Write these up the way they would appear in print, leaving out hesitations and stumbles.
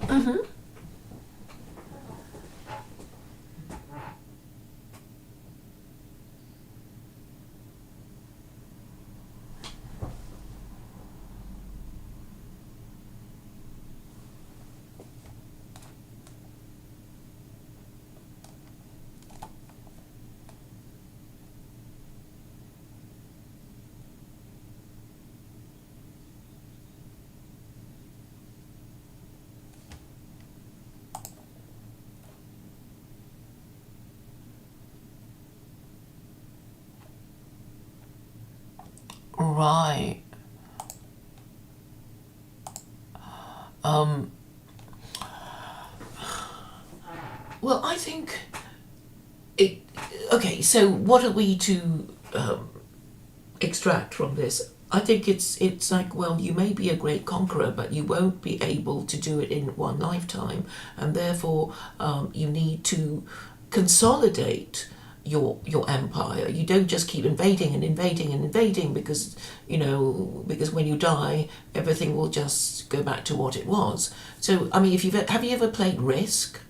Mm-hmm. Right. Um, well, I think it. Okay, so what are we to extract from this? I think it's like, well, you may be a great conqueror, but you won't be able to do it in one lifetime, and therefore you need to consolidate your empire. You don't just keep invading and invading and invading because because when you die, everything will just go back to what it was. So, I mean, if have you ever played Risk,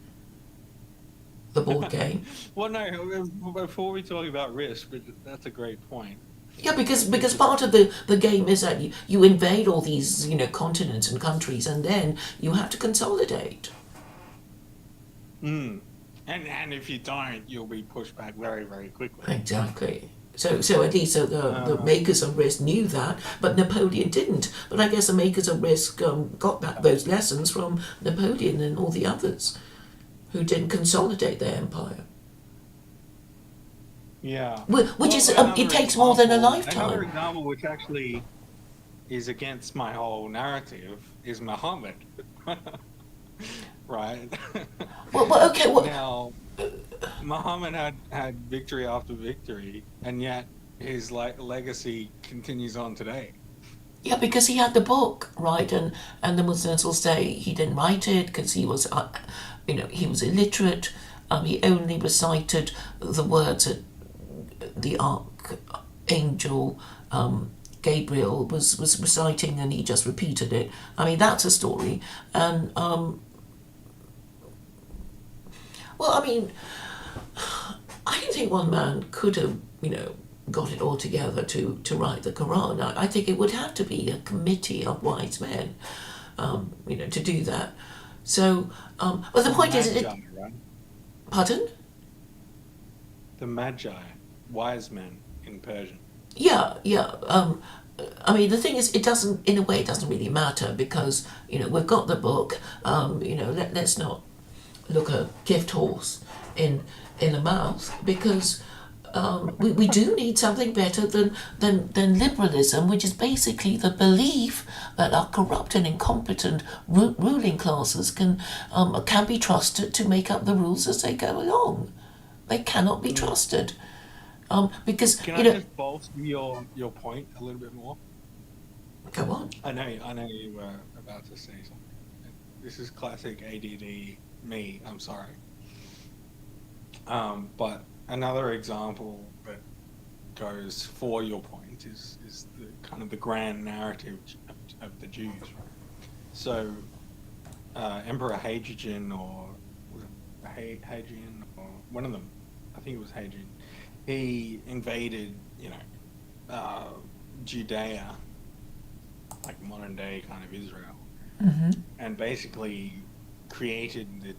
the board game? Well, no, before we talk about risk, but that's a great point. Yeah, because It's part of the game is that you invade all these continents and countries, and then you have to consolidate. mm. And if you don't, you'll be pushed back very, very quickly. Exactly. So at least the Uh, makers of Risk knew that, but Napoleon didn't. But I guess the makers of Risk got those lessons from Napoleon and all the others who didn't consolidate their empire. yeah. Which Well, is it takes more than a another lifetime. example, which actually is against my whole narrative, is Muhammad, right? Okay. Now, Muhammad had victory after victory, and yet his legacy continues on today. Yeah, because he had the book, right, and the Muslims will say he didn't write it because he was, he was illiterate. He only recited the words that the archangel Gabriel was reciting, and he just repeated it. I mean, that's a story, and well, I mean, I don't think one man could have, got it all together to write the Quran. I think it would have to be a committee of wise men, to do that. So, but the The point is, Magi, right? pardon? The Magi, wise men in Persian. Yeah, yeah. I mean, the thing is, it doesn't, in a way, it doesn't really matter because, we've got the book. Let's not look a gift horse in the mouth because we do need something better than liberalism, which is basically the belief that our corrupt and incompetent ruling classes can be trusted to make up the rules as they go along. They cannot be Mm. trusted because Can I just bolster your point a little bit more? Go on. I know you were about to say something. This is classic ADD me. I'm sorry. But another example that goes for your point is the kind of the grand narrative of the Jews. Right? So Emperor Hadrian, or was it Hadrian, or one of them, I think it was Hadrian. He invaded, uh, Judea, like modern day kind of Israel, and basically created the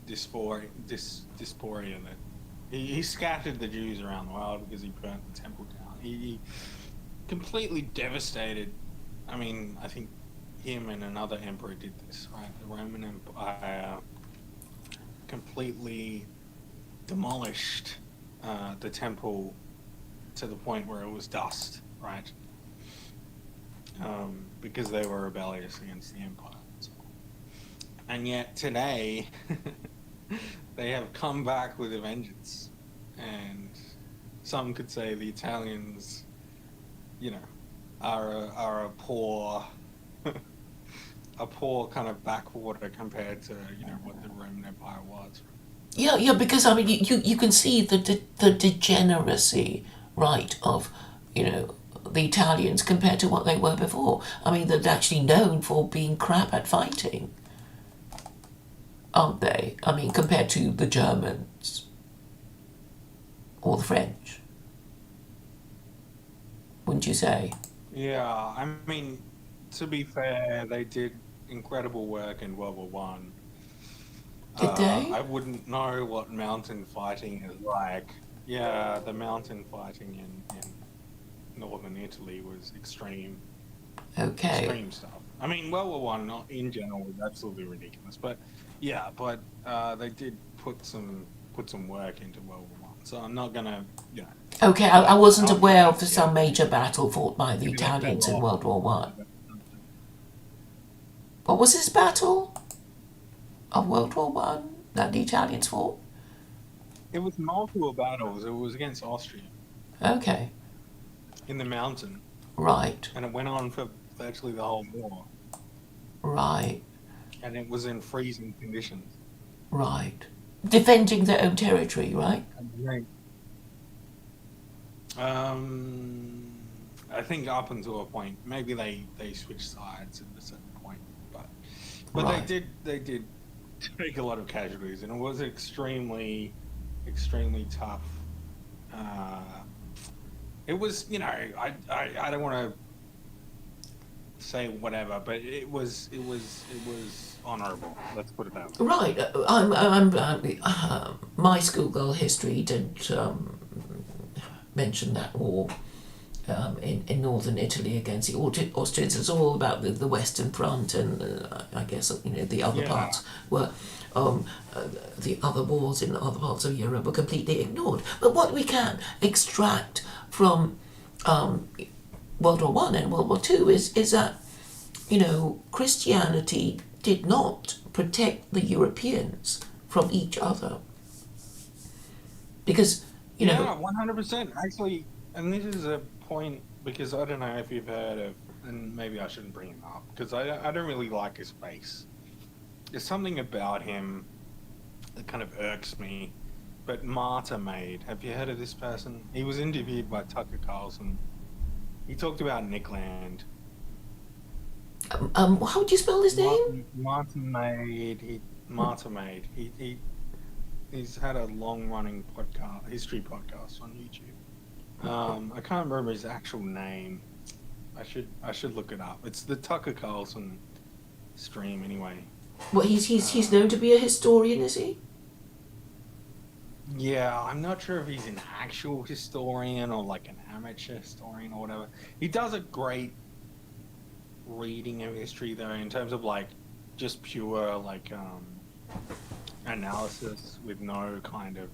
dysphoria that he scattered the Jews around the world because he burnt the temple down. He completely devastated. I mean, I think him and another emperor did this, right? The Roman Empire completely demolished the temple to the point where it was dust, right? Because they were rebellious against the empire. And yet today, they have come back with a vengeance. And some could say the Italians, you know, are a poor, a poor kind of backwater compared to what the Roman Empire was. Yeah, yeah, because I mean, you can see the degeneracy, right, of the Italians compared to what they were before. I mean, they're actually known for being crap at fighting. aren't they? I mean, compared to the Germans or the French, wouldn't you say? Yeah, I mean, to be fair, they did incredible work in World War One. Did they? I wouldn't know what mountain fighting is like. Yeah, the mountain fighting in northern Italy was Okay. extreme stuff. I mean, World War One in general was absolutely ridiculous, but yeah, but they did put some work into World War One. So I'm not gonna, you know, Okay, I but wasn't aware of argument, yeah, some major battle fought by the maybe they fell Italians in off. World War One. But, What was this battle of World War One that the Italians fought? it was multiple battles. It was against Austria Okay, in the mountain, right, and it went on for virtually the whole war, right, and it was in freezing conditions. right. Defending their own territory, right? Right. Um, I think up until a point, maybe they switched sides at a certain point, but Right. they did take a lot of casualties, and it was extremely tough. Uh, it was, you know, I don't want to say whatever, but it was honorable. Let's put it that way. Right. My schoolgirl history did mention that war in northern Italy against the Austrians. It's all about the Western Front, and I guess the other Yeah, parts were. Um, uh, the other wars in other parts of Europe were completely ignored. But what we can extract from um, World War One and World War Two is that Christianity did not protect the Europeans from each other because you know yeah, 100%. Actually, and this is a point because I don't know if you've heard of, and maybe I shouldn't bring him up because I don't really like his face. There's something about him that kind of irks me. But Martyr Made, have you heard of this person? He was interviewed by Tucker Carlson. He talked about Nick Land. how do you spell his name? Martin Made, Martyr Made. He's had a long running podcast, history podcast on YouTube. I can't remember his actual name. I should look it up. It's the Tucker Carlson stream anyway. Well, he's Uh, known to be a historian, is he? yeah, I'm not sure if he's an actual historian or like an amateur historian or whatever. He does a great reading of history though, in terms of like just pure like analysis with no kind of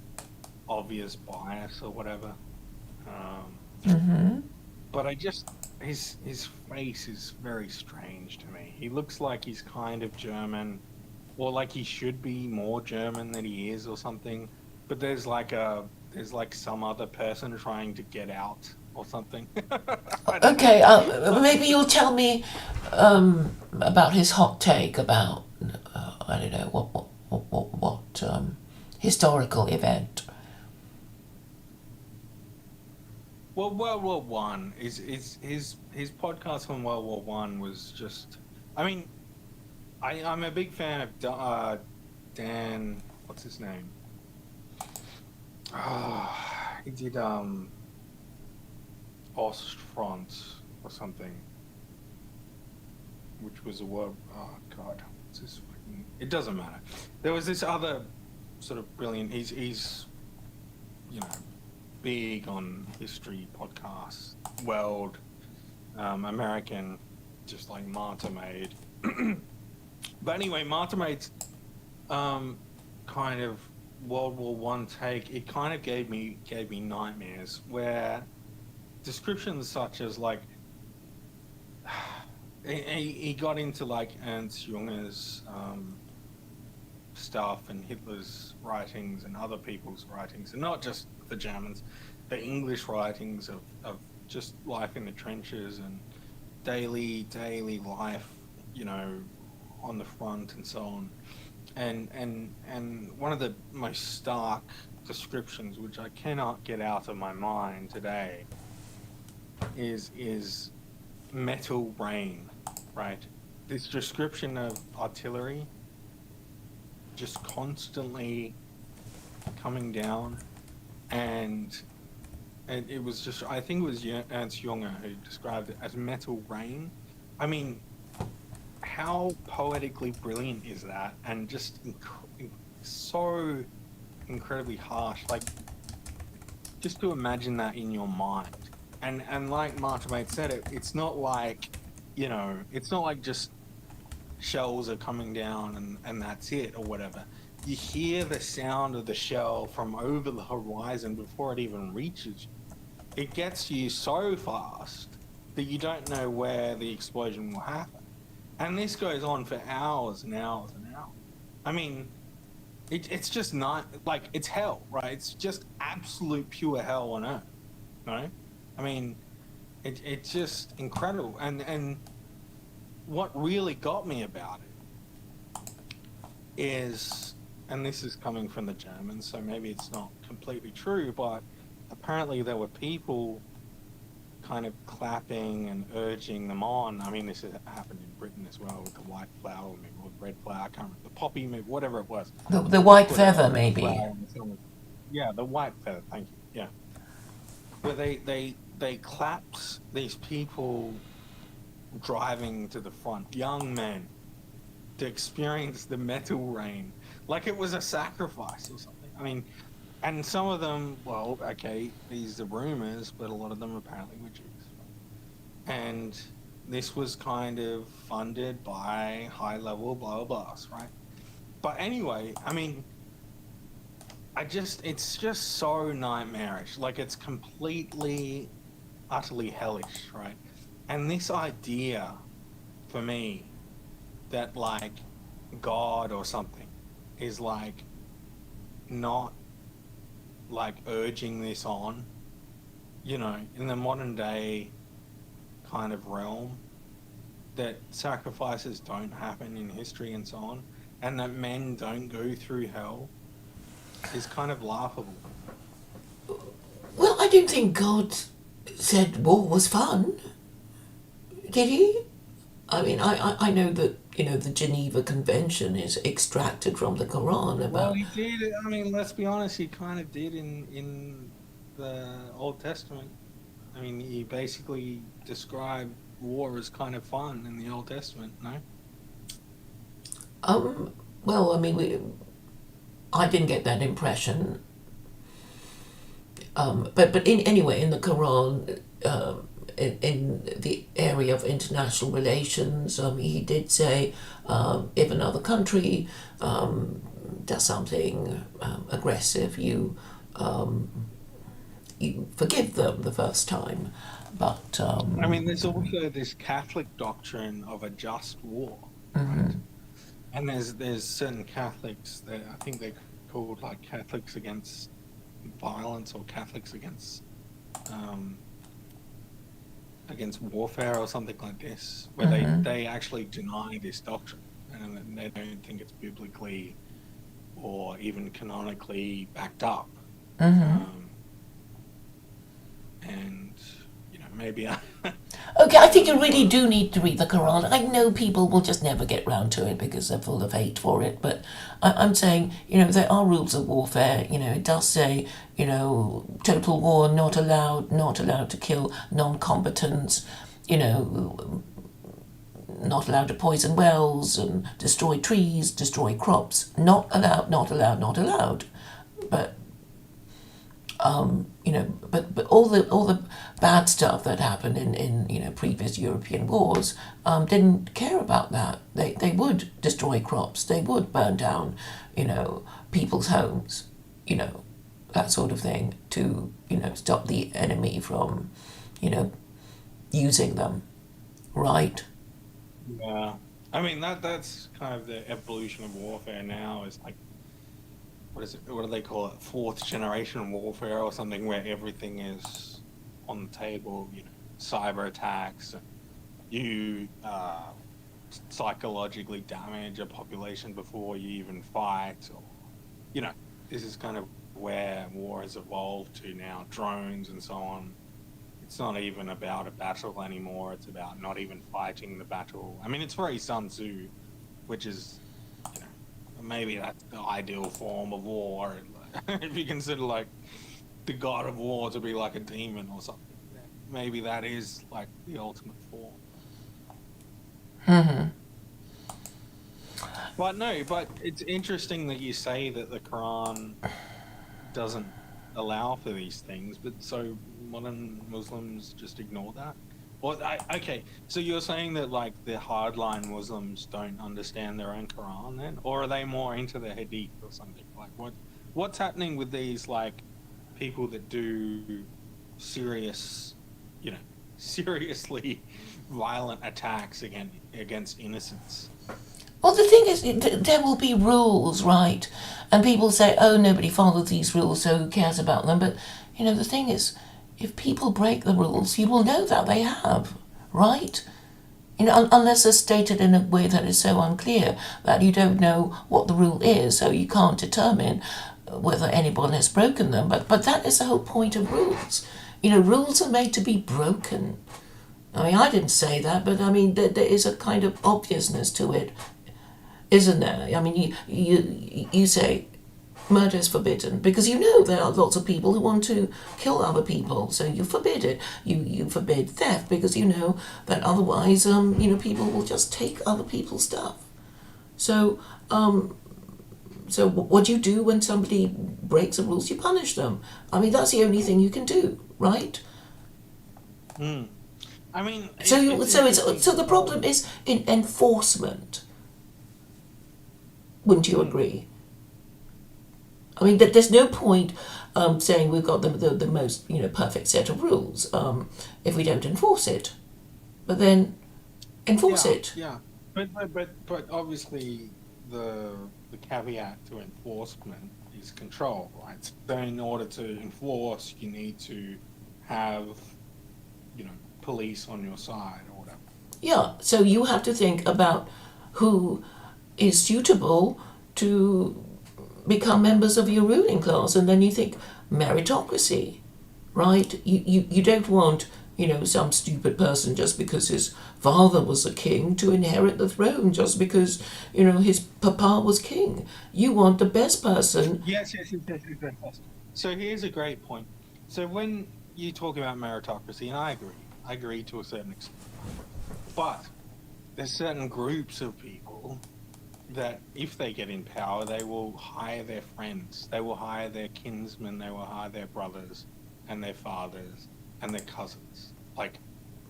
obvious bias or whatever. Um, Mm-hmm. but I just his face is very strange to me. He looks like he's kind of German, or like he should be more German than he is, or something. But there's like some other person trying to get out or something. I don't know. Okay, But maybe you'll tell me about his hot take about I don't know what historical event. well, World War One is his podcast on World War One was just. I mean, I'm a big fan of Dan. What's his name? He did Ostfront or something, which was a word. Oh God, what's this fucking? It doesn't matter. There was this other sort of brilliant. He's you know big on history podcasts, world, American, just like Martyr Made. But anyway, Martyr Made's kind of World War One take. It kind of gave me nightmares where descriptions such as like he got into like Ernst Junger's stuff and Hitler's writings and other people's writings, and not just the Germans, the English writings of just life in the trenches and daily life, you know, on the front and so on. And one of the most stark descriptions, which I cannot get out of my mind today, is metal rain, right? This description of artillery just constantly coming down, and it was just, I think it was Ernst Junger who described it as metal rain. I mean, how poetically brilliant is that? And just so incredibly harsh. Like, just to imagine that in your mind. And like Martin Mate said, it's not like, it's not like just shells are coming down and that's it or whatever. You hear the sound of the shell from over the horizon before it even reaches you. It gets you so fast that you don't know where the explosion will happen. And this goes on for hours and hours and hours. I mean, it's just not, like, it's hell, right? It's just absolute pure hell on earth, right? I mean, it's just incredible. And what really got me about it is, and this is coming from the Germans, so maybe it's not completely true, but apparently there were people kind of clapping and urging them on. I mean, this has happened in Britain as well with the white flower, maybe, or the red flower, I can't remember, the poppy, maybe, whatever it was. The white feather, maybe. Yeah, the white feather, thank you, yeah. Where they clapped these people driving to the front, young men, to experience the metal rain, like it was a sacrifice or something. I mean, and some of them, well, okay, these are rumors, but a lot of them apparently were Jews. And this was kind of funded by high-level blah, blah, blahs, right? But anyway, I mean, it's just so nightmarish. Like, it's completely, utterly hellish, right? And this idea, for me, that, like, God or something is, like, not, like, urging this on, in the modern day kind of realm, that sacrifices don't happen in history and so on, and that men don't go through hell, is kind of laughable. Well, I don't think God said war was fun. Did he? I mean, I know that, the Geneva Convention is extracted from the Quran about... Well, he did. I mean, let's be honest, he kind of did in the Old Testament. I mean, he basically described war as kind of fun in the Old Testament, no? Well, I mean, I didn't get that impression. But anyway, in the Quran, in the area of international relations, he did say, if another country does something aggressive, you forgive them the first time. But I mean, there's also this Catholic doctrine of a just war, right? And there's certain Catholics that I think they're called, like, Catholics against violence or Catholics against warfare or something like this, where they actually deny this doctrine and they don't think it's biblically or even canonically backed up. And maybe okay, I think you really do need to read the Quran. I know people will just never get round to it because they're full of hate for it, but I'm saying, there are rules of warfare. It does say, total war, not allowed to kill non-combatants, not allowed to poison wells and destroy trees, destroy crops. Not allowed, not allowed, not allowed. But but all the bad stuff that happened in previous European wars didn't care about that. They would destroy crops. They would burn down, people's homes, that sort of thing to stop the enemy from, using them, right? Yeah, I mean that's kind of the evolution of warfare now. Is like, what do they call it? Fourth generation warfare or something, where everything is on the table. Cyber attacks. You psychologically damage a population before you even fight. Or, this is kind of where war has evolved to now. Drones and so on. It's not even about a battle anymore. It's about not even fighting the battle. I mean, it's very Sun Tzu, which is, maybe that's the ideal form of war. If you consider like the god of war to be like a demon or something, then maybe that is like the ultimate form. Mm-hmm. But no, but it's interesting that you say that the Quran doesn't allow for these things, but so modern Muslims just ignore that? Okay, so you're saying that like the hardline Muslims don't understand their own Quran then, or are they more into the Hadith or something? Like what's happening with these like people that do serious, seriously violent attacks against innocents? Well, the thing is, there will be rules, right? And people say, oh, nobody follows these rules, so who cares about them? But, the thing is, if people break the rules, you will know that they have, right? Unless they're stated in a way that is so unclear that you don't know what the rule is, so you can't determine whether anyone has broken them. But that is the whole point of rules. Rules are made to be broken. I mean, I didn't say that, but I mean, there is a kind of obviousness to it, isn't there? I mean, you say murder is forbidden because there are lots of people who want to kill other people, so you forbid it. You forbid theft because you know that otherwise, people will just take other people's stuff. So, so what do you do when somebody breaks the rules? You punish them. I mean, that's the only thing you can do, right? I mean, so the problem is in enforcement. Wouldn't you agree? I mean, there's no point saying we've got the most perfect set of rules if we don't enforce it. But then enforce it. Yeah, but obviously the caveat to enforcement is control, right? So in order to enforce, you need to have police on your side or whatever. Yeah, so you have to think about who is suitable to become members of your ruling class, and then you think meritocracy, right? You don't want some stupid person just because his father was a king to inherit the throne just because his papa was king. You want the best person. Yes. So here's a great point. So when you talk about meritocracy, and I agree to a certain extent, but there's certain groups of people that if they get in power, they will hire their friends, they will hire their kinsmen, they will hire their brothers and their fathers and their cousins, like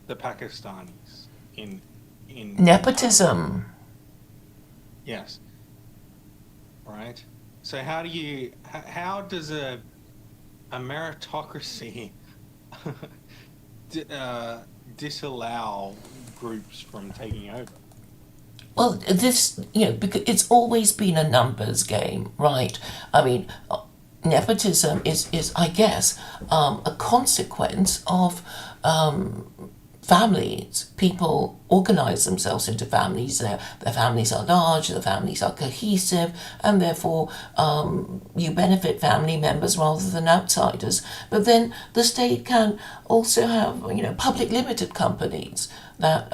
the Pakistanis in Nepotism. Yes. Right. So how does a meritocracy disallow groups from taking over? Well, this, because it's always been a numbers game, right? I mean, nepotism is I guess, a consequence of families. People organise themselves into families. Their families are large, their families are cohesive, and therefore you benefit family members rather than outsiders. But then the state can also have, public limited companies that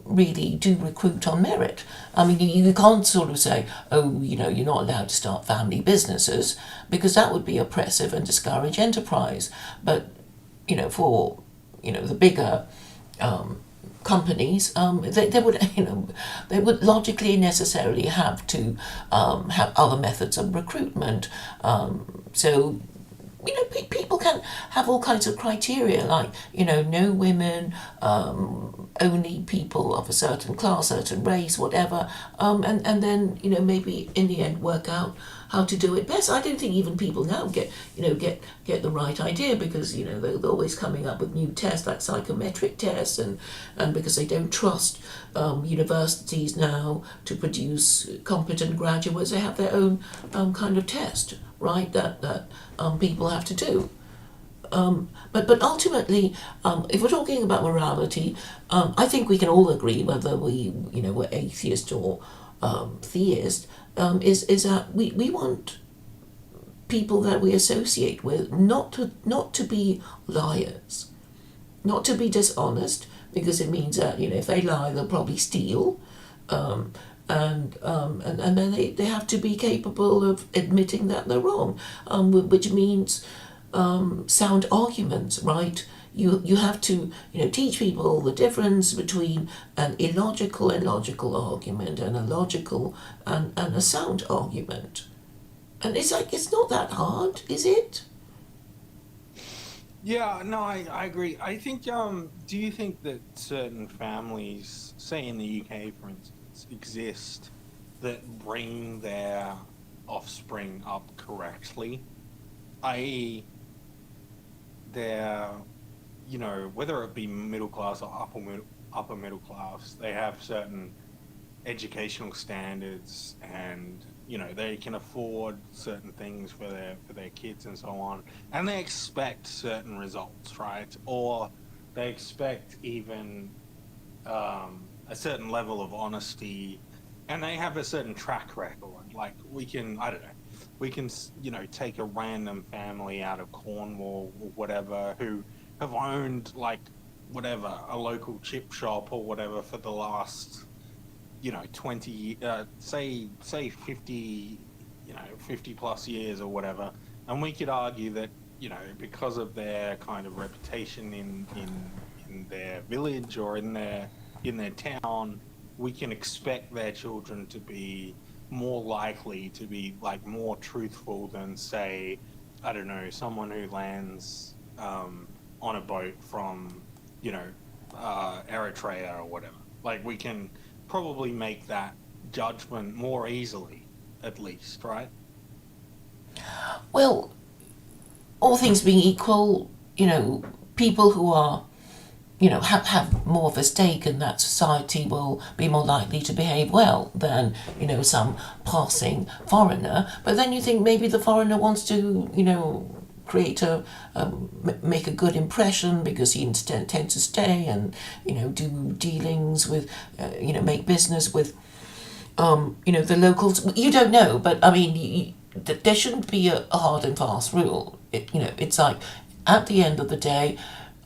really do recruit on merit. I mean, you can't sort of say, oh, you're not allowed to start family businesses because that would be oppressive and discourage enterprise. But, for, the bigger companies, they would logically necessarily have to have other methods of recruitment. So people can have all kinds of criteria, like, no women, only people of a certain class, certain race, whatever, and then, maybe in the end work out how to do it best. I don't think even people now get the right idea because, they're always coming up with new tests like psychometric tests and because they don't trust universities now to produce competent graduates, they have their own kind of test, right, that people have to do. But ultimately, if we're talking about morality, I think we can all agree, whether we're atheist or theist, is that we want people that we associate with not to be liars, not to be dishonest, because it means that if they lie, they'll probably steal. and then they have to be capable of admitting that they're wrong, which means sound arguments, right? You have to teach people the difference between an illogical and logical argument and a logical and a sound argument. And it's like, it's not that hard, is it? Yeah, no, I agree. I think, do you think that certain families, say in the UK, for instance, exist that bring their offspring up correctly? I.e., they're, whether it be middle class or upper middle class, they have certain educational standards, and they can afford certain things for their kids and so on, and they expect certain results, right? Or they expect even a certain level of honesty, and they have a certain track record. Like, we can, I don't know, we can take a random family out of Cornwall or whatever who have owned, like, whatever, a local chip shop or whatever for the last 20, say 50, 50 plus years or whatever. And we could argue that, because of their kind of reputation in their village or in their town, we can expect their children to be more likely to be, like, more truthful than, say, I don't know, someone who lands on a boat from, Eritrea or whatever. Like, we can probably make that judgment more easily, at least, right? Well, all things being equal, people who are, have more of a stake in that society will be more likely to behave well than, some passing foreigner. But then you think maybe the foreigner wants to, create make a good impression because he intends to stay and, do dealings with, make business with, the locals. You don't know, but I mean, there shouldn't be a hard and fast rule. It's like, at the end of the day,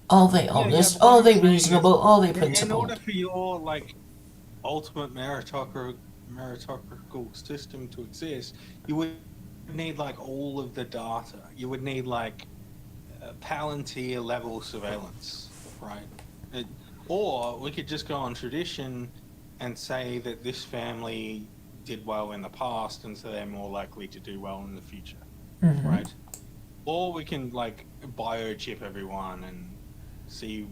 are they honest? But Are I'm they saying is, reasonable? Are they in order principled? for your, like, ultimate meritocratic system to exist, you would need, like, all of the data. You would need, like, Palantir level surveillance, right? It, or we could just go on tradition and say that this family did well in the past, and so they're more likely to do well in the future, right? Or we can, like, biochip everyone and see,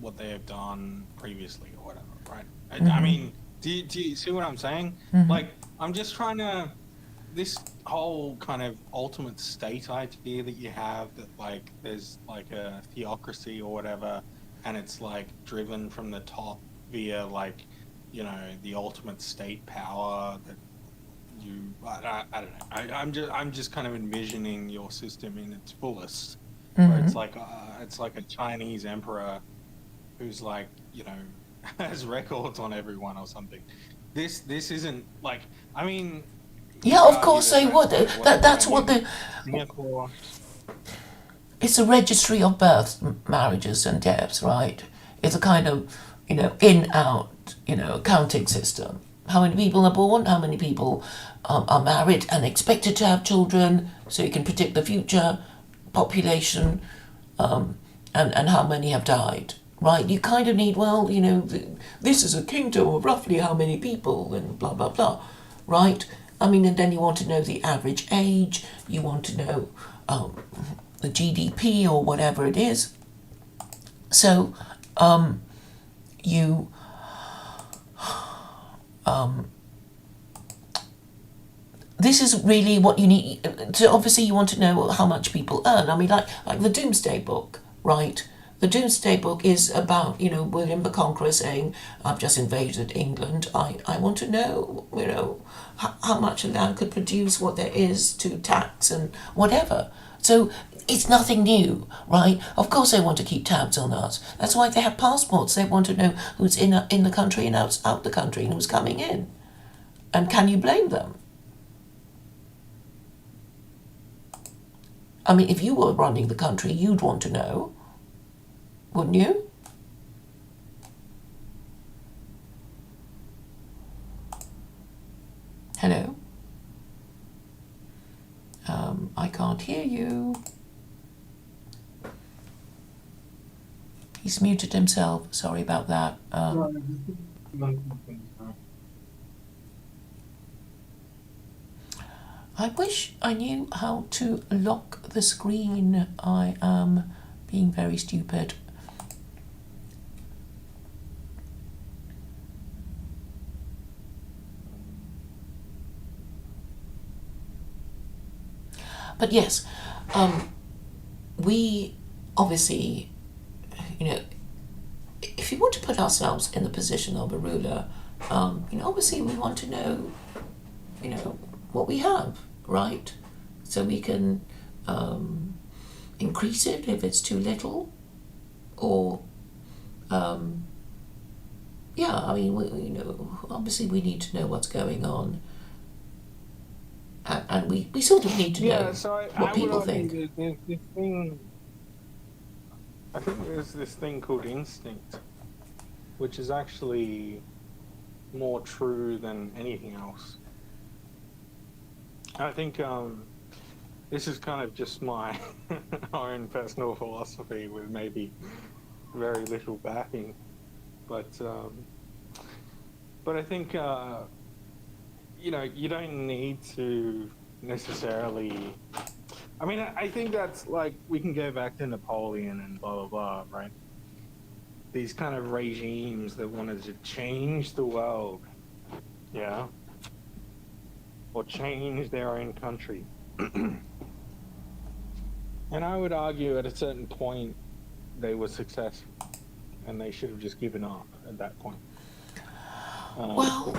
what they have done previously or whatever, right? I mean, do you see what I'm saying? Like, I'm just trying to, this whole kind of ultimate state idea that you have, that, like, there's, like, a theocracy or whatever, and it's, like, driven from the top via, like, the ultimate state power that I don't know. I'm just kind of envisioning your system in its fullest, where it's like a Chinese emperor who's, like, has records on everyone or something. This isn't, like, I mean, you Yeah, could of argue course that they that's would. kind of what That's happened what in Singapore. it's a registry of births, marriages, and deaths, right? It's a kind of, in out, accounting system. How many people are born? How many people are married and expected to have children? So you can predict the future population, and how many have died, right? You kind of need, well, this is a kingdom of roughly how many people, and blah blah blah, right? I mean, and then you want to know the average age. You want to know the GDP or whatever it is. So you this is really what you need. So obviously you want to know how much people earn. I mean, like the Doomsday Book, right? The Doomsday Book is about, William the Conqueror saying, I've just invaded England. I want to know, how much land could produce, what there is to tax and whatever. So it's nothing new, right? Of course they want to keep tabs on us. That's why they have passports. They want to know who's in the country and out the country and who's coming in. And can you blame them? I mean, if you were running the country, you'd want to know, wouldn't you? Hello? I can't hear you. He's muted himself. Sorry about that. I wish I knew how to lock the screen. I am being very stupid. But yes, we obviously, you know, if you want to put ourselves in the position of a ruler, obviously we want to know, what we have, right? So we can increase it if it's too little, or obviously we need to know what's going on, and we sort of need to know what people think. There's this thing. I think there's this thing called instinct, which is actually more true than anything else. I think this is kind of just my own personal philosophy with maybe very little backing, but I think you don't need to necessarily. I mean, I think that's like we can go back to Napoleon and blah blah blah, right? These kind of regimes that wanted to change the world, yeah, or change their own country. And I would argue at a certain point they were successful, and they should have just given up at that point. Well,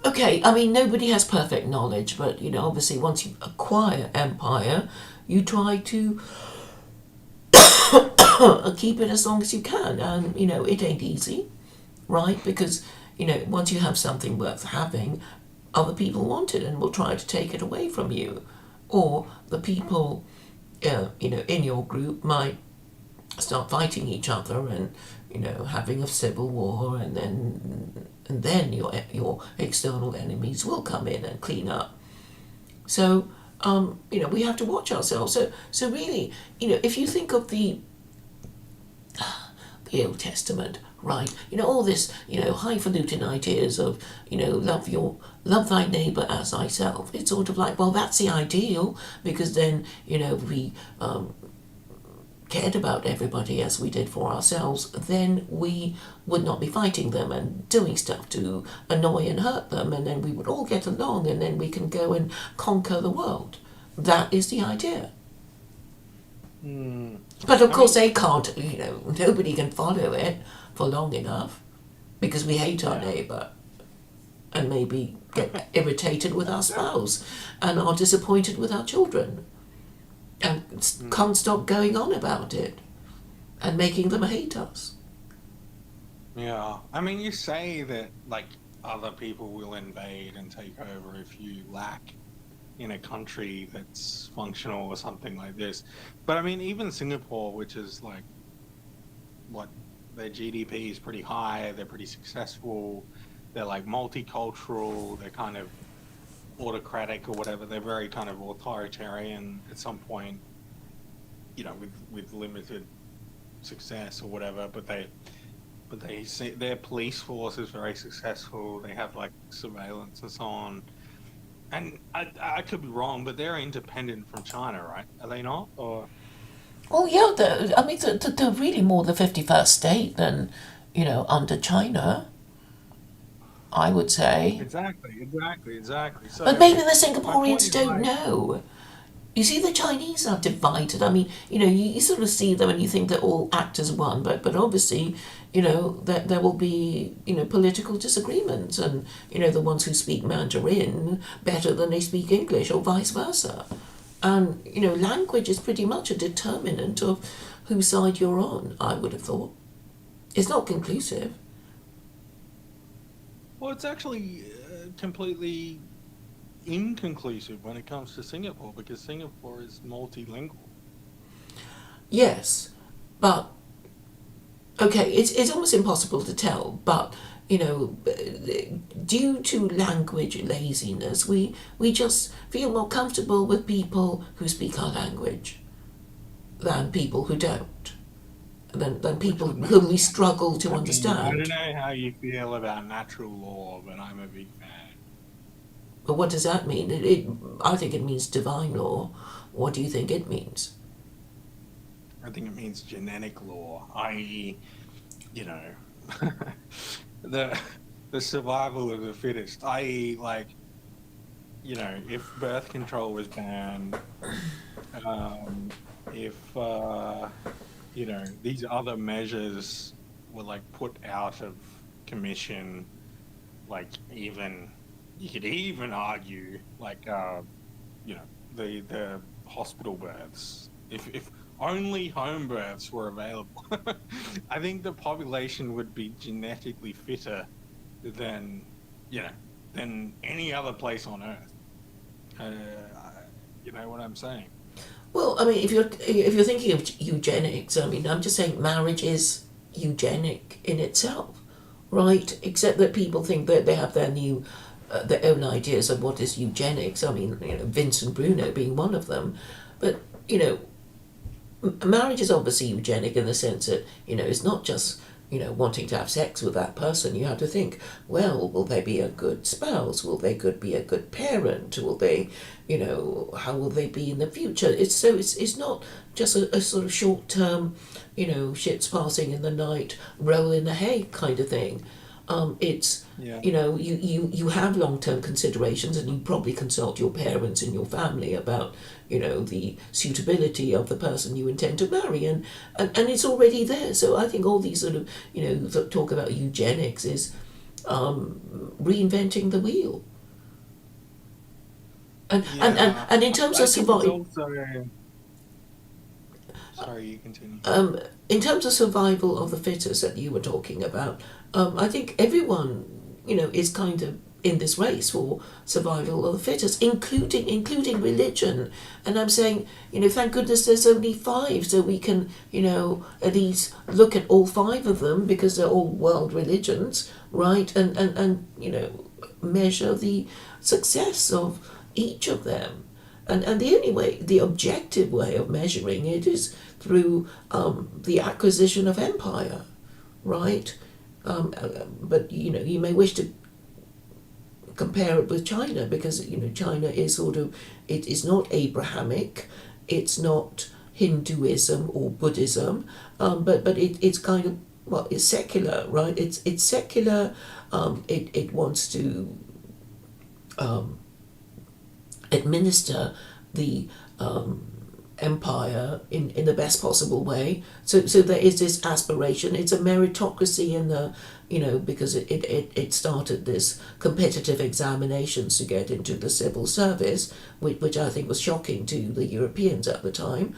okay, I mean, nobody has perfect knowledge, but, obviously once you acquire empire, you try to keep it as long as you can. And, it ain't easy, right? Because, once you have something worth having, other people want it and will try to take it away from you. Or the people, in your group might start fighting each other and, having a civil war, and then your external enemies will come in and clean up. So, we have to watch ourselves. So really, if you think of the Old Testament, right? All this, highfalutin ideas of, love thy neighbour as thyself. It's sort of like, well, that's the ideal, because then, we cared about everybody as we did for ourselves, then we would not be fighting them and doing stuff to annoy and hurt them, and then we would all get along, and then we can go and conquer the world. That is the idea. But of course they can't, nobody can follow it for long enough, because we hate our neighbour and maybe get irritated with our spouse and are disappointed with our children and can't stop going on about it and making them hate us. Yeah, I mean, you say that like other people will invade and take over if you lack in a country that's functional or something like this. But I mean, even Singapore, which is like, what, their GDP is pretty high, they're pretty successful, they're like multicultural, they're kind of autocratic or whatever, they're very kind of authoritarian at some point, with limited success or whatever, but they see their police force is very successful, they have like surveillance and so on. And I could be wrong, but they're independent from China, right? Are they not? Or Oh yeah, they're really more the 51st state than, under China, I would say. exactly. So But maybe the my point Singaporeans is don't like, know. You see, the Chinese are divided. I mean, you sort of see them and you think they're all act as one, but obviously, there will be, political disagreements, and, the ones who speak Mandarin better than they speak English, or vice versa. And, language is pretty much a determinant of whose side you're on, I would have thought. It's not conclusive. well, it's actually completely inconclusive when it comes to Singapore, because Singapore is multilingual. Yes, but okay, it's almost impossible to tell, but you know, due to language laziness, we just feel more comfortable with people who speak our language than people who don't, than which people would make whom we sense. struggle to I mean, I don't understand. know how you feel about natural law, but I'm a big fan. But what does that mean? I think it means divine law. What do you think it means? I think it means genetic law, i.e., you know, the the survival of the fittest, i.e., like, if birth control was banned, um, if these other measures were like put out of commission, like even you could even argue like you know the hospital births. If only home births were available, I think the population would be genetically fitter than you know than any other place on earth. You know what I'm saying? Well, I mean, if you're thinking of eugenics, I mean, I'm just saying marriage is eugenic in itself, right? Except that people think that they have their own ideas of what is eugenics. I mean, Vincent Bruno being one of them, but you know, marriage is obviously eugenic in the sense that it's not just wanting to have sex with that person. You have to think, well, will they be a good spouse? Will they could be a good parent? Will they, how will they be in the future? It's not just a sort of short term, ships passing in the night, roll in the hay kind of thing. It's Yeah. you have long term considerations, and you probably consult your parents and your family about the suitability of the person you intend to marry, and it's already there. So I think all these sort of talk about eugenics is reinventing the wheel. Yeah. And in terms I of think it's survival, also. Sorry, you continue. in terms of survival of the fittest that you were talking about, I think everyone, is kind of in this race for survival of the fittest, including religion. And I'm saying, thank goodness there's only five, so we can, at least look at all five of them because they're all world religions, right? And measure the success of each of them. And the only way, the objective way of measuring it is through the acquisition of empire, right? But you may wish to compare it with China because China is sort of it is not Abrahamic, it's not Hinduism or Buddhism, but it's kind of it's secular, right? It's secular. It wants to administer the empire in the best possible way. So there is this aspiration. It's a meritocracy in the because it started this competitive examinations to get into the civil service, which I think was shocking to the Europeans at the time.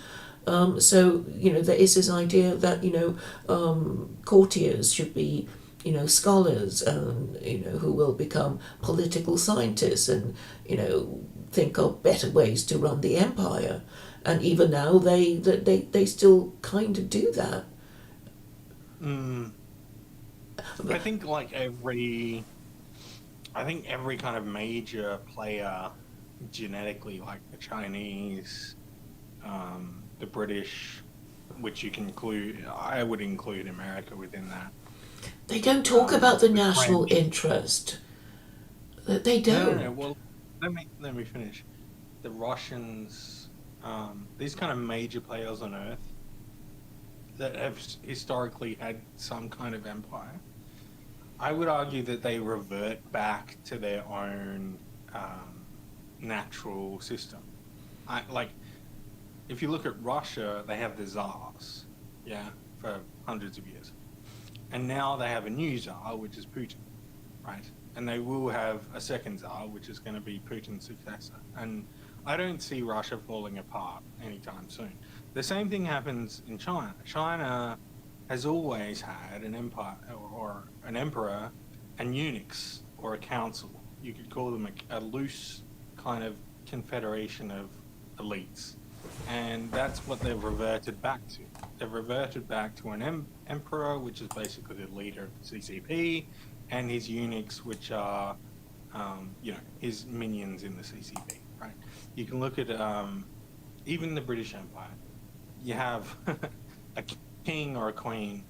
So there is this idea that courtiers should be scholars, who will become political scientists and think of better ways to run the empire. And even now they still kind of do that. Mm, I think I think every kind of major player genetically, like the Chinese, the British, which you can include, I would include America within that. They don't talk about the The national French. interest. They No, no, no. don't. Well, let me finish. The Russians, these kind of major players on Earth that have historically had some kind of empire. I would argue that they revert back to their own natural system. Like if you look at Russia, they have the czars, yeah, for hundreds of years, and now they have a new czar, which is Putin, right? And they will have a second czar, which is going to be Putin's successor. And I don't see Russia falling apart anytime soon. The same thing happens in China. China has always had an empire or an emperor and eunuchs or a council. You could call them a loose kind of confederation of elites. And that's what they've reverted back to. They've reverted back to an emperor, which is basically the leader of the CCP, and his eunuchs, which are, his minions in the CCP, right? You can look at even the British Empire. You have a king or a queen,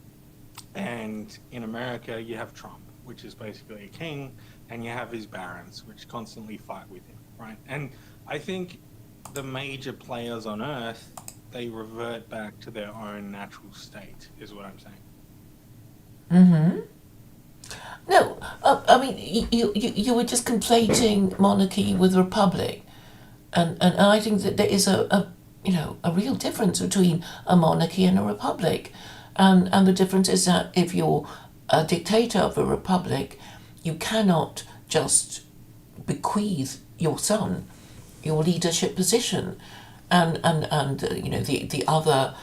and in America you have Trump, which is basically a king, and you have his barons, which constantly fight with him, right? And I think the major players on Earth, they revert back to their own natural state, is what I'm saying. Mm-hmm. No, I mean, you were just conflating monarchy with republic. And I think that there is a real difference between a monarchy and a republic. And the difference is that if you're a dictator of a republic, you cannot just bequeath your son your leadership position, and the other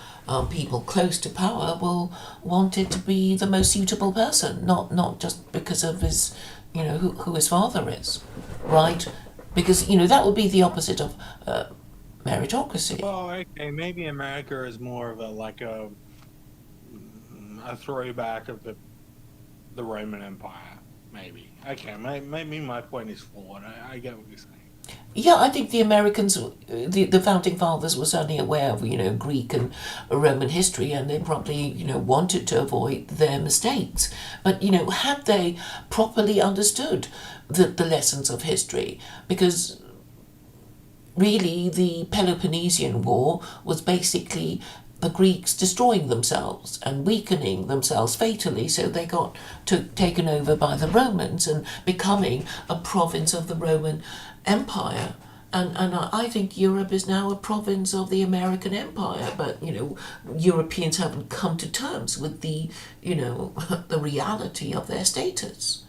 people close to power will want it to be the most suitable person, not just because of his, who his father is, right? Because that would be the opposite of meritocracy. Well, okay, maybe America is more of a throwback of the Roman Empire. Maybe. Okay, maybe my point is flawed. I get what you're saying. Yeah, I think the Americans, the founding fathers were certainly aware of, Greek and Roman history, and they probably, wanted to avoid their mistakes. But, had they properly understood the lessons of history? Because really the Peloponnesian War was basically the Greeks destroying themselves and weakening themselves fatally, so they got taken over by the Romans and becoming a province of the Roman Empire. And I think Europe is now a province of the American Empire, but Europeans haven't come to terms with the the reality of their status.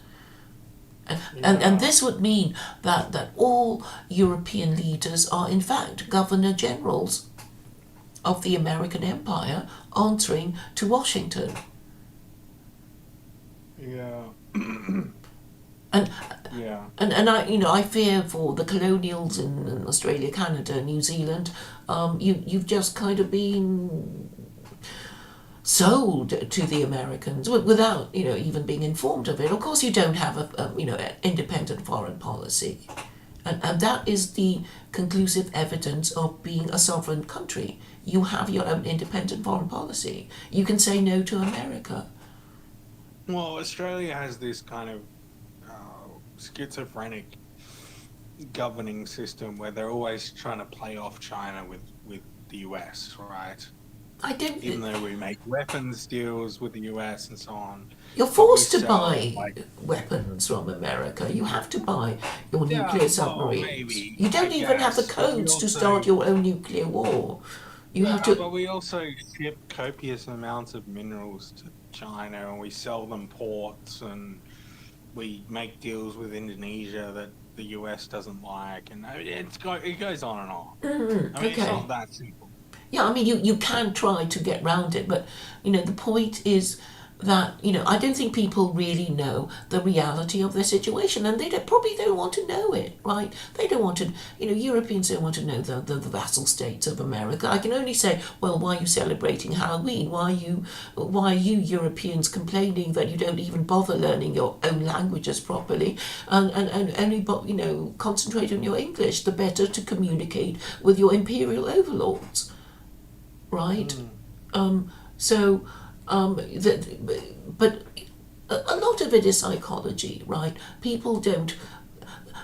And Yeah. this would mean that all European leaders are in fact governor generals of the American Empire answering to Washington. Yeah. And Yeah. and I fear for the colonials in Australia, Canada, New Zealand. You've just kind of been sold to the Americans without even being informed of it. Of course, you don't have an independent foreign policy, and that is the conclusive evidence of being a sovereign country. You have your own independent foreign policy. You can say no to America. Well, Australia has this kind of schizophrenic governing system where they're always trying to play off China with the US, right? I don't. Even though we make weapons deals with the US and so on, You're but we forced to sell buy like, weapons from America. You have to buy your yeah, nuclear well, submarines. maybe, You I don't even have the guess, but we codes to start also, your own nuclear war. You have yeah, to. but we also ship copious amounts of minerals to China and we sell them ports and we make deals with Indonesia that the US doesn't like, and I mean, it goes on and on. I mean, it's Okay. not that simple. Yeah, I mean, you can try to get round it, but the point is that I don't think people really know the reality of their situation, and probably don't want to know it, right? They don't want to. Europeans don't want to know the vassal states of America. I can only say, well, why are you celebrating Halloween? Why are you Europeans complaining that you don't even bother learning your own languages properly, and only concentrate on your English, the better to communicate with your imperial overlords, right? Mm. So, but a lot of it is psychology, right? People don't.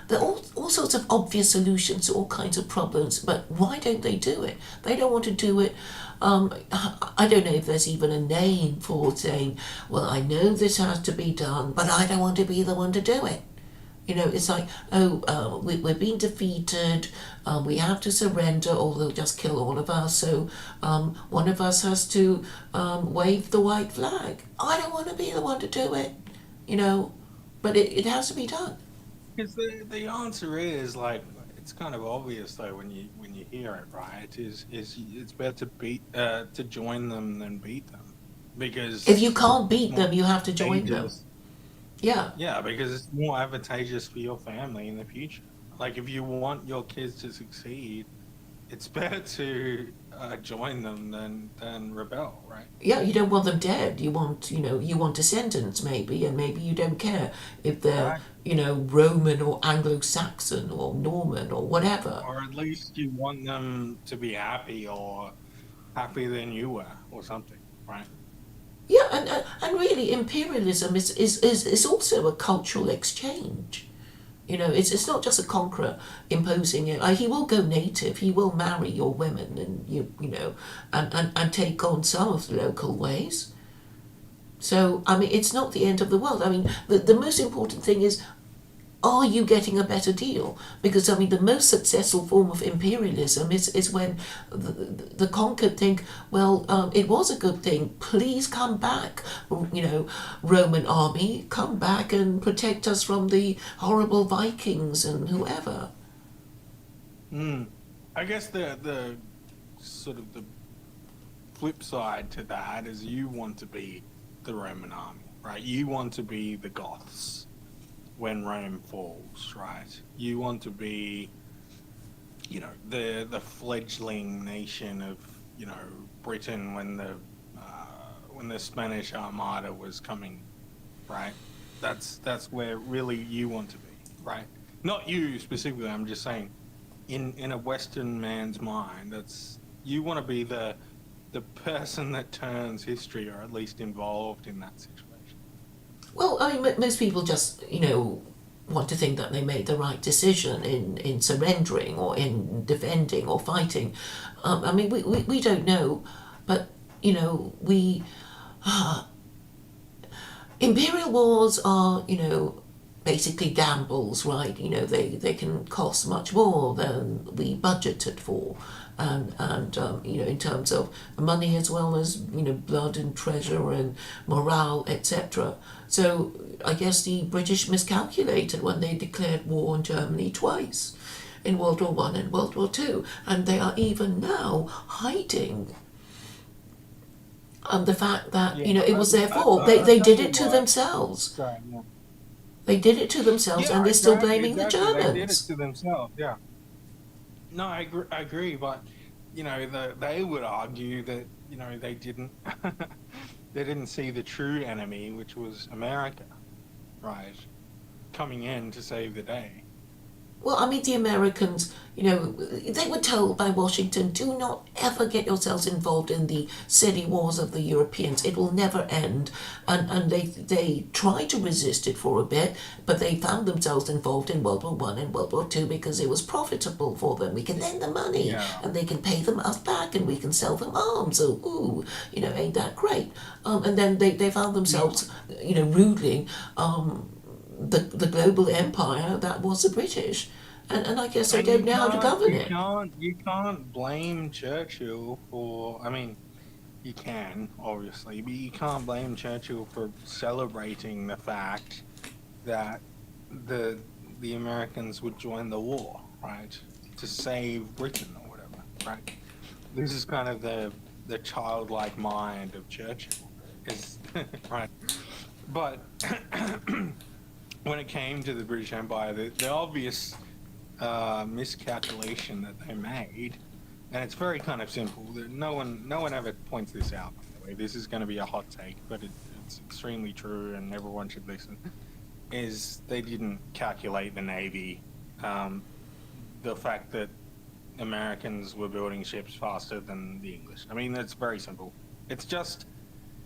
There are all sorts of obvious solutions to all kinds of problems, but why don't they do it? They don't want to do it. I don't know if there's even a name for saying, well, I know this has to be done, but I don't want to be the one to do it. It's like, oh, we're being defeated, we have to surrender or they'll just kill all of us, so one of us has to wave the white flag. I don't want to be the one to do it, you know, but it has to be done. Because the answer is like it's kind of obvious though when you hear it, right? Is it's better to to join them than beat them If you because can't it's beat more them, you have to join them. advantageous. Yeah. Yeah, because it's more advantageous for your family in the future. Like if you want your kids to succeed, it's better to join them than rebel, right? Yeah, you don't want them dead. You want, you want descendants maybe, and maybe you don't care if they're, Right. Roman or Anglo-Saxon or Norman or whatever. Or at least you want them to be happy or happier than you were or something, right? Yeah, and really, imperialism is also a cultural exchange. It's not just a conqueror imposing it. He will go native. He will marry your women, and and take on some of the local ways. So I mean, it's not the end of the world. I mean, the most important thing is, are you getting a better deal? Because I mean, the most successful form of imperialism is when the conquered think, well, it was a good thing. Please come back, Roman army, come back and protect us from the horrible Vikings and whoever. Mm. I guess the sort of the flip side to that is you want to be the Roman army, right? You want to be the Goths when Rome falls, right? You want to be, the fledgling nation of, Britain when the Spanish Armada was coming, right? That's where really you want to be, right? Not you specifically. I'm just saying, in a Western man's mind, that's you want to be the person that turns history, or at least involved in that situation. Well, I mean, most people just, want to think that they made the right decision in surrendering or in defending or fighting. I mean, we don't know, but, we. Imperial wars are, basically gambles, right? They can cost much more than we budgeted for. And in terms of money as well as, blood and treasure and morale, etc. So I guess the British miscalculated when they declared war on Germany twice, in World War One and World War Two, and they are even now hiding the fact that, Yeah, it was their fault. I'll They tell did you it to what. themselves. Sorry, yeah. They did it to themselves, Yeah, and they're still exactly, blaming the exactly. They did it Germans. to themselves. Yeah. No, I agree, but they would argue that they didn't they didn't see the true enemy, which was America, right, coming in to save the day. Well, I mean, the Americans, they were told by Washington, do not ever get yourselves involved in the silly wars of the Europeans. It will never end. And they tried to resist it for a bit, but they found themselves involved in World War One and World War Two because it was profitable for them. We can lend them money, Yeah. and they can pay them us back, and we can sell them arms. So, ooh, ain't that great? And then they found No. themselves, ruling the global empire that was the British. And I guess they And don't know how to govern it. you can't blame Churchill for. I mean, you can obviously, but you can't blame Churchill for celebrating the fact that the the Americans would join the war, right, to save Britain or whatever, right? This is kind of the childlike mind of Churchill, is right. But when it came to the British Empire, the obvious miscalculation that they made, and it's very kind of simple. No one ever points this out. By the way, this is going to be a hot take, but it's extremely true, and everyone should listen. Is they didn't calculate the navy, um, the fact that Americans were building ships faster than the English. I mean, it's very simple. It's just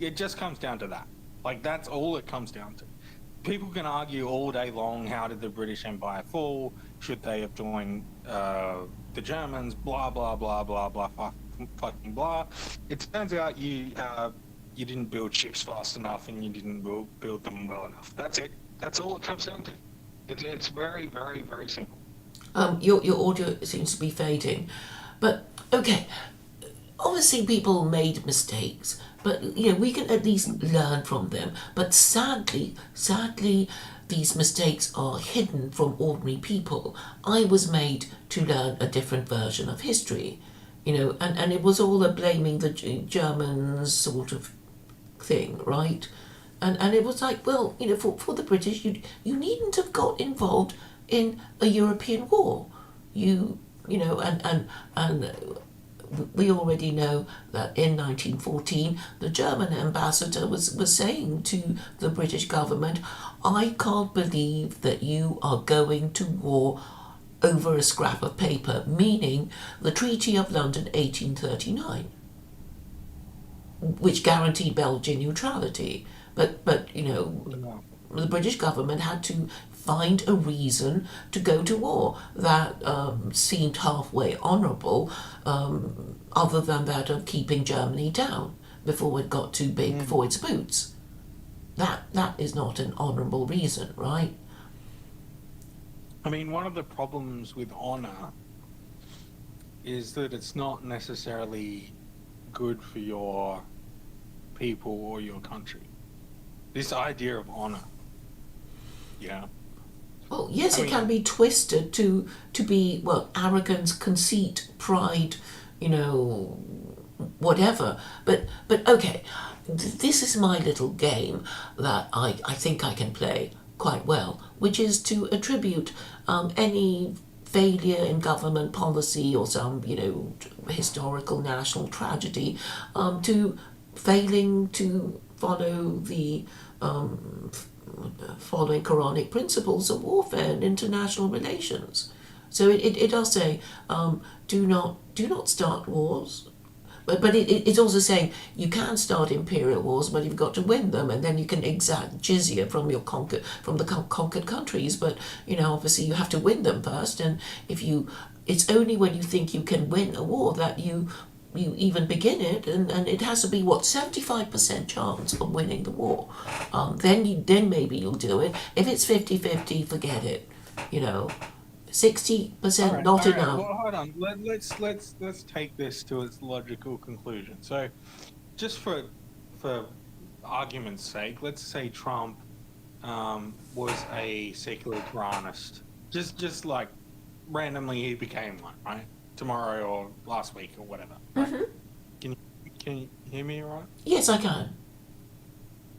it just comes down to that. Like that's all it comes down to. People can argue all day long, how did the British Empire fall? Should they have joined the Germans? Blah blah blah blah blah fucking blah. It turns out you didn't build ships fast enough and you didn't build them well enough. That's it. That's all it comes down to. It's very very very simple. Your audio seems to be fading, but okay. Obviously, people made mistakes, but we can at least learn from them. But sadly, these mistakes are hidden from ordinary people. I was made to learn a different version of history, and it was all a blaming the Germans sort of thing, right? And it was like, well, for the British, you needn't have got involved in a European war. You you know, and we already know that in 1914 the German ambassador was saying to the British government, I can't believe that you are going to war over a scrap of paper, meaning the Treaty of London 1839, which guaranteed Belgian neutrality. But you know, Yeah. the British government had to find a reason to go to war that seemed halfway honourable, other than that of keeping Germany down before it got too big Mm. for its boots. That is not an honourable reason, right? I mean, one of the problems with honor is that it's not necessarily good for your people or your country. This idea of honor, yeah. Well, yes, I it can mean, be twisted to be, well, arrogance, conceit, pride, you know, whatever. But okay, this is my little game that I think I can play quite well, which is to attribute any failure in government policy or some, you know, historical national tragedy to failing to follow the following Quranic principles of warfare and international relations. So it does say, do not start wars. But it's also saying you can start imperial wars, but you've got to win them, and then you can exact jizya from the conquered countries. But you know, obviously, you have to win them first, and it's only when you think you can win a war that you even begin it, and it has to be what 75% chance of winning the war. Then maybe you'll do it. If it's 50-50, forget it. You know, 60% not all right. enough. Well, hold on. Let's take this to its logical conclusion. So, just for argument's sake, let's say Trump was a secular Quranist. Just like randomly he became one, right? Tomorrow or last week or whatever, right? Can you hear me all right? Yes, I can.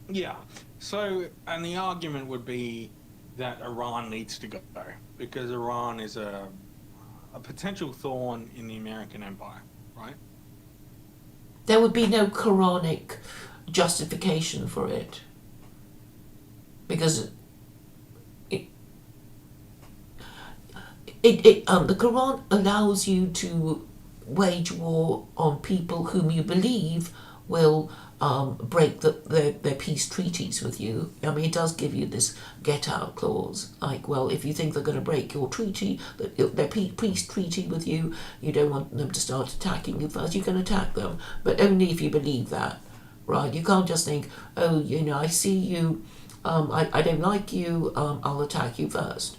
Yeah. So, and the argument would be that Iran needs to go because Iran is a potential thorn in the American empire, right? There would be no Quranic justification for it because it, the Quran allows you to wage war on people whom you believe will break their peace treaties with you. I mean, it does give you this get out clause. Like, well, if you think they're going to break your treaty, their peace treaty with you, you don't want them to start attacking you first, you can attack them. But only if you believe that, right? You can't just think, oh, you know, I see you, I don't like you, I'll attack you first.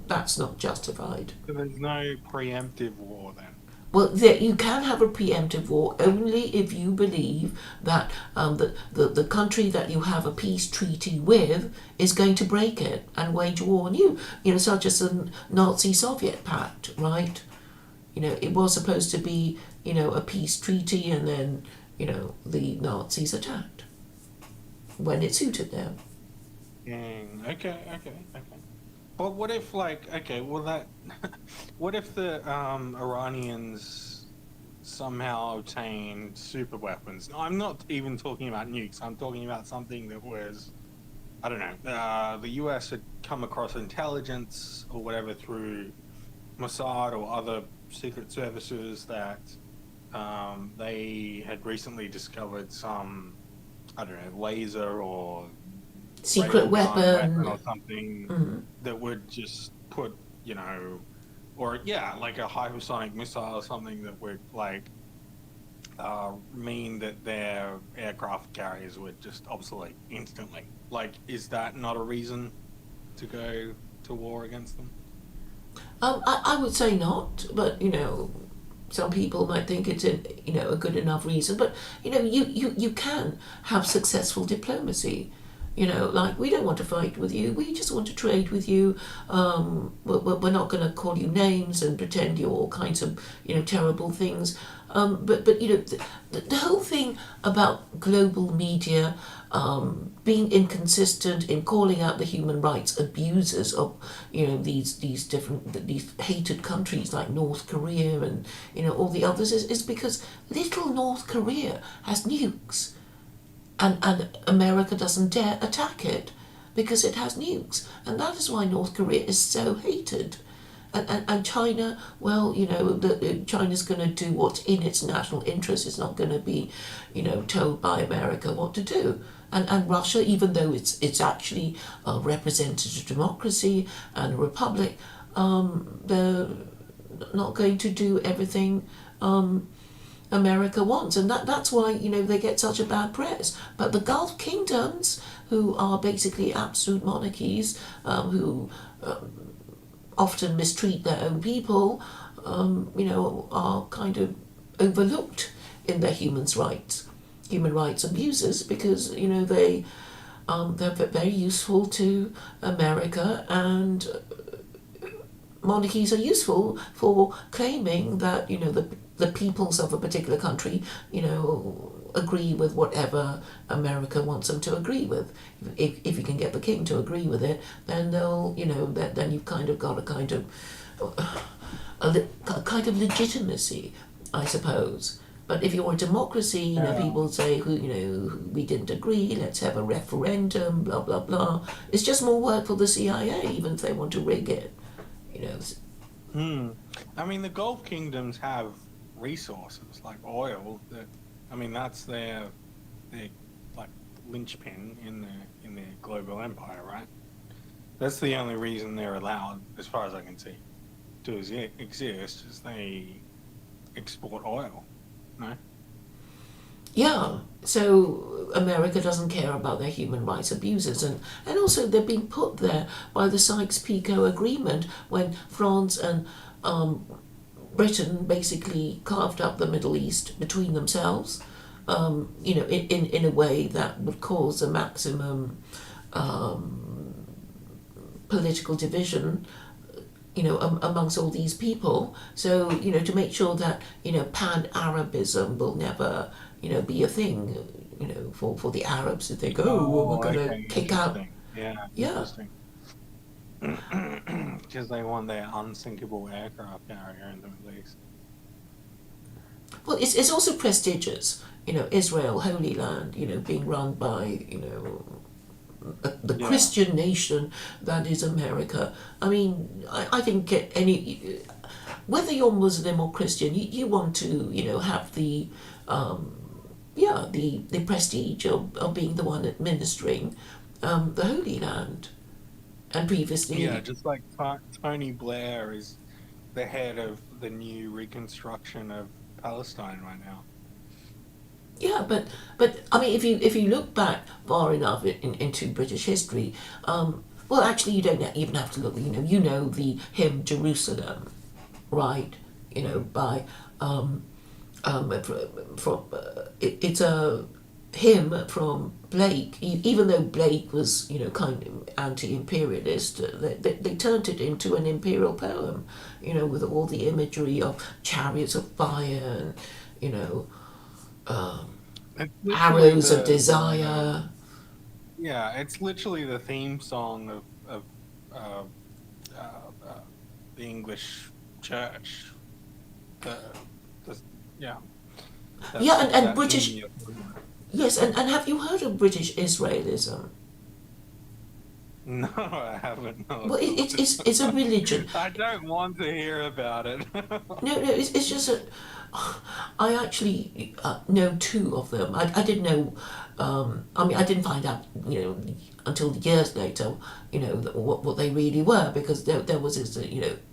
That's not justified. So there's no preemptive war then. Well, you can have a preemptive war only if you believe that the country that you have a peace treaty with is going to break it and wage war on you. You know, such as the Nazi-Soviet pact, right? You know, it was supposed to be, you know, a peace treaty, and then, you know, the Nazis attacked when it suited them. Okay. But what if, like, okay, well that, what if the Iranians somehow obtained super weapons? No, I'm not even talking about nukes. I'm talking about something that was, I don't know, the US had come across intelligence or whatever through Mossad or other secret services that they had recently discovered some, I don't know, laser or Secret weapon weapon. or something Mm. that would just put, you know, or yeah, like a hypersonic missile or something that would like mean that their aircraft carriers would just obsolete instantly. Like, is that not a reason to go to war against them? I would say not, but you know, some people might think it's a good enough reason. But you know, you can have successful diplomacy. You know, like, we don't want to fight with you. We just want to trade with you. We're not going to call you names and pretend you're all kinds of, you know, terrible things. But you know, the whole thing about global media being inconsistent in calling out the human rights abuses of these hated countries like North Korea and all the others is because little North Korea has nukes, and America doesn't dare attack it because it has nukes, and that is why North Korea is so hated. And China, well, China's going to do what's in its national interest. It's not going to be, told by America what to do. And Russia, even though it's actually a representative democracy and a republic, they're not going to do everything America wants, and that's why they get such a bad press. But the Gulf kingdoms, who are basically absolute monarchies, who often mistreat their own people, are kind of overlooked in their human rights abuses because they're very useful to America, and monarchies are useful for claiming that the peoples of a particular country agree with whatever America wants them to agree with. If you can get the king to agree with it, then they'll then you've kind of got a kind of legitimacy, I suppose. But if you're a democracy, people say, we didn't agree, let's have a referendum, blah, blah, blah. It's just more work for the CIA, even if they want to rig it, I mean, the Gulf kingdoms have resources like oil. That's their like linchpin in their global empire, right? That's the only reason they're allowed, as far as I can see, to exist, is they export oil. No. Yeah, so America doesn't care about their human rights abuses, and also they're being put there by the Sykes-Picot Agreement when France and Britain basically carved up the Middle East between themselves, in a way that would cause a maximum political division, amongst all these people. So, to make sure that, pan-Arabism will never, be a thing, for the Arabs to think, we're going to kick out. Yeah, Yeah. interesting. Because they want their unsinkable aircraft carrier in the Middle East. Well, it's also prestigious, Israel, Holy Land, being run by, the Yeah. Christian nation that is America. I mean, I think whether you're Muslim or Christian, you want to, have the prestige of being the one administering the Holy Land. And previously, Yeah, just like Tony Blair is the head of the new reconstruction of Palestine right now. yeah, but I mean, if you look back far enough into British history, well, actually, you don't even have to look. The hymn Jerusalem, right? By it's a hymn from Blake. Even though Blake was kind of anti-imperialist, they turned it into an imperial poem. With all the imagery of chariots of fire and It's literally arrows of desire. yeah, it's literally the theme song of uh, uh, uh, the English church. The, the yeah. Yeah, and That British. hymn you're talking about. Yes, and have you heard of British Israelism? No, I haven't. No. Well, it's a religion. I don't want to hear about it. No, it's just that I actually know two of them. I didn't know. I mean, I didn't find out, until years later, what they really were, because there was this,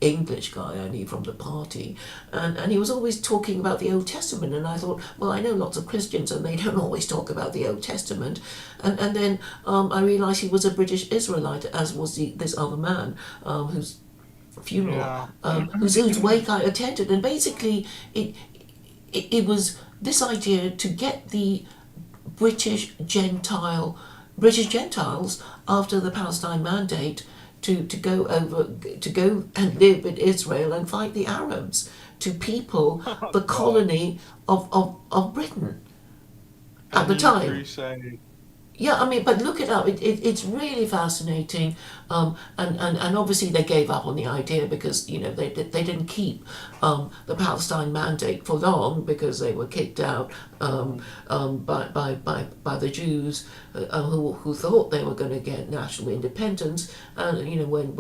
English guy I knew from the party, and he was always talking about the Old Testament, and I thought, well, I know lots of Christians, and they don't always talk about the Old Testament, and then I realised he was a British Israelite, as was this other man, whose funeral, Yeah. whose wake I attended, and basically it was this idea to get the British Gentiles after the Palestine Mandate to go and live in Israel and fight the Arabs, to people the colony of Britain at A the new time. crusade. Yeah, I mean, but look it up. It's really fascinating, and obviously they gave up on the idea because they didn't keep the Palestine mandate for long because they were kicked out by the Jews who thought they were going to get national independence, and when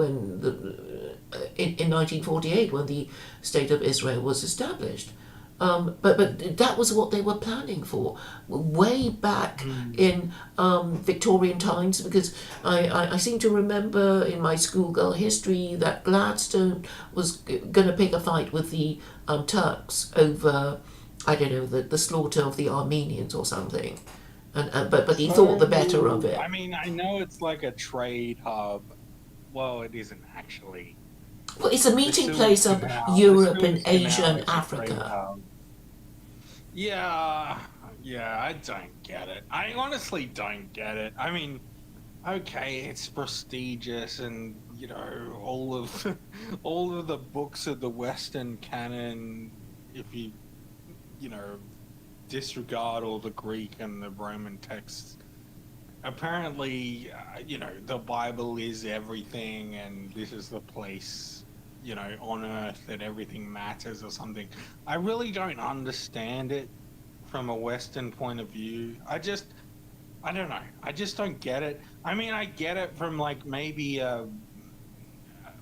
in 1948 when the state of Israel was established. But that was what they were planning for, way back in Victorian times, because I seem to remember in my schoolgirl history that Gladstone was going to pick a fight with the Turks over, I don't know, the slaughter of the Armenians or something, but he thought the better of So, it. I mean, I know it's like a trade hub. Well, it isn't actually. Well, it's a meeting place of The Europe and Suez Asia Canal and is a trade Africa. hub. Yeah, yeah, I don't get it. I honestly don't get it. I mean, okay, it's prestigious, and all of all of the books of the Western canon. If you know disregard all the Greek and the Roman texts, apparently, the Bible is everything, and this is the place, on earth that everything matters or something. I really don't understand it from a Western point of view. I don't know. I just don't get it. I mean, I get it from like maybe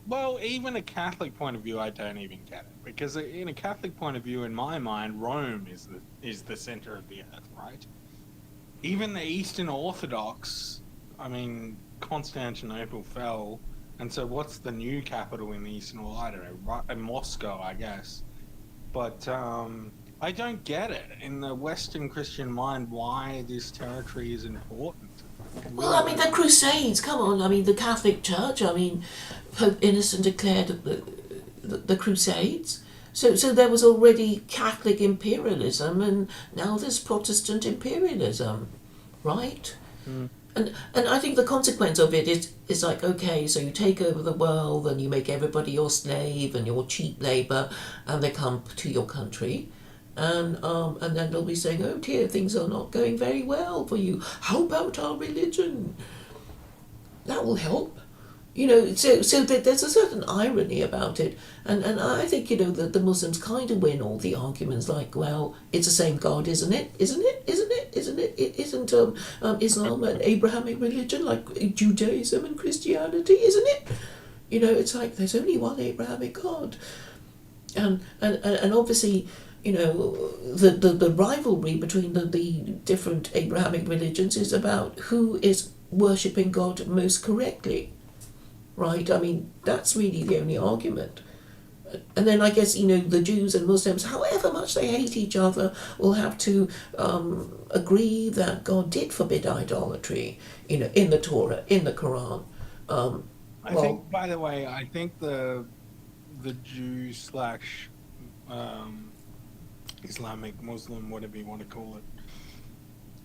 well, even a Catholic point of view, I don't even get it because in a Catholic point of view, in my mind, Rome is the center of the earth, right? Even the Eastern Orthodox, I mean, Constantinople fell, and so what's the new capital in the Eastern? Well, I don't know, Moscow, I guess. But I don't get it in the Western Christian mind why this territory is important. I Well, really I mean, don't the know. Crusades, come on. I mean, the Catholic Church, I mean, Pope Innocent declared the Crusades. So there was already Catholic imperialism, and now there's Protestant imperialism, right? Mm. And I think the consequence of it is like, okay, so you take over the world and you make everybody your slave and your cheap labour, and they come to your country, and then they'll be saying, oh dear, things are not going very well for you. How about our religion? That will help. So there's a certain irony about it, and I think the Muslims kind of win all the arguments. Like, well, it's the same God, isn't it? Isn't it? Isn't it? Isn't it? It isn't Islam an Abrahamic religion like Judaism and Christianity, isn't it? It's like there's only one Abrahamic God, and obviously, the rivalry between the different Abrahamic religions is about who is worshipping God most correctly, right? I mean, that's really the only argument. And then I guess, the Jews and Muslims, however much they hate each other, will have to agree that God did forbid idolatry, in the Torah, in the Quran. Um, I well, think, by the way, I think the Jew slash um, Islamic Muslim, whatever you want to call it,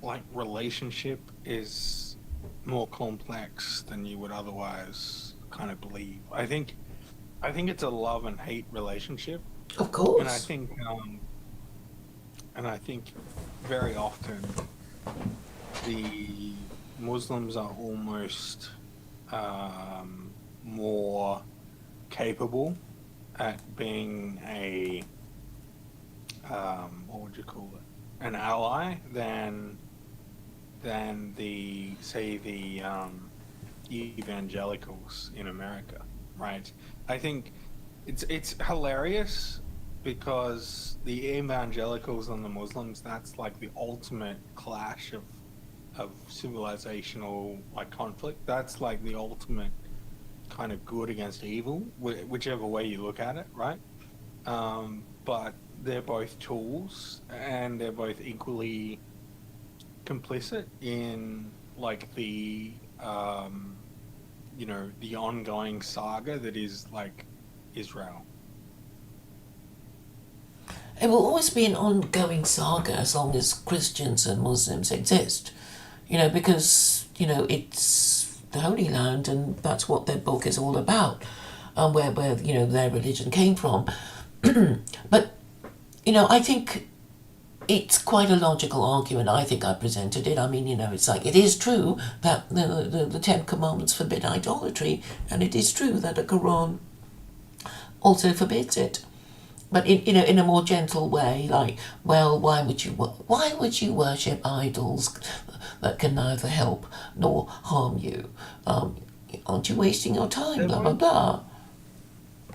like relationship is more complex than you would otherwise kind of believe. I think it's a love and hate relationship, of and I course. think um, and I think very often the Muslims are almost more capable at being a what would you call it, an ally than the say the evangelicals in America, right? I think it's hilarious because the evangelicals and the Muslims, that's like the ultimate clash of civilizational like conflict. That's like the ultimate kind of good against evil, whichever way you look at it, right? But they're both tools, and they're both equally complicit in like the ongoing saga that is like Israel. It will always be an ongoing saga as long as Christians and Muslims exist. Because, it's the Holy Land and that's what their book is all about, where their religion came from. But, I think it's quite a logical argument. I think I presented it. I mean, it's like it is true that the Ten Commandments forbid idolatry, and it is true that the Quran also forbids it. But in a more gentle way, like, well, why would you worship idols that can neither help nor harm you? Aren't you wasting your time? Blah blah blah.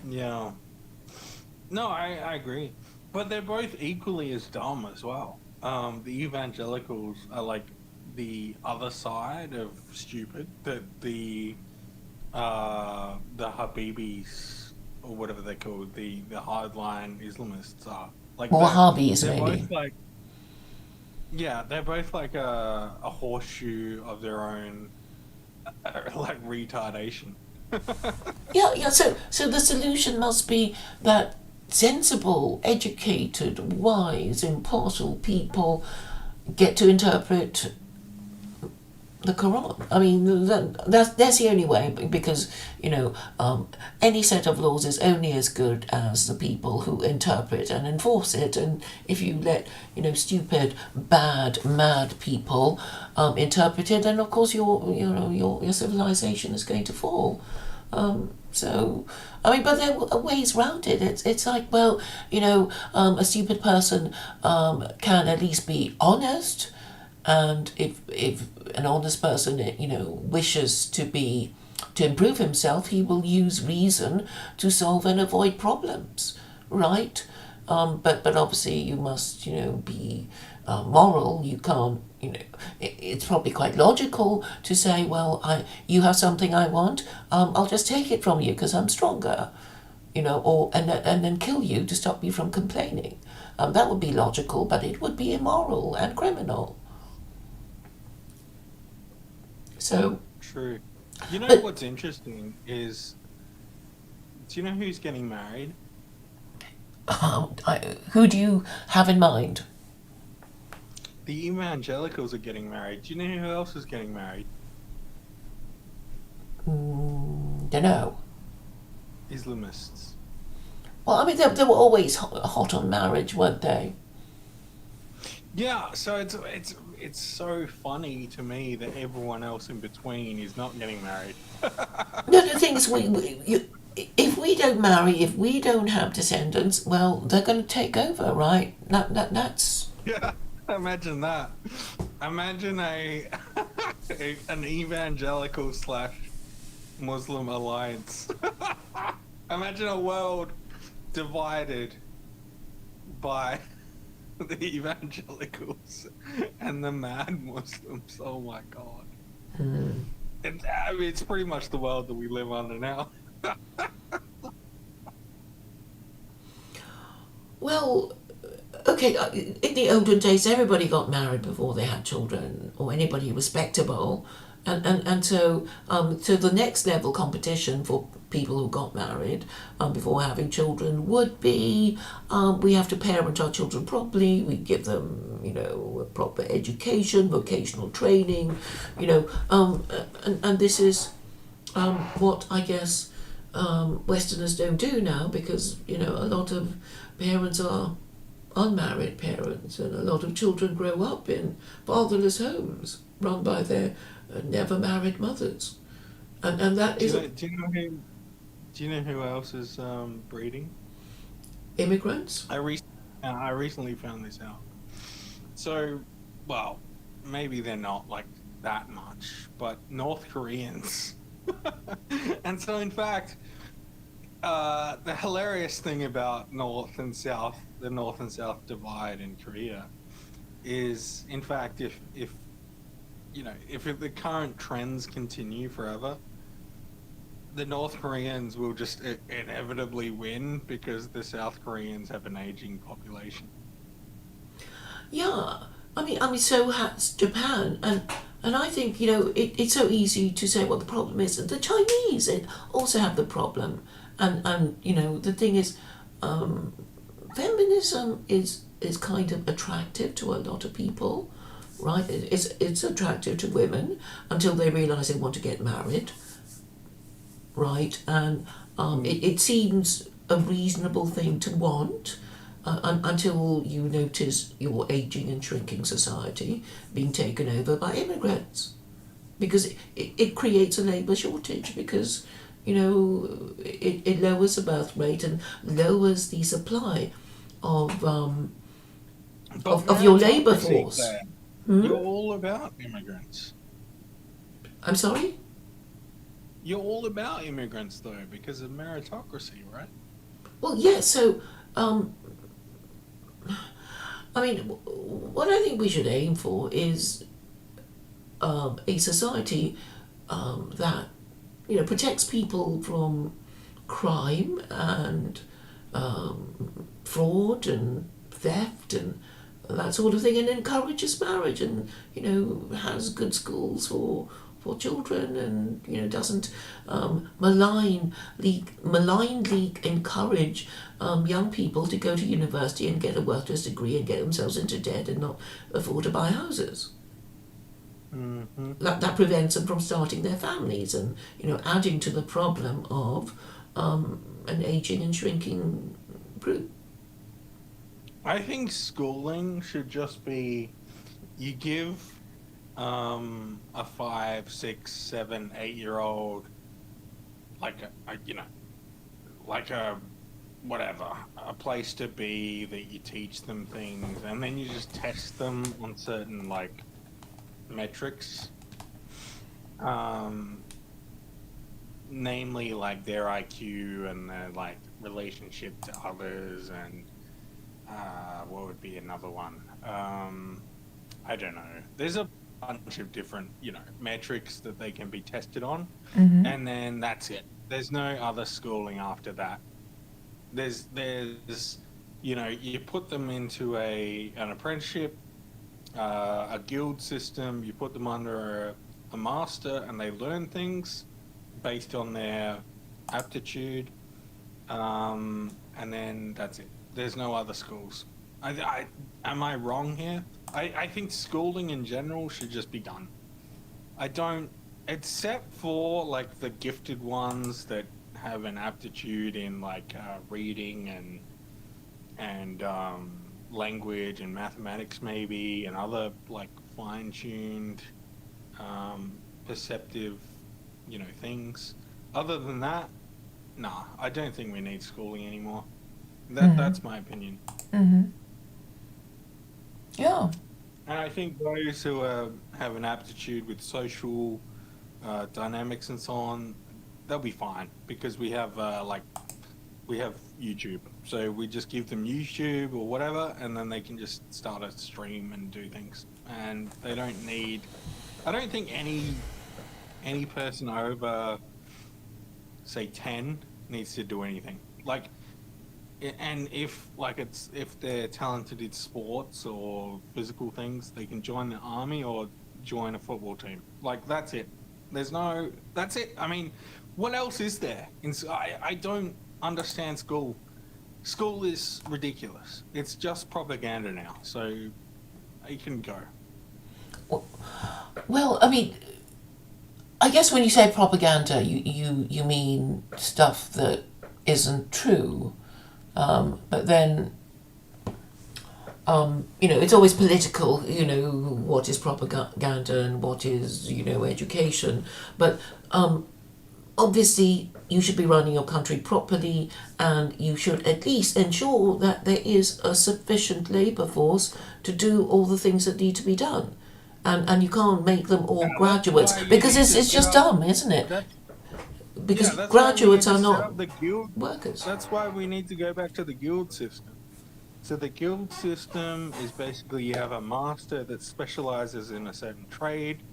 Yeah. No, I agree. But they're both equally as dumb as well. The evangelicals are like the other side of stupid that the Habibis or whatever they're called, the hardline Islamists are. Like Wahhabis, they're maybe. both like yeah, they're both like a horseshoe of their own like retardation. Yeah. So the solution must be that sensible, educated, wise, impartial people get to interpret the Quran. I mean, that's the only way, because any set of laws is only as good as the people who interpret and enforce it. And if you let stupid, bad, mad people interpret it, then of course your civilization is going to fall. So, I mean, but there are ways around it. It's like, well, a stupid person can at least be honest, and if an honest person wishes to improve himself, he will use reason to solve and avoid problems, right? But obviously you must be moral. You can't it's probably quite logical to say, well, you have something I want, I'll just take it from you because I'm stronger, or and then kill you to stop you from complaining. That would be logical, but it would be immoral and criminal. So, True. You know but what's interesting is, do you know who's getting married? who do you have in mind? The evangelicals are getting married. Do you know who else is getting married? Don't know. Islamists. Well, I mean, they were always hot on marriage, weren't they? Yeah, so it's so funny to me that everyone else in between is not getting married. No, the thing is, if we don't marry, if we don't have descendants, well, they're going to take over, right? That's Yeah, imagine that. Imagine an evangelical slash Muslim alliance. Imagine a world divided by the evangelicals and the mad Muslims. Oh my god. I mean, it's pretty much the world that we live under now. well. Okay, in the olden days, everybody got married before they had children, or anybody respectable, and so the next level competition for people who got married before having children would be we have to parent our children properly. We give them a proper education, vocational training, and this is what I guess Westerners don't do now, because a lot of parents are unmarried parents, and a lot of children grow up in fatherless homes run by their never married mothers, and that Do is you know, do you know who? Do you know who else is breeding? immigrants. I recently found this out. So, well, maybe they're not like that much, but North Koreans. And so, in fact, the hilarious thing about the North and South divide in Korea, is, in fact, if the current trends continue forever, the North Koreans will just inevitably win because the South Koreans have an aging population. Yeah, I mean, so has Japan, and I think it's so easy to say what the problem is. The Chinese also have the problem, and the thing is, feminism is kind of attractive to a lot of people, right? It's attractive to women until they realise they want to get married, right? And it seems a reasonable thing to want, until you notice your aging and shrinking society being taken over by immigrants, because it creates a labour shortage, because it lowers the birth rate and lowers the supply of But of your labour meritocracy, force. Claire, Hmm? you're all about immigrants. I'm sorry. You're all about immigrants, though, because of meritocracy, right? Well, yeah. So, I mean, what I think we should aim for is a society that protects people from crime and fraud and theft and that sort of thing, and encourages marriage, and has good schools for children, and doesn't malignly encourage young people to go to university and get a worthless degree and get themselves into debt and not afford to buy houses. Mm-hmm. That prevents them from starting their families, and adding to the problem of an aging and shrinking group. I think schooling should just be you give a 5, 6, 7, 8 year old like like a whatever, a place to be that you teach them things, and then you just test them on certain like metrics, um, namely like their IQ and their like relationship to others, and what would be another one? I don't know. There's a bunch of different, metrics that they can be tested on, and then that's it. There's no other schooling after that. There's, you put them into an apprenticeship, a guild system. You put them under a master, and they learn things based on their aptitude, and then that's it. There's no other schools. Am I wrong here? I think schooling in general should just be done. I don't, except for like the gifted ones that have an aptitude in like reading and language and mathematics maybe, and other like fine-tuned perceptive things. Other than that, nah, I don't think we need schooling anymore. That's my opinion. Yeah. And I think those who have an aptitude with social dynamics and so on, they'll be fine, because we have we have YouTube. So we just give them YouTube or whatever, and then they can just start a stream and do things. And they don't need. I don't think any person over say 10 needs to do anything. Like, and if they're talented in sports or physical things, they can join the army or join a football team. Like, that's it. That's it. I mean, what else is there? I don't understand school. School is ridiculous. It's just propaganda now. So you can go. Well, I mean, I guess when you say propaganda, you mean stuff that isn't true. But then, it's always political, what is propaganda and what is, education. But obviously, you should be running your country properly, and you should at least ensure that there is a sufficient labour force to do all the things that need to be done. And you can't make them all graduates, because it's just dumb, isn't it? Because That's why we need graduates to are set not up the guild. workers. That's why we need to go back to the guild system. So the guild system is basically you have a master that specializes in a certain trade,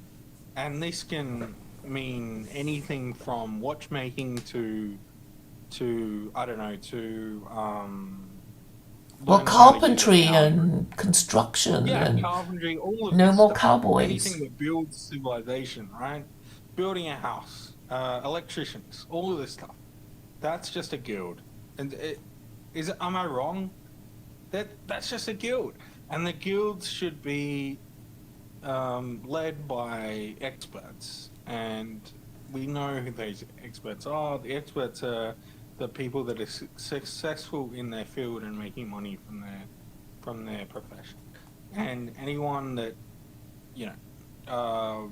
and this can mean anything from watchmaking to I don't know, to Well, learning how to use a carpentry power. and construction Yeah, and carpentry, all of no this more stuff. cowboys. Anything that builds civilization, right? Building a house, electricians, all of this stuff. That's just a guild. And am I wrong? That's just a guild. And the guilds should be led by experts. And we know who these experts are. The experts are the people that are successful in their field and making money from their profession, and anyone that you know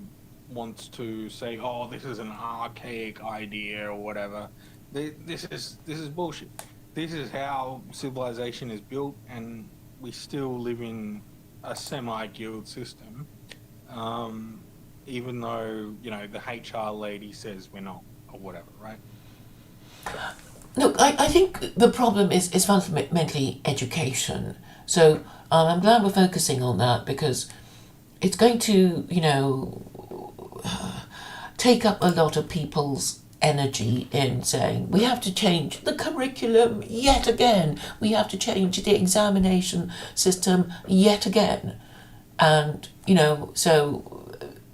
wants to say, "Oh, this is an archaic idea" or whatever. This is bullshit. This is how civilization is built, and we still live in a semi-guild system. Even though the HR lady says we're not, or whatever, right? Look, I think the problem is fundamentally education. So I'm glad we're focusing on that because it's going to, take up a lot of people's energy in saying we have to change the curriculum yet again. We have to change the examination system yet again. And,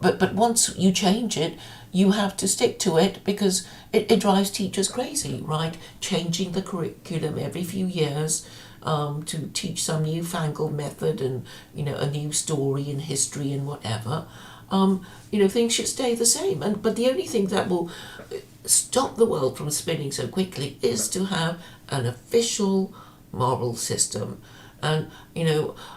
but once you change it, you have to stick to it because it drives teachers crazy, right? Changing the curriculum every few years to teach some newfangled method and, a new story and history and whatever. Things should stay the same. But the only thing that will stop the world from spinning so quickly is to have an official moral system. And,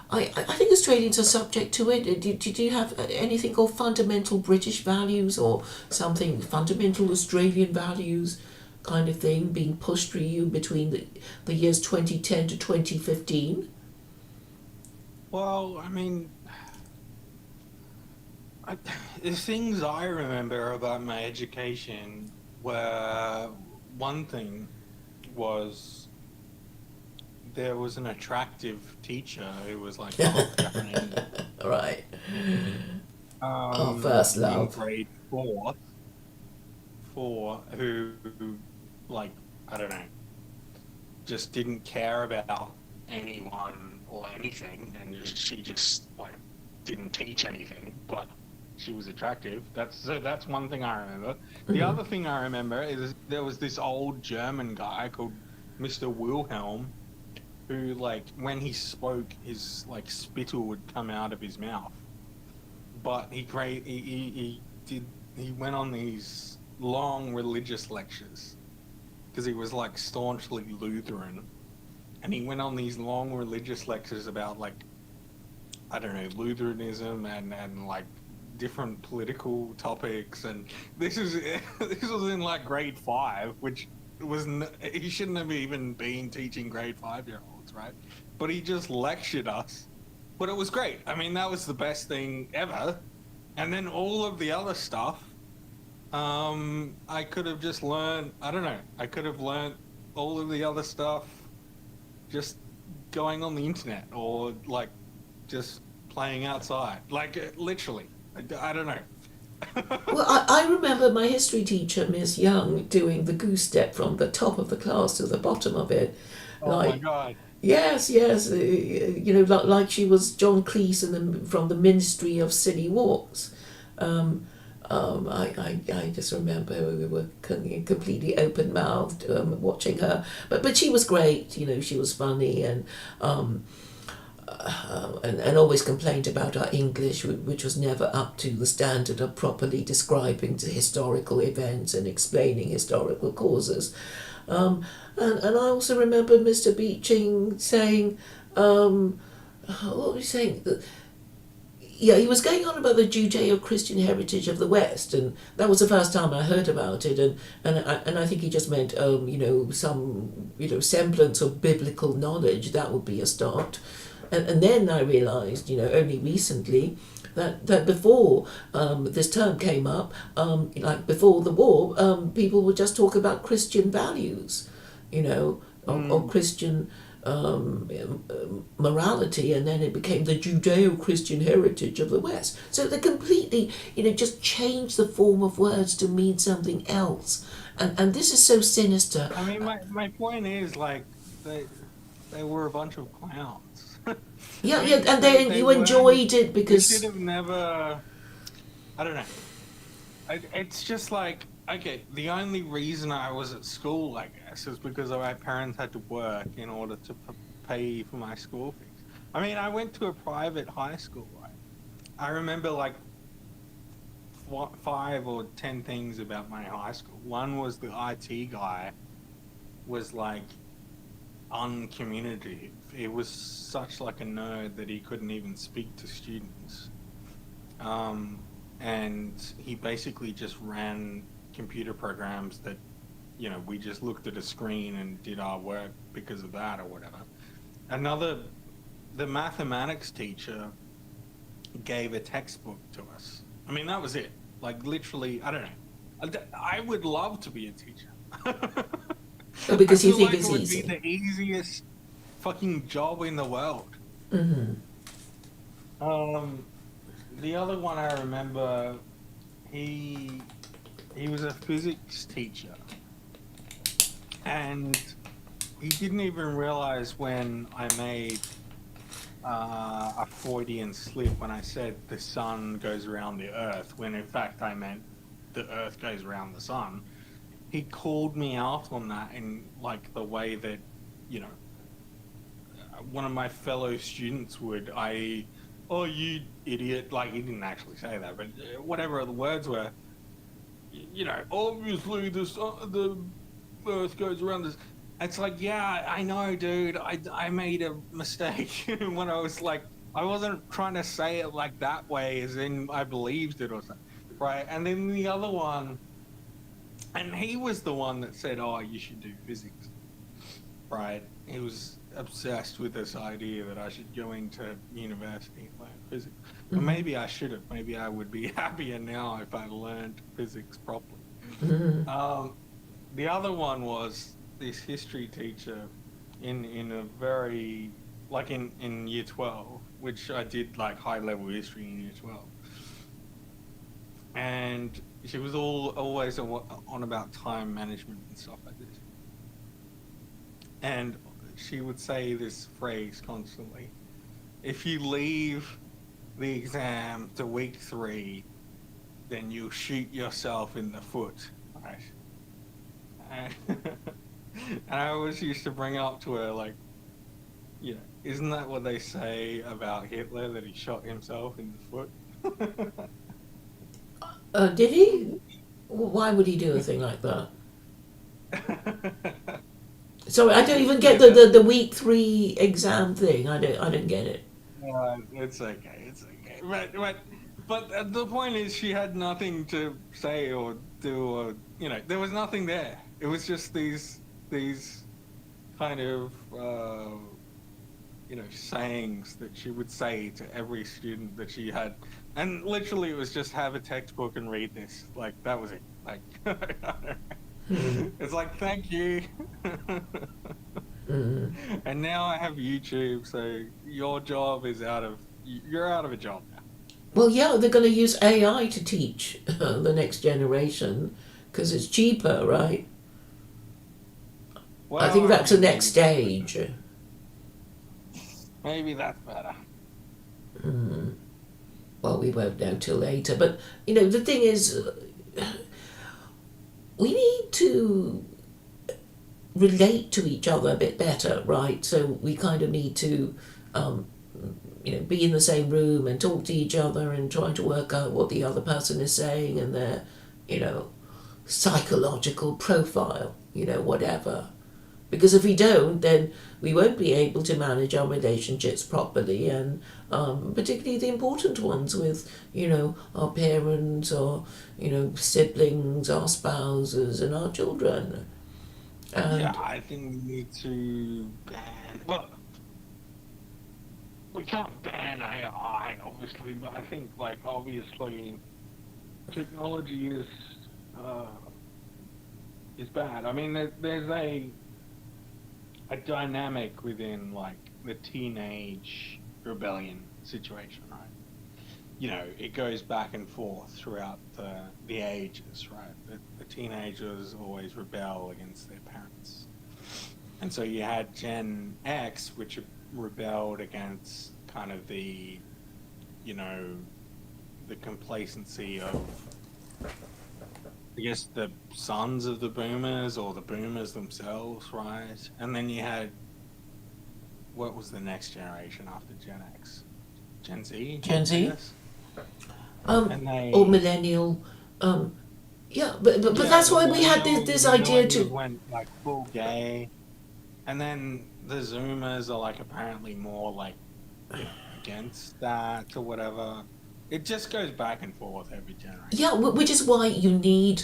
I think Australians are subject to it. Did you have anything called fundamental British values or something, fundamental Australian values kind of thing being pushed for you between the years 2010 to 2015? Well, I mean, the things I remember about my education were, one thing was there was an attractive teacher who was like half Japanese. Right. First love. In grade four, who, like, I don't know, just didn't care about anyone or anything, and she just like didn't teach anything, but she was attractive. That's one thing I remember. The other thing I remember is there was this old German guy called Mr. Wilhelm, who, like, when he spoke, his like spittle would come out of his mouth. But he went on these long religious lectures because he was like staunchly Lutheran, and he went on these long religious lectures about, like, I don't know, Lutheranism and like different political topics. And this was in like grade 5, which he shouldn't have even been teaching grade 5-year-olds, right? But he just lectured us. But it was great. I mean, that was the best thing ever. And then all of the other stuff, I could have just learned, I don't know, I could have learned all of the other stuff just going on the internet or like just playing outside. Like, literally, I don't know. Well, I remember my history teacher, Miss Young, doing the goose step from the top of the class to the bottom of it. Oh my God. Yes, like she was John Cleese from the Ministry of Silly Walks. I just remember we were completely open-mouthed watching her. But she was great, she was funny and always complained about our English, which was never up to the standard of properly describing the historical events and explaining historical causes. And I also remember Mr. Beeching saying, what was he saying? Yeah, he was going on about the Judeo-Christian heritage of the West, and that was the first time I heard about it. And I think he just meant, some semblance of biblical knowledge. That would be a start. And then I realised, only recently, that before this term came up, like before the war, people would just talk about Christian values, or Christian morality, and then it became the Judeo-Christian heritage of the West. So they completely, just changed the form of words to mean something else. And this is so sinister. I mean, my point is, like, they were a bunch of clowns. Yeah, and then you enjoyed it because... We should have never... I don't know. It's just like, okay, the only reason I was at school, I guess, is because my parents had to work in order to pay for my school fees. I mean, I went to a private high school, right? I remember, like, 5 or 10 things about my high school. One was the IT guy was like uncommunicative. He was such like a nerd that he couldn't even speak to students. And he basically just ran computer programs that, we just looked at a screen and did our work because of that or whatever. The mathematics teacher gave a textbook to us. I mean, that was it. Like literally, I don't know. I would love to be a teacher. Oh, because I you feel think like it's it would easy. be the easiest fucking job in the world. Mm-hmm. The other one I remember, he he was a physics teacher, and he didn't even realize when I made a Freudian slip when I said the sun goes around the earth, when in fact I meant the earth goes around the sun. He called me out on that in like the way that, you know, one of my fellow students would. Oh, you idiot. Like, he didn't actually say that, but whatever the words were, obviously the earth goes around this. It's like, yeah, I know, dude. I made a mistake when I was like, I wasn't trying to say it like that way, as in I believed it or something, right? And then the other one, and he was the one that said, "Oh, you should do physics," right? He was obsessed with this idea that I should go into university and learn physics. But maybe I should have. Maybe I would be happier now if I learned physics properly. The other one was this history teacher in a very, like in year 12, which I did like high level history in year 12. And she was always on about time management and stuff like this. And she would say this phrase constantly: if you leave the exam to week 3, then you shoot yourself in the foot, right? And, and I always used to bring up to her, like, isn't that what they say about Hitler, that he shot himself in the foot? Did he? Why would he do a thing like that? Sorry, I don't even get the week 3 exam thing. I don't get it. It's okay. It's okay. But the point is, she had nothing to say or do, or there was nothing there. It was just these kind of sayings that she would say to every student that she had, and literally it was just have a textbook and read this. Like, that was it. Like, it's like, thank you. And now I have YouTube, so your job is you're out of a job now. Well, yeah, they're going to use AI to teach the next generation because it's cheaper, right? Well, I think that's the maybe next stage. Maybe that's better. Well, we won't know till later. But, the thing is, we need to relate to each other a bit better, right? So we kind of need to, be in the same room and talk to each other and try to work out what the other person is saying and their, psychological profile, whatever. Because if we don't, then we won't be able to manage our relationships properly, and particularly the important ones with, our parents, or, siblings, our spouses, and our children. And Yeah, I think we need to ban. Well, we can't ban AI, obviously, but I think, like, obviously, technology is bad. I mean, there's a dynamic within, like, the teenage rebellion situation, right? It goes back and forth throughout the ages, right? The teenagers always rebel against their parents. And so you had Gen X, which rebelled against kind of the complacency of, I guess, the sons of the boomers or the boomers themselves, right? And then you had, what was the next generation after Gen X? Gen Z? Gen Z? Yes. And Or millennial. Yeah, but Yeah, that's the why we had this idea millennials to. went like full gay, and then the Zoomers are like apparently more like, against that or whatever. It just goes back and forth every Yeah, generation. which is why you need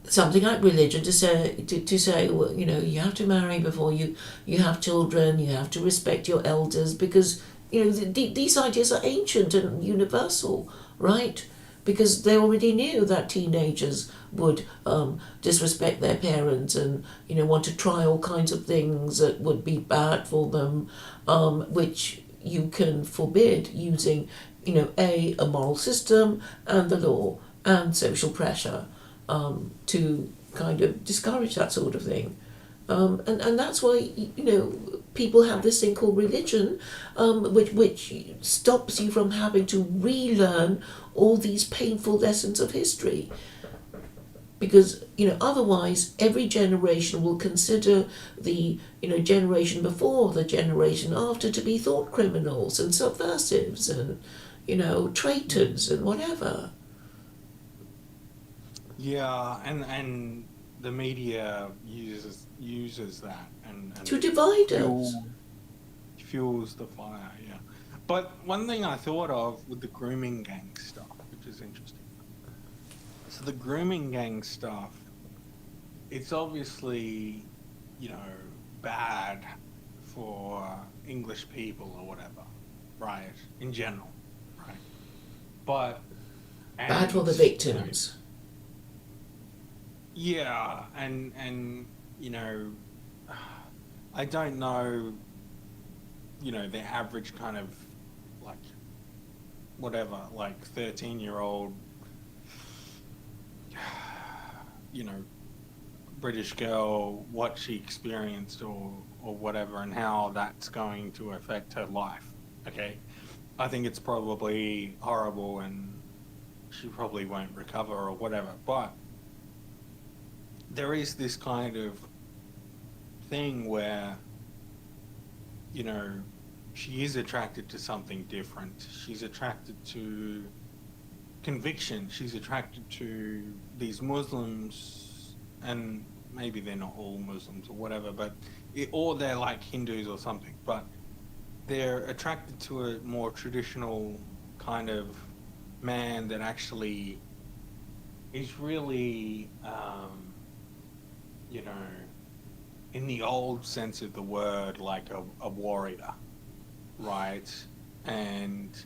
something like religion to say, well, you have to marry before you have children, you have to respect your elders, because these ideas are ancient and universal, right? Because they already knew that teenagers would disrespect their parents and want to try all kinds of things that would be bad for them, which you can forbid using a moral system and the law and social pressure to kind of discourage that sort of thing. And that's why people have this thing called religion, which stops you from having to relearn all these painful lessons of history. Because otherwise every generation will consider the generation before, the generation after, to be thought criminals and subversives and traitors Mm. and whatever, Yeah, and the media uses that to and divide us. fuels the fire. Yeah, but one thing I thought of with the grooming gang stuff, which is interesting. So the grooming gang stuff, it's obviously, you know, bad for English people or whatever, right? In general, right? But Bad for and the you know, victims. yeah, and you know, I don't know, the average kind of like whatever, like 13-year-old, you know, British girl, what she experienced or whatever, and how that's going to affect her life. Okay, I think it's probably horrible, and she probably won't recover or whatever. But there is this kind of thing where you know she is attracted to something different. She's attracted to conviction. She's attracted to these Muslims, and maybe they're not all Muslims or whatever, but or they're like Hindus or something. But they're attracted to a more traditional kind of man that actually is really, you know, in the old sense of the word, like a warrior, right? And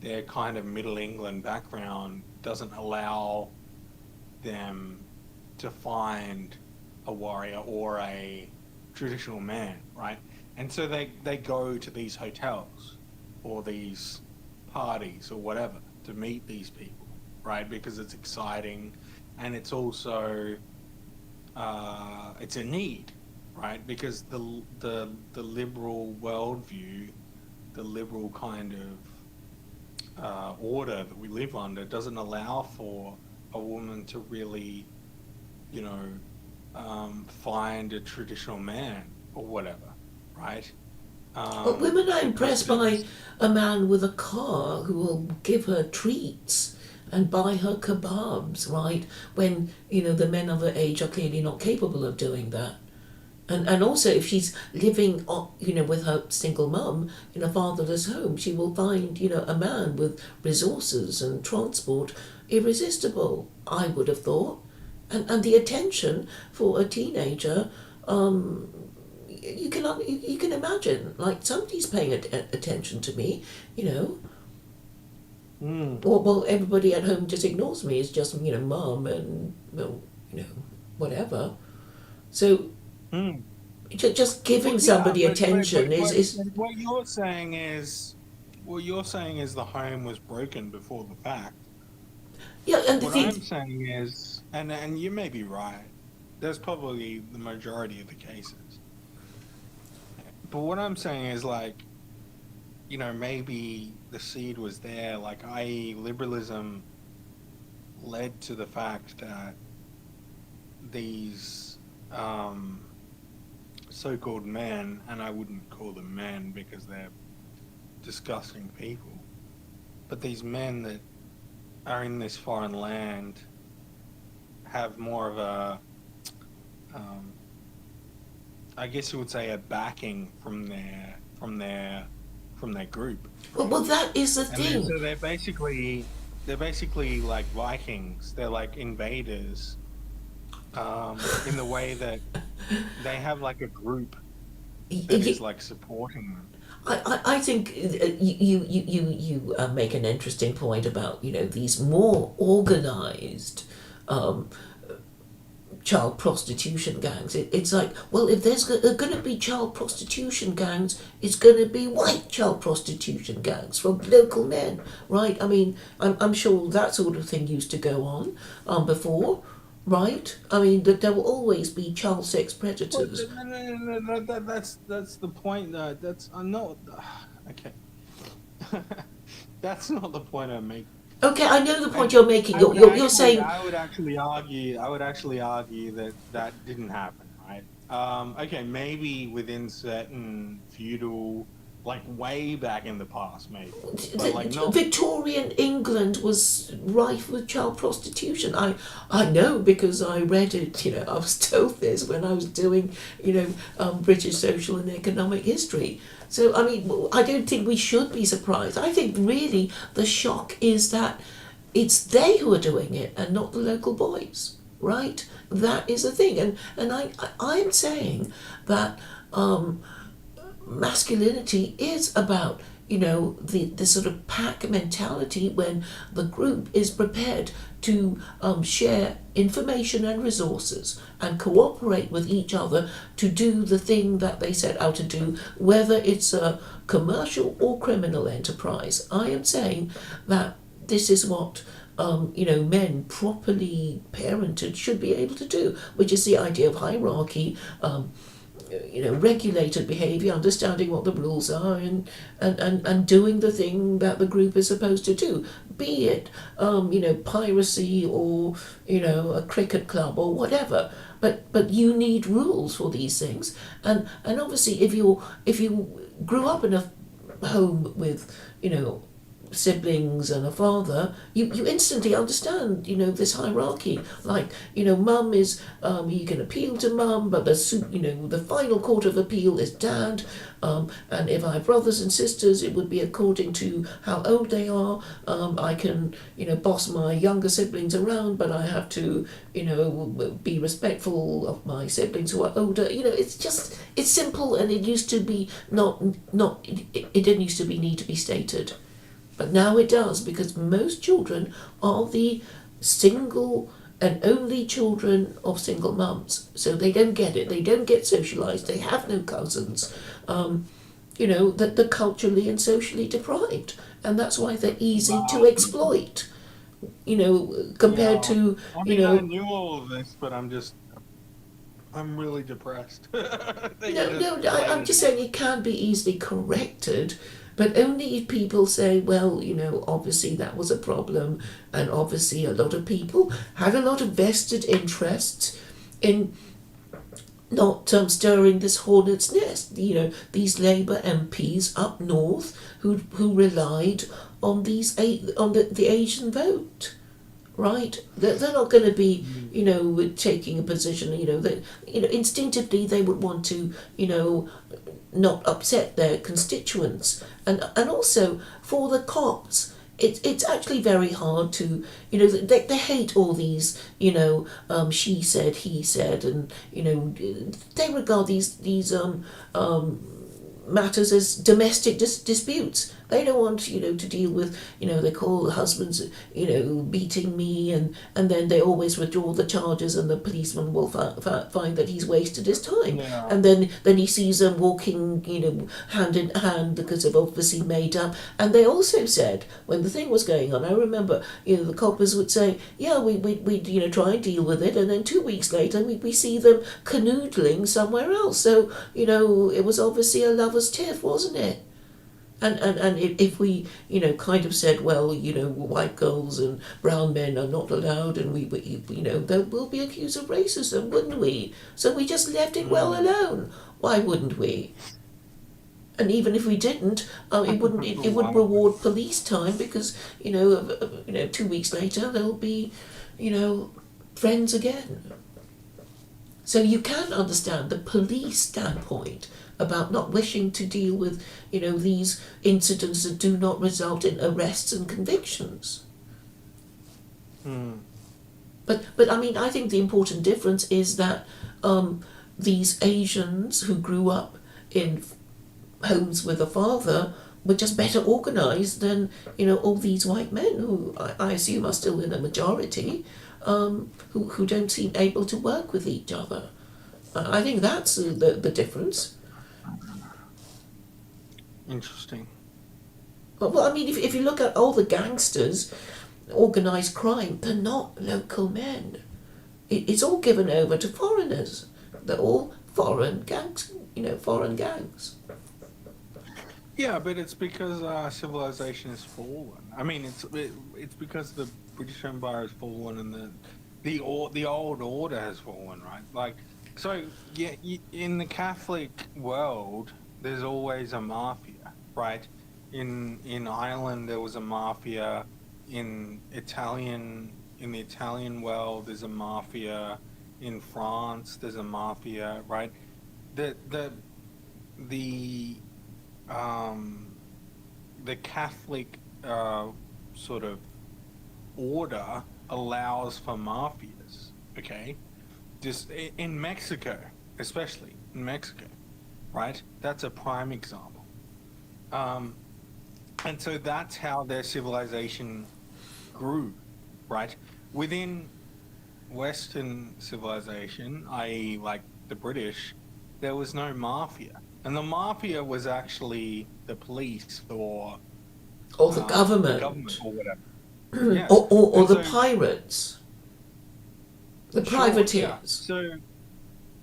their kind of Middle England background doesn't allow them to find a warrior or a traditional man, right? And so they go to these hotels or these parties or whatever to meet these people, right? Because it's exciting, and it's also it's a need, right? Because the liberal worldview, the liberal kind of order that we live under doesn't allow for a woman to really, you know, find a traditional man or whatever, right? But women are Because impressed by there's, a man with a car who will give her treats and buy her kebabs, right? When, the men of her age are clearly not capable of doing that. And also, if she's living, with her single mum in a fatherless home, she will find, a man with resources and transport irresistible, I would have thought. And the attention for a teenager, you can imagine, like, somebody's paying attention to me, you know. mm, Well, everybody at home just ignores me. It's just, mum and, well, whatever. So mm. just Well, giving yeah, somebody attention is but what you're saying is the home was broken before the fact. yeah, and the What thing. I'm saying is, and you may be right, there's probably the majority of the cases. But what I'm saying is like, maybe the seed was there, like i.e. liberalism led to the fact that these so-called men, and I wouldn't call them men because they're disgusting people, but these men that are in this foreign land have more of a, I guess you would say, a backing from their group. Well, that is the And then thing. so they're basically like Vikings. They're like invaders, in the way that they have like a group that is like supporting them. I think you make an interesting point about these more organized um, child prostitution gangs. It's like, well, if there's going to be child prostitution gangs, it's going to be white child prostitution gangs from local men, right? I mean, I'm sure that sort of thing used to go on before, right? I mean, that there will always be child sex Well, predators. that's the point. That's I'm not okay. That's not the point I'm making. Okay, I know the point I you're making. You're saying, I would actually argue that that didn't happen, right? Okay, maybe within certain feudal, like way back in the past, maybe, but like not. Victorian England was rife with child prostitution. I know because I read it. I was told this when I was doing British social and economic history. So I mean, I don't think we should be surprised. I think really the shock is that it's they who are doing it and not the local boys, right? That is the thing, and I'm saying that masculinity is about the sort of pack mentality when the group is prepared to share information and resources and cooperate with each other to do the thing that they set out to do, whether it's a commercial or criminal enterprise. I am saying that this is what men properly parented should be able to do, which is the idea of hierarchy, regulated behaviour, understanding what the rules are, and doing the thing that the group is supposed to do, be it piracy or a cricket club or whatever. But you need rules for these things, and obviously if you grew up in a home with siblings and a father, you instantly understand, this hierarchy. Like, mum is, you can appeal to mum, but the final court of appeal is dad. And if I have brothers and sisters, it would be according to how old they are. I can, boss my younger siblings around, but I have to, be respectful of my siblings who are older. It's simple, and it used to be it didn't used to be need to be stated. But now it does, because most children are the single and only children of single mums. So they don't get it. They don't get socialised. They have no cousins. That they're culturally and socially deprived. And that's why they're easy to exploit. Compared Yeah, to, I mean, I knew all of this, but I'm really depressed. That you No, just no, I'm explained just it. saying it can be easily corrected, but only if people say, well, obviously that was a problem, and obviously a lot of people had a lot of vested interests in not stirring this hornet's nest. These Labour MPs up north who relied on the Asian vote, right? They're not going to be, taking a position, that, instinctively they would want to, not upset their constituents. And also for the cops, it's actually very hard to, they hate all these, she said, he said, and, they regard these matters as domestic disputes. They don't want, to deal with, they call the husbands, beating me, and then they always withdraw the charges, and the policeman will find that he's wasted his time. Yeah. And then he sees them walking, hand in hand because they've obviously made up. And they also said, when the thing was going on, I remember, the coppers would say, yeah, we'd try and deal with it, and then 2 weeks later we see them canoodling somewhere else. So, it was obviously a lover's tiff, wasn't it? And if we, kind of said, well, white girls and brown men are not allowed, and we they will be accused of racism, wouldn't we? So we just left it well alone. Why wouldn't we? And even if we didn't, it wouldn't. It would reward police time, because 2 weeks later there'll be, friends again. So you can understand the police standpoint about not wishing to deal with, these incidents that do not result in arrests and convictions. Mm. But I mean, I think the important difference is that these Asians who grew up in homes with a father were just better organised than all these white men who I assume are still in a majority, who don't seem able to work with each other. I think that's the difference. Interesting. Well, I mean, if you look at all the gangsters, organised crime, they're not local men. It's all given over to foreigners. They're all foreign gangs, foreign gangs. Yeah, but it's because our civilization has fallen. I mean, it's because the British Empire has fallen and the old order has fallen, right? Like, so yeah, in the Catholic world, there's always a mafia, right? In Ireland, there was a mafia. In the Italian world, there's a mafia. In France, there's a mafia, right? The the Catholic sort of order allows for mafias, okay? Just in Mexico, especially in Mexico, right? That's a prime example. And so that's how their civilization grew, right? Within Western civilization, i.e., like the British, there was no mafia. And the mafia was actually the police or the government. or whatever. Yeah. Or And the so, pirates. The sure, privateers.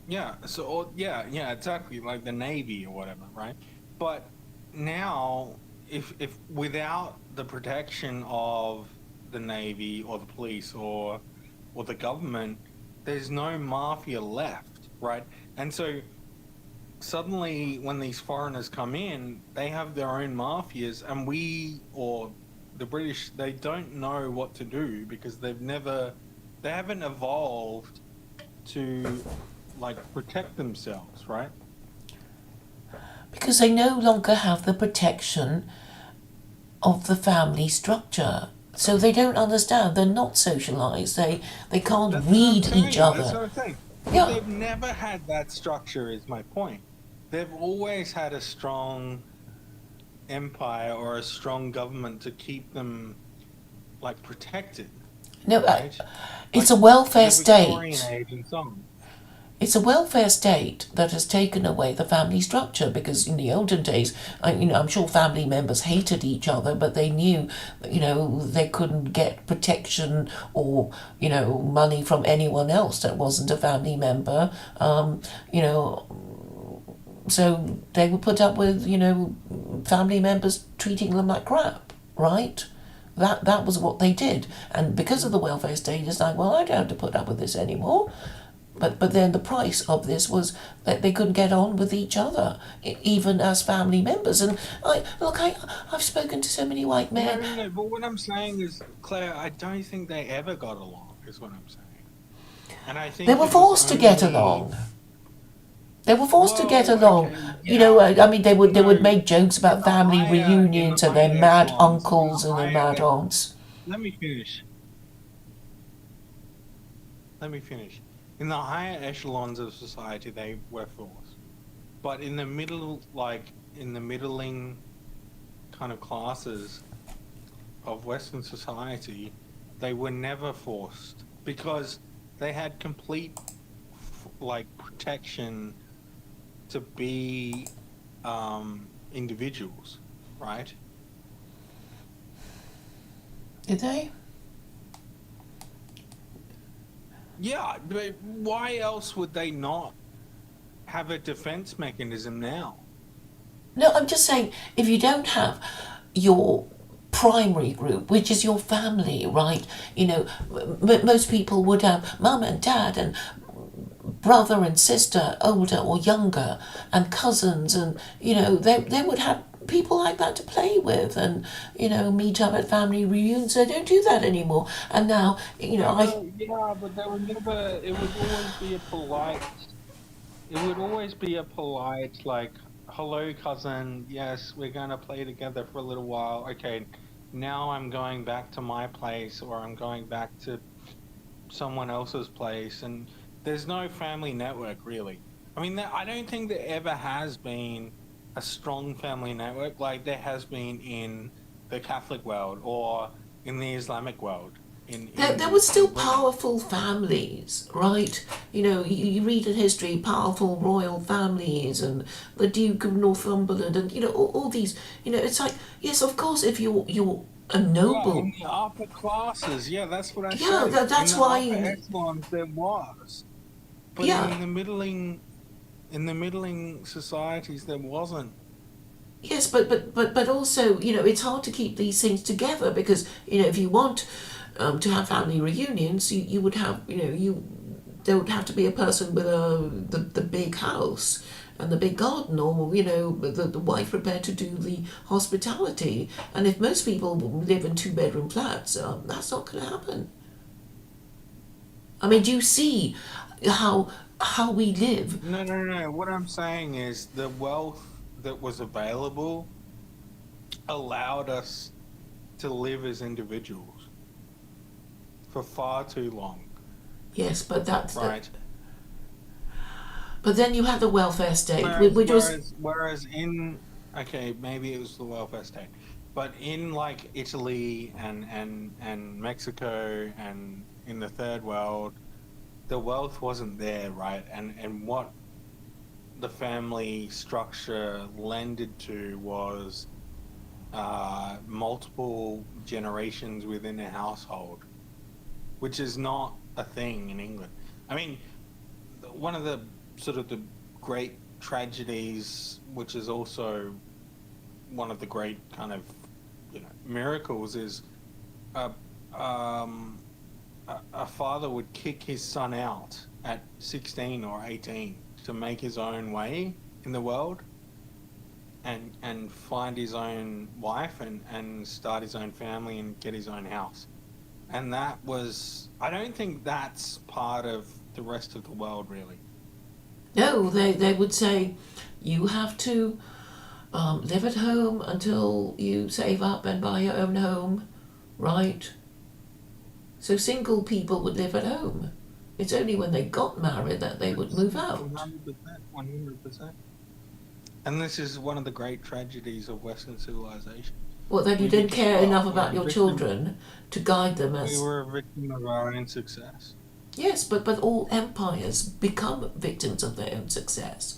Yeah, exactly, like the Navy or whatever, right? But now, if without the protection of the Navy or the police or the government, there's no mafia left, right? And so suddenly when these foreigners come in, they have their own mafias, and we, or the British, they don't know what to do because they haven't evolved to like protect themselves, right? Because they no longer have the protection of the family structure. So they don't understand. They're not socialised. They can't That's read what I'm each saying. That's what other. I'm saying. But Yeah. they've never had that structure, is my point. They've always had a strong empire or a strong government to keep them like protected, No, right? it's Like a welfare the Victorian state. age and so on. It's a welfare state that has taken away the family structure, because in the olden days, I'm sure family members hated each other, but they knew, they couldn't get protection or, money from anyone else that wasn't a family member. So they would put up with, family members treating them like crap, right? That was what they did. And because of the welfare state, it's like, well, I don't have to put up with this anymore. But then the price of this was that they couldn't get on with each other, even as family members. And I've spoken to so many white men. No. But what I'm saying is, Claire, I don't think they ever got along, is what I'm saying. And I think They were it was forced to get only... along. They were forced to get Well, along. okay, I mean, they would no, make jokes in about the family higher reunions and their mad echelons, in the uncles and their higher mad aunts. Let me finish. In the higher echelons of society, they were forced. But in the middling kind of classes of Western society, they were never forced because they had complete protection to be individuals, right? Did they? Yeah, but why else would they not have a defense mechanism now? No, I'm just saying, if you don't have your primary group, which is your family, right? Most people would have mum and dad and brother and sister, older or younger, and cousins, and they would have people like that to play with and, meet up at family reunions. They don't do that anymore. And now, Yeah, but they were never. It would always be a polite. It would always be a polite, like, hello, cousin. Yes, we're going to play together for a little while. Okay, now I'm going back to my place, or I'm going back to someone else's place. And there's no family network, really. I mean, I don't think there ever has been a strong family network like there has been in the Catholic world or in the Islamic world. there were still In Britain. powerful families, right? You read in history, powerful royal families and the Duke of Northumberland and, all these, it's like, yes, of course, if you're a Yeah, in noble, the upper classes, yeah, that's what I yeah, say. In that's the upper why, echelons, there was, but yeah, in the middling societies, there wasn't. yes, but also, it's hard to keep these things together because, if you want to have family reunions, you would have, there would have to be a person with the big house and the big garden, or the wife prepared to do the hospitality. And if most people live in two-bedroom flats, that's not going to happen. I mean, do you see how we live? No, no, no, no. What I'm saying is the wealth that was available allowed us to live as individuals for far too long, Yes, but right? but then you have the welfare state, Whereas, which was whereas, whereas in, okay, maybe it was the welfare state, but in like Italy and Mexico and in the third world, the wealth wasn't there, right? And what the family structure lended to was multiple generations within a household, which is not a thing in England. I mean, one of the sort of the great tragedies, which is also one of the great kind of miracles, is a um, a father would kick his son out at 16 or 18 to make his own way in the world and find his own wife and start his own family and get his own house. And that was, I don't think that's part of the rest of the world, really. no, they would say you have to live at home until you save up and buy your own home, right? So single people would live at home. It's only when they got married that they would Yes, move out. 100%, 100%. And this is one of the great tragedies of Western civilization. Well, then you We didn't care enough we're about a your victim. children to guide them We as. were a victim of our own success. Yes, but all empires become victims of their own success.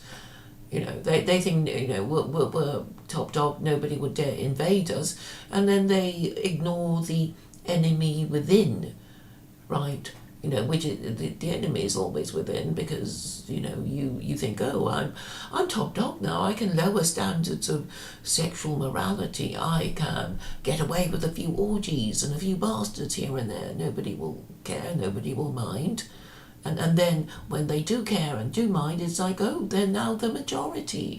They think, we're top dog, nobody would dare invade us, and then they ignore the enemy within, right? Which the enemy is always within because you think, oh, I'm top dog now. I can lower standards of sexual morality. I can get away with a few orgies and a few bastards here and there. Nobody will care. Nobody will mind. And then when they do care and do mind, it's like, oh, they're now the majority,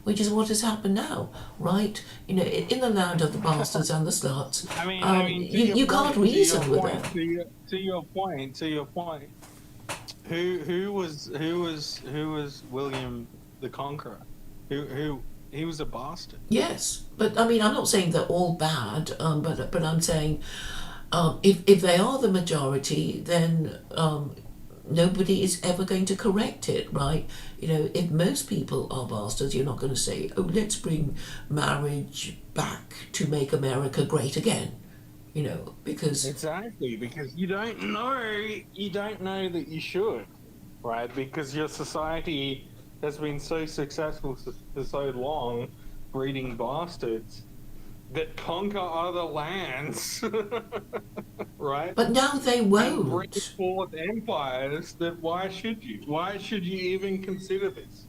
which is what has happened now, right? In the land of the bastards and the sluts, I mean, you can't reason with them. to your point. Who was William the Conqueror? Who he was a bastard. Yes, but I mean, I'm not saying they're all bad, but I'm saying if they are the majority, then nobody is ever going to correct it, right? If most people are bastards, you're not going to say, oh, let's bring marriage back to make America great again, because Exactly, because you don't know that you should, right? Because your society has been so successful for so long, breeding bastards that conquer other lands, right? but now they And bring won't. forth empires. That why should you? Why should you even consider this?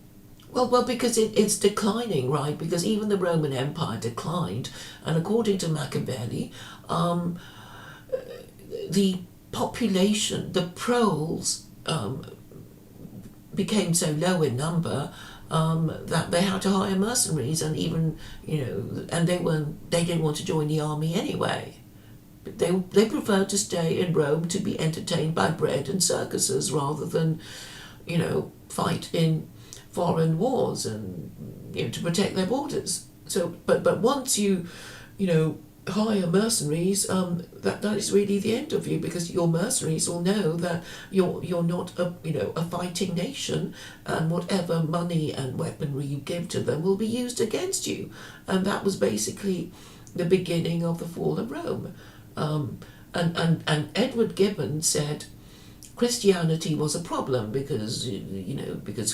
Well, because it's declining, right? Because even the Roman Empire declined, and according to Machiavelli, um, the population, the proles, became so low in number that they had to hire mercenaries, and even and they didn't want to join the army anyway. But they preferred to stay in Rome to be entertained by bread and circuses rather than fight in foreign wars and to protect their borders. So, but once you know, hire mercenaries, that is really the end of you, because your mercenaries will know that you're not a fighting nation, and whatever money and weaponry you give to them will be used against you, and that was basically the beginning of the fall of Rome. And Edward Gibbon said Christianity was a problem because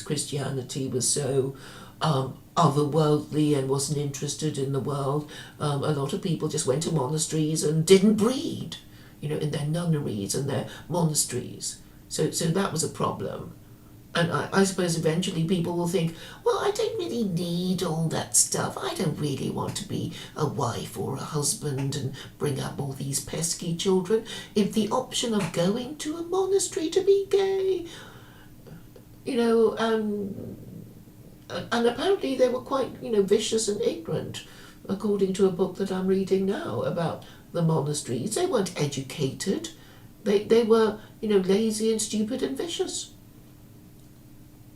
Christianity was so otherworldly and wasn't interested in the world. A lot of people just went to monasteries and didn't breed, in their nunneries and their monasteries. So that was a problem. And I suppose eventually people will think, well, I don't really need all that stuff. I don't really want to be a wife or a husband and bring up all these pesky children. If the option of going to a monastery to be gay, and apparently they were quite, vicious and ignorant, according to a book that I'm reading now about the monasteries. They weren't educated. They were, lazy and stupid and vicious.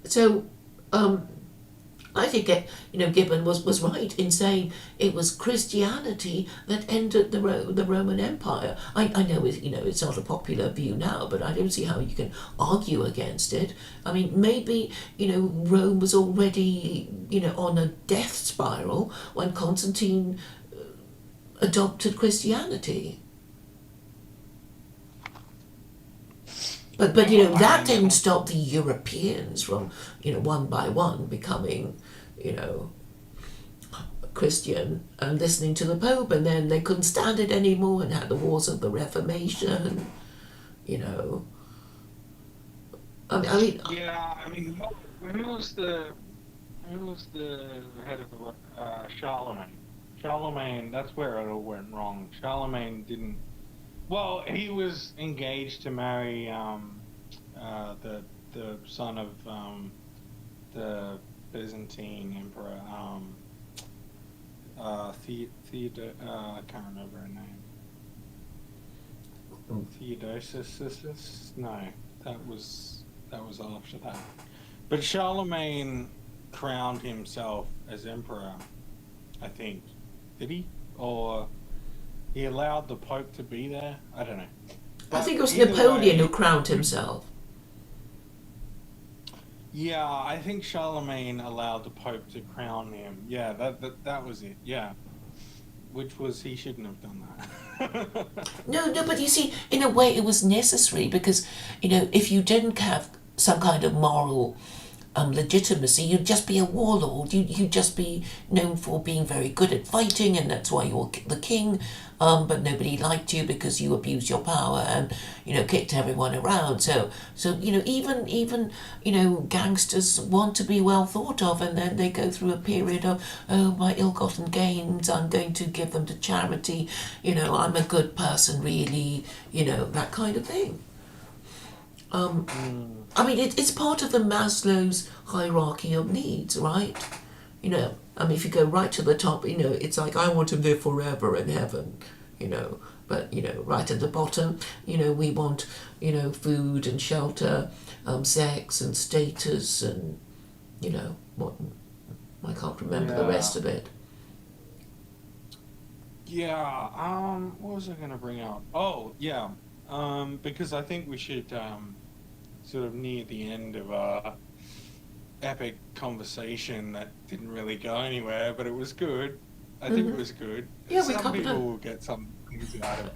So, I think Gibbon was right in saying it was Christianity that ended the Roman Empire. I know it's not a popular view now, but I don't see how you can argue against it. I mean, maybe Rome was already on a death spiral when Constantine adopted Christianity. But that didn't stop the Europeans from one by one becoming Christian and listening to the Pope, and then they couldn't stand it anymore and had the wars of the Reformation. I mean. Yeah, I mean, who was the head of Charlemagne? Charlemagne, that's where it all went wrong. Charlemagne didn't. Well, he was engaged to marry the son of the Byzantine emperor, Theodore. I can't remember her name. Theodosius? No, that was after that. But Charlemagne crowned himself as emperor, I think. Did he? Or he allowed the Pope to be there? I don't know. I think it was Napoleon who crowned himself. Yeah, I think Charlemagne allowed the Pope to crown him. Yeah, that was it. Yeah, which was, he shouldn't have done that. No, but you see, in a way, it was necessary because if you didn't have some kind of moral legitimacy, you'd just be a warlord. You'd just be known for being very good at fighting, and that's why you're the king. But nobody liked you because you abused your power and kicked everyone around. So even gangsters want to be well thought of, and then they go through a period of, oh, my ill-gotten gains, I'm going to give them to charity. I'm a good person, really. That kind of thing. I mean, it's part of the Maslow's hierarchy of needs, right? If you go right to the top, it's like, I want to live forever in heaven, But, right at the bottom, we want, food and shelter, sex and status and, what, I can't remember the rest of it. Yeah, what was I going to bring up? Oh, yeah, because I think we should, sort of near the end of our epic conversation that didn't really go anywhere, but it was good. I think it was good. Yeah, some people will get some things out of it.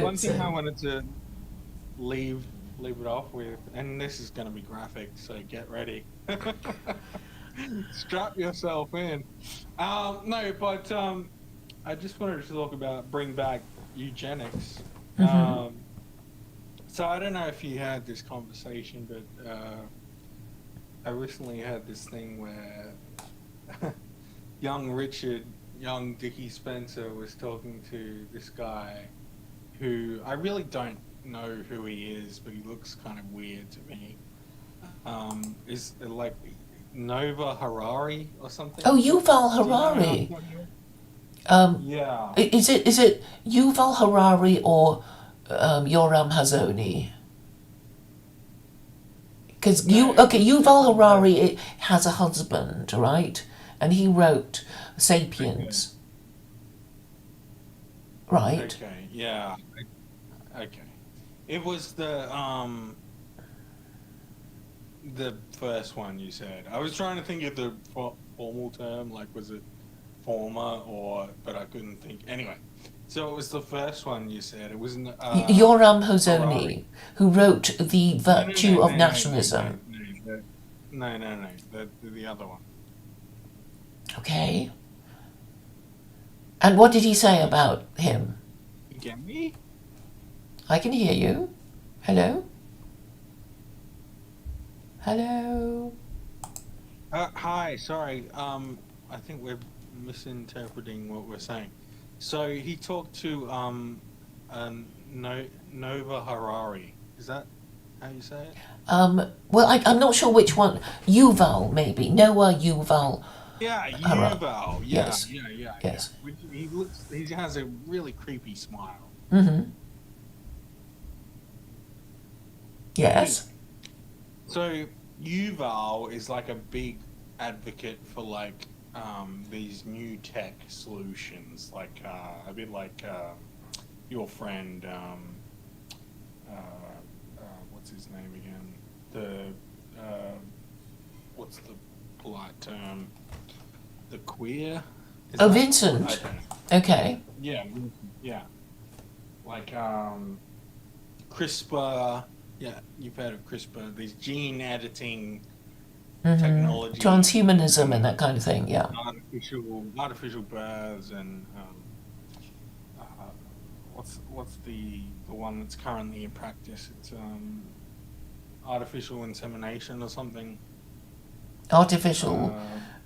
One thing I wanted to leave it off with, and this is going to be graphic, so get ready. Strap yourself in. No, but I just wanted to bring back eugenics. So I don't know if you had this conversation, but I recently had this thing where young Dickie Spencer was talking to this guy who I really don't know who he is, but he looks kind of weird to me. Is like Nova Harari or something. Oh, Yuval Do you know who I'm Harari. talking about? Um, Yeah. is it Yuval Harari or Yoram Hazoni? Because No, it was Yuval definitely the. Harari has a husband, right? And he wrote Okay. *Sapiens*, right? Okay. Yeah. Okay. It was the first one you said. I was trying to think of the formal term, like was it former or, but I couldn't think. Anyway, so it was the first one you said. It was Yoram Harari. Hazoni, who wrote *The No, no, no, Virtue of no, no, no, no, Nationalism*. no, no, no. The other one. Okay. And what did he say about him? You get me? I can hear you. Hello? Hello? Hi, sorry. I think we're misinterpreting what we're saying. So he talked to Nova Harari. Is that how you say it? Well, I'm not sure which one. Yuval, maybe. Noah Yuval Yeah, Harari. Yuval. Yeah, Yes. yeah, yeah, yeah. Yes. He looks. He has a really creepy smile. Mm-hmm. Anyway, Yes. so Yuval is like a big advocate for like these new tech solutions, like a bit like your friend what's his name again? The what's the polite term? The queer? Is Oh, that? I Vincent. don't know. Okay. Yeah, yeah. Like CRISPR. Yeah, you've heard of CRISPR. These gene editing Mm-hmm. technology Transhumanism and and that kind of thing, yeah. artificial births and uh, what's the one that's currently in practice? It's artificial insemination or something. Artificial,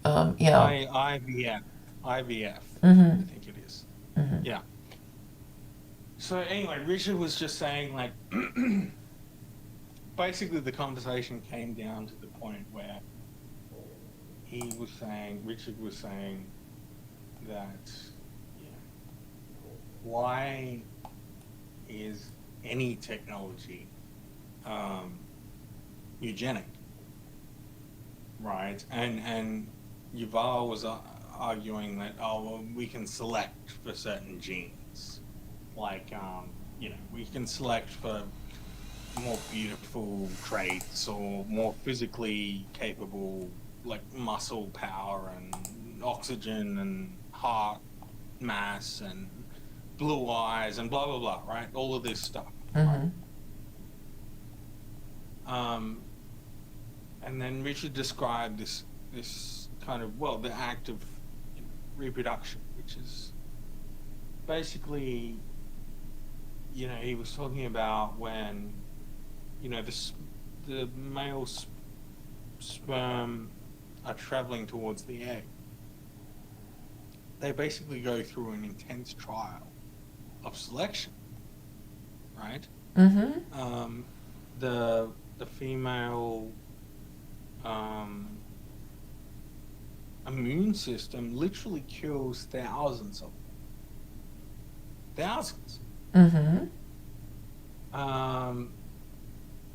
Uh, yeah. IVF, IVF, I Mm-hmm. think it is. Mm-hmm. Yeah. So anyway, Richard was just saying like basically the conversation came down to the point where Richard was saying that, you know, why is any technology um, eugenic, right? And Yuval was arguing that, oh well, we can select for certain genes, like we can select for more beautiful traits or more physically capable, like muscle power and oxygen and heart mass and blue eyes and blah blah blah, right? All of this stuff, right? Mm-hmm. Um, and then Richard described this kind of, well, the act of reproduction, which is basically, he was talking about when the male sperm are traveling towards the egg. They basically go through an intense trial of selection, right? Mm-hmm. The female immune system literally kills thousands of them. Thousands. Mm-hmm. Um,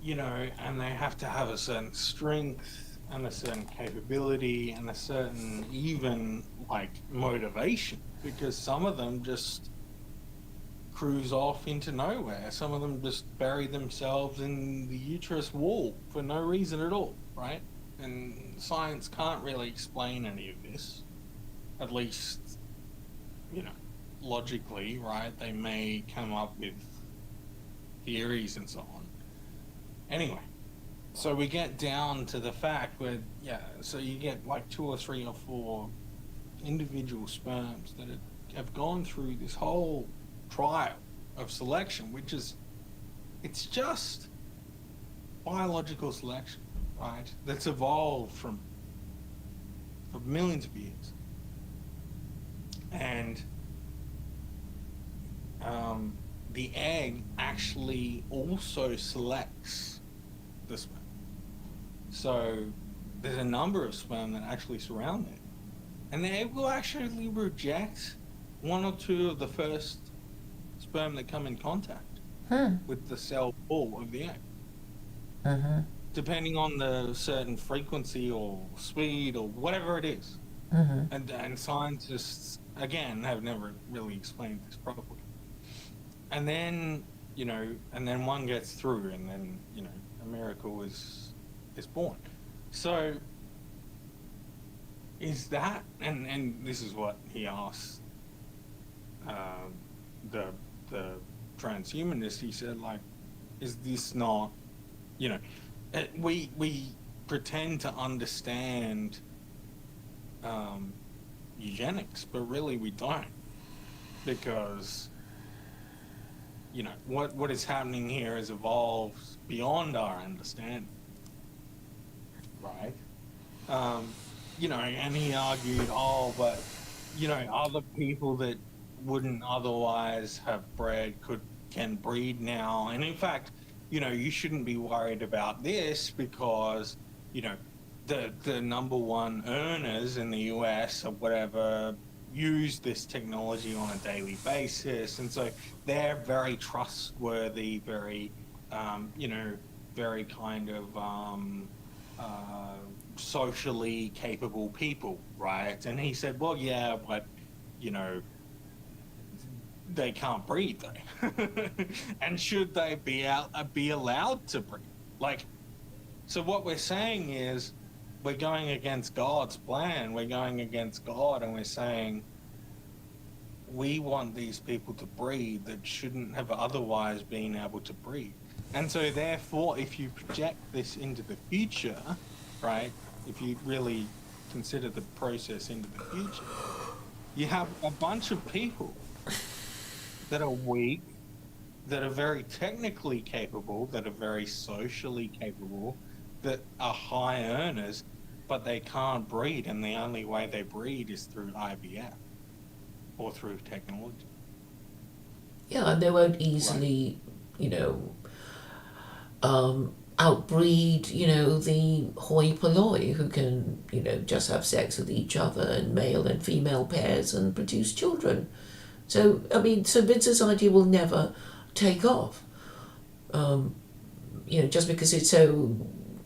and they have to have a certain strength and a certain capability and a certain even like motivation, because some of them just cruise off into nowhere. Some of them just bury themselves in the uterus wall for no reason at all, right? And science can't really explain any of this, at least, logically, right? They may come up with theories and so on. Anyway, so we get down to the fact where, so you get like 2 or 3 or 4 individual sperms that have gone through this whole trial of selection, it's just biological selection, right? That's evolved for millions of years. And the egg actually also selects the sperm. So there's a number of sperm that actually surround it, and they will actually reject one or two of the first sperm that come in contact with the cell wall of the egg, depending on the certain frequency or speed or whatever it is. And scientists, again, have never really explained this properly. And then, and then one gets through, and then, a miracle is born. So is that, and this is what he asked the transhumanist. He said, like, is this not, we pretend to understand eugenics, but really we don't, because what is happening here has evolved beyond our understanding, right? And he argued, but other people that wouldn't otherwise have bred can breed now, and in fact, you shouldn't be worried about this because the number one earners in the US or whatever use this technology on a daily basis, and so they're very trustworthy, very very kind of socially capable people, right? And he said, well, yeah, but they can't breed though. And should they be allowed to breed? Like, so what we're saying is we're going against God's plan. We're going against God, and we're saying we want these people to breed that shouldn't have otherwise been able to breed. And so therefore, if you project this into the future, right, if you really consider the process into the future, you have a bunch of people that are weak, that are very technically capable, that are very socially capable, that are high earners, but they can't breed, and the only way they breed is through IVF or through technology. Yeah, and they won't easily, outbreed, the hoi polloi who can, just have sex with each other in male and female pairs and produce children. So, so Vince's idea will never take off, just because it's so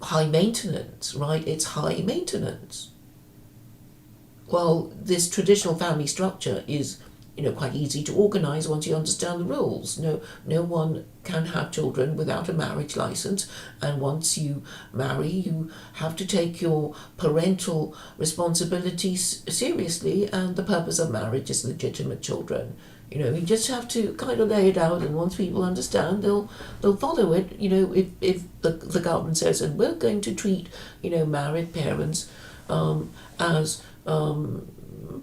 high maintenance, right? It's high maintenance. Well, this traditional family structure is, quite easy to organise once you understand the rules. No one can have children without a marriage licence, and once you marry, you have to take your parental responsibilities seriously, and the purpose of marriage is legitimate children. You just have to kind of lay it out, and once people understand, they'll follow it. If the government says, and we're going to treat, married parents as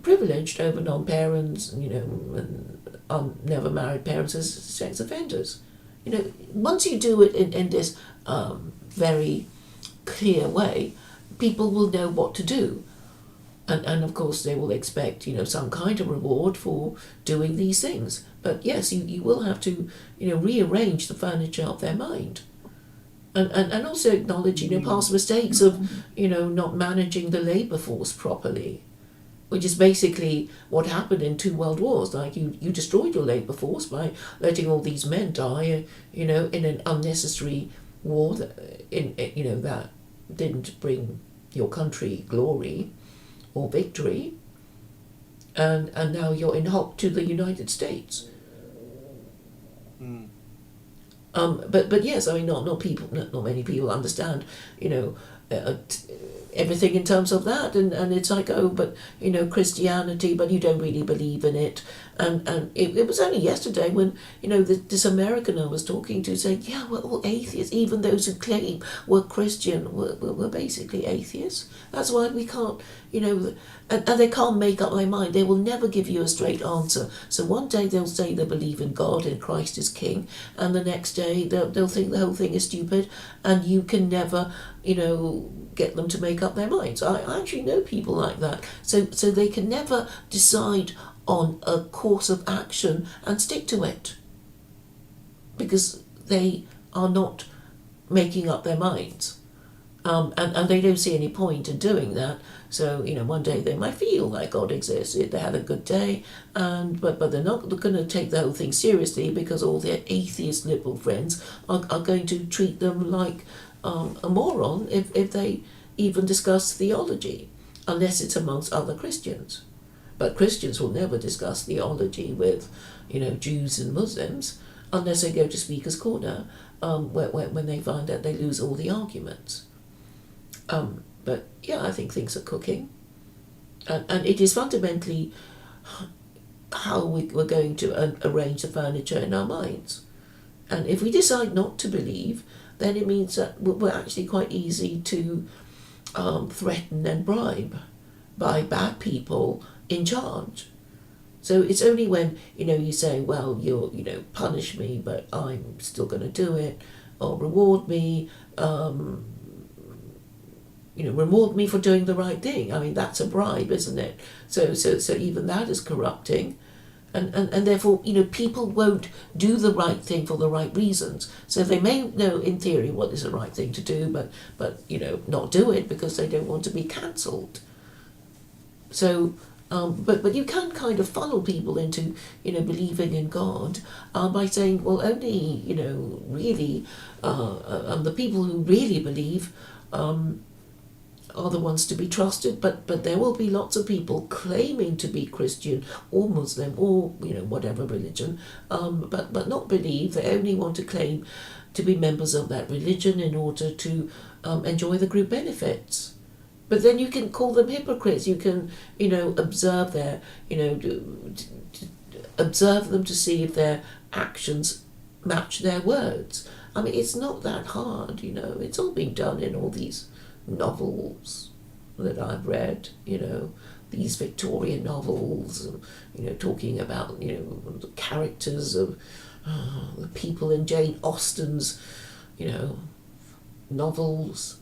privileged over non-parents, and never married parents as sex offenders. Once you do it in this very clear way, people will know what to do. And of course they will expect, some kind of reward for doing these things. But yes, you will have to, rearrange the furniture of their mind. And also acknowledge, past mistakes of, not managing the labour force properly, which is basically what happened in 2 world wars. Like, you destroyed your labour force by letting all these men die, in an unnecessary war that didn't bring your country glory or victory, and now you're in hock to the United States. But yes, not many people understand, everything in terms of that, and it's like, but Christianity, but you don't really believe in it. And it was only yesterday when this American I was talking to said, yeah, we're all atheists. Even those who claim we're Christian, we're basically atheists. That's why we can't, and they can't make up their mind. They will never give you a straight answer. So one day they'll say they believe in God and Christ is King, and the next day they'll think the whole thing is stupid, and you can never, get them to make up their minds. I actually know people like that. So they can never decide on a course of action and stick to it, because they are not making up their minds. And they don't see any point in doing that. So, one day they might feel like God exists. They had a good day, but they're not going to take the whole thing seriously, because all their atheist liberal friends are going to treat them like a moron if they even discuss theology, unless it's amongst other Christians. But Christians will never discuss theology with, Jews and Muslims, unless they go to Speaker's Corner, when they find that they lose all the arguments. But yeah, I think things are cooking, and it is fundamentally how we're going to arrange the furniture in our minds. And if we decide not to believe, then it means that we're actually quite easy to threaten and bribe by bad people in charge. So it's only when you say, well, you'll punish me, but I'm still going to do it, or reward me. Reward me for doing the right thing. I mean, that's a bribe, isn't it? So even that is corrupting. And therefore, people won't do the right thing for the right reasons. So they may know in theory what is the right thing to do, but not do it because they don't want to be cancelled. So, but you can kind of funnel people into, believing in God by saying, well, only, really, the people who really believe are the ones to be trusted, but there will be lots of people claiming to be Christian or Muslim or whatever religion, but not believe. They only want to claim to be members of that religion in order to enjoy the group benefits. But then you can call them hypocrites. You can observe their observe them to see if their actions match their words. I mean, it's not that hard. It's all been done in all these novels that I've read, these Victorian novels, talking about, the characters of the people in Jane Austen's, novels.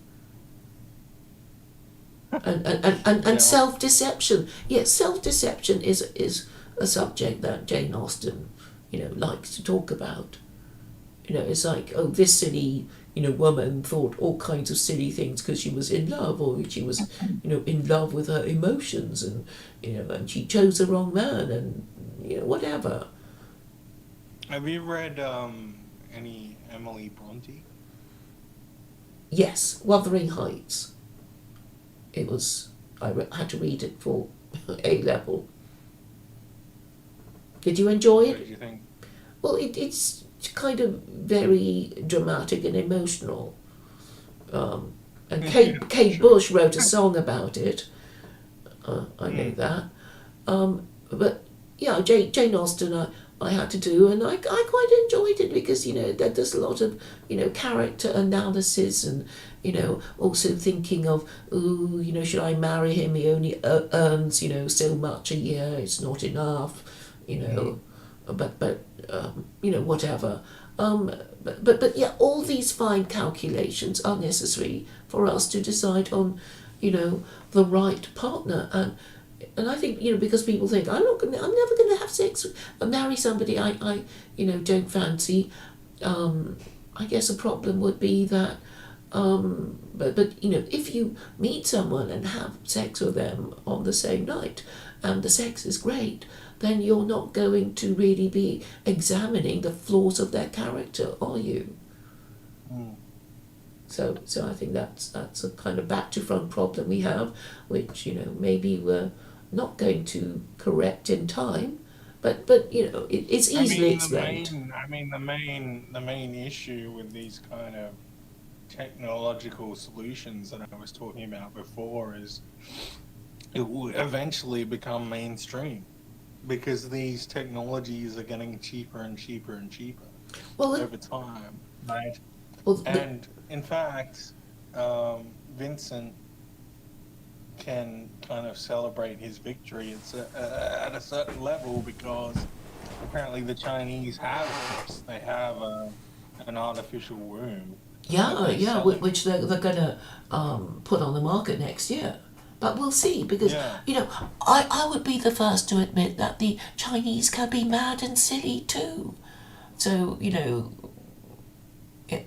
And self-deception. Yes, self-deception is a subject that Jane Austen, likes to talk about. It's like, oh, this silly woman thought all kinds of silly things because she was in love, or she was, in love with her emotions, and, and she chose the wrong man, and, whatever. Have you read any Emily Bronte? Yes, Wuthering Heights. It was, I had to read it for A level. Did you enjoy it? What did you think? Well, it's kind of very dramatic and emotional. And Kate Sure. Bush wrote a song about it. I know that. But yeah, Jane Austen I had to do, and I quite enjoyed it because, there's a lot of, character analysis, and, also thinking of, should I marry him? He only earns, so much a year, it's not enough, but whatever. But yeah, all these fine calculations are necessary for us to decide on, the right partner. And I think, because people think, I'm never going to have sex, marry somebody I don't fancy. I guess a problem would be that, but if you meet someone and have sex with them on the same night, and the sex is great, then you're not going to really be examining the flaws of their character, are you? Mm. So I think that's a kind of back to front problem we have, which maybe we're not going to correct in time, but it's easily explained. The main issue with these kind of technological solutions that I was talking about before is it will eventually become mainstream because these technologies are getting cheaper and cheaper and cheaper over time, right? And in fact, Vincent can kind of celebrate his victory at a certain level because apparently the Chinese have this. They have an artificial womb. Which they're going to put on the market next year. But we'll see, because, I would be the first to admit that the Chinese can be mad and silly too. So,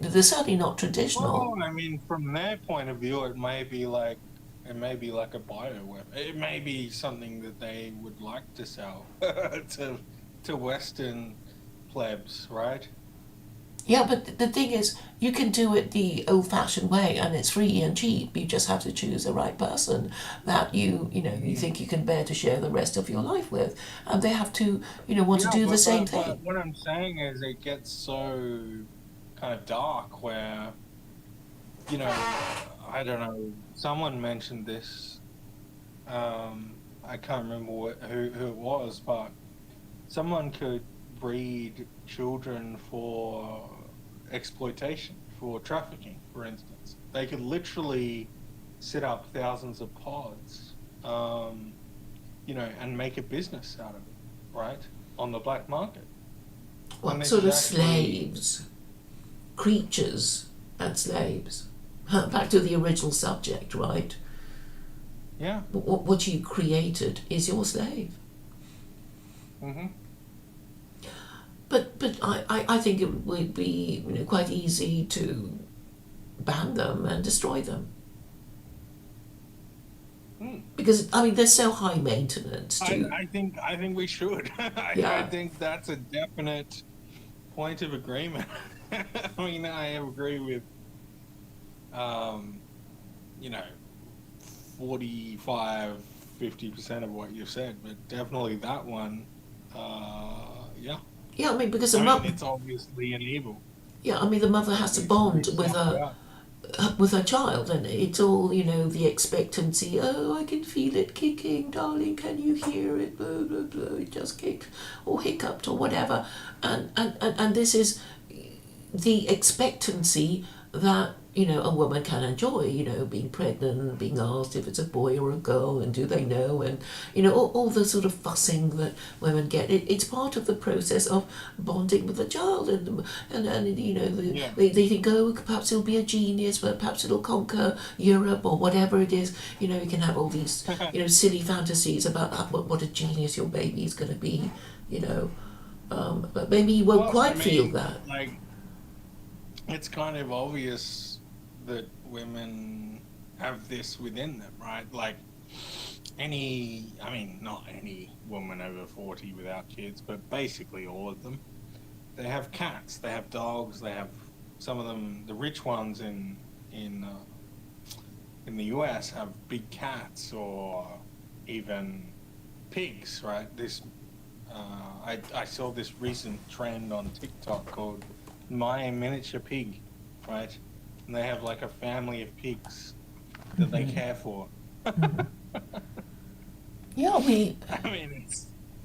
They're certainly not traditional. Well, I mean, from their point of view, it may be like a bioweapon. It may be something that they would like to sell to Western plebs, right? Yeah, but the thing is, you can do it the old-fashioned way, and it's free and cheap. You just have to choose the right person that you think you can bear to share the rest of your life with, and they have to want to Yeah, do the but, same but but thing. what I'm saying is it gets so kind of dark where, I don't know, someone mentioned this. I can't remember who it was, but someone could breed children for exploitation, for trafficking, for instance. They could literally set up thousands of pods, and make a business out of it, right? On the black market. When What this sort is of actually, slaves, creatures, and slaves? Back to the original subject, right? yeah. What you created is your slave. Hmm. But I think it would be quite easy to ban them and destroy them Mm. because I mean they're so high maintenance too. I think we should. I Yeah, think that's a definite point of agreement. I mean, I agree with um, you know, 45, 50% of what you said, but definitely that one. Yeah. yeah. I mean because I mean, it's obviously an evil. the mother has It to needs to be bond with snuffed out. her child, and it's all the expectancy. Oh, I can feel it kicking, darling. Can you hear it? Blah blah blah. It just kicked or hiccuped or whatever, and this is the expectancy that a woman can enjoy, being pregnant, being asked if it's a boy or a girl, and do they know, and all the sort of fussing that women get. It's part of the process of bonding with the child, and Yeah. they think, oh, perhaps it'll be a genius, but perhaps it'll conquer Europe or whatever it is. You can have all these silly fantasies about what a genius your baby is going to be, you know but maybe you won't Plus, I quite feel mean, that. like, it's kind of obvious that women have this within them, right? Like, I mean, not any woman over 40 without kids, but basically all of them. They have cats, they have dogs, they have some of them, the rich ones in the US have big cats or even pigs, right? I saw this recent trend on TikTok called My Miniature Pig, right? And they have like a family of pigs that they care for. Yeah, I mean,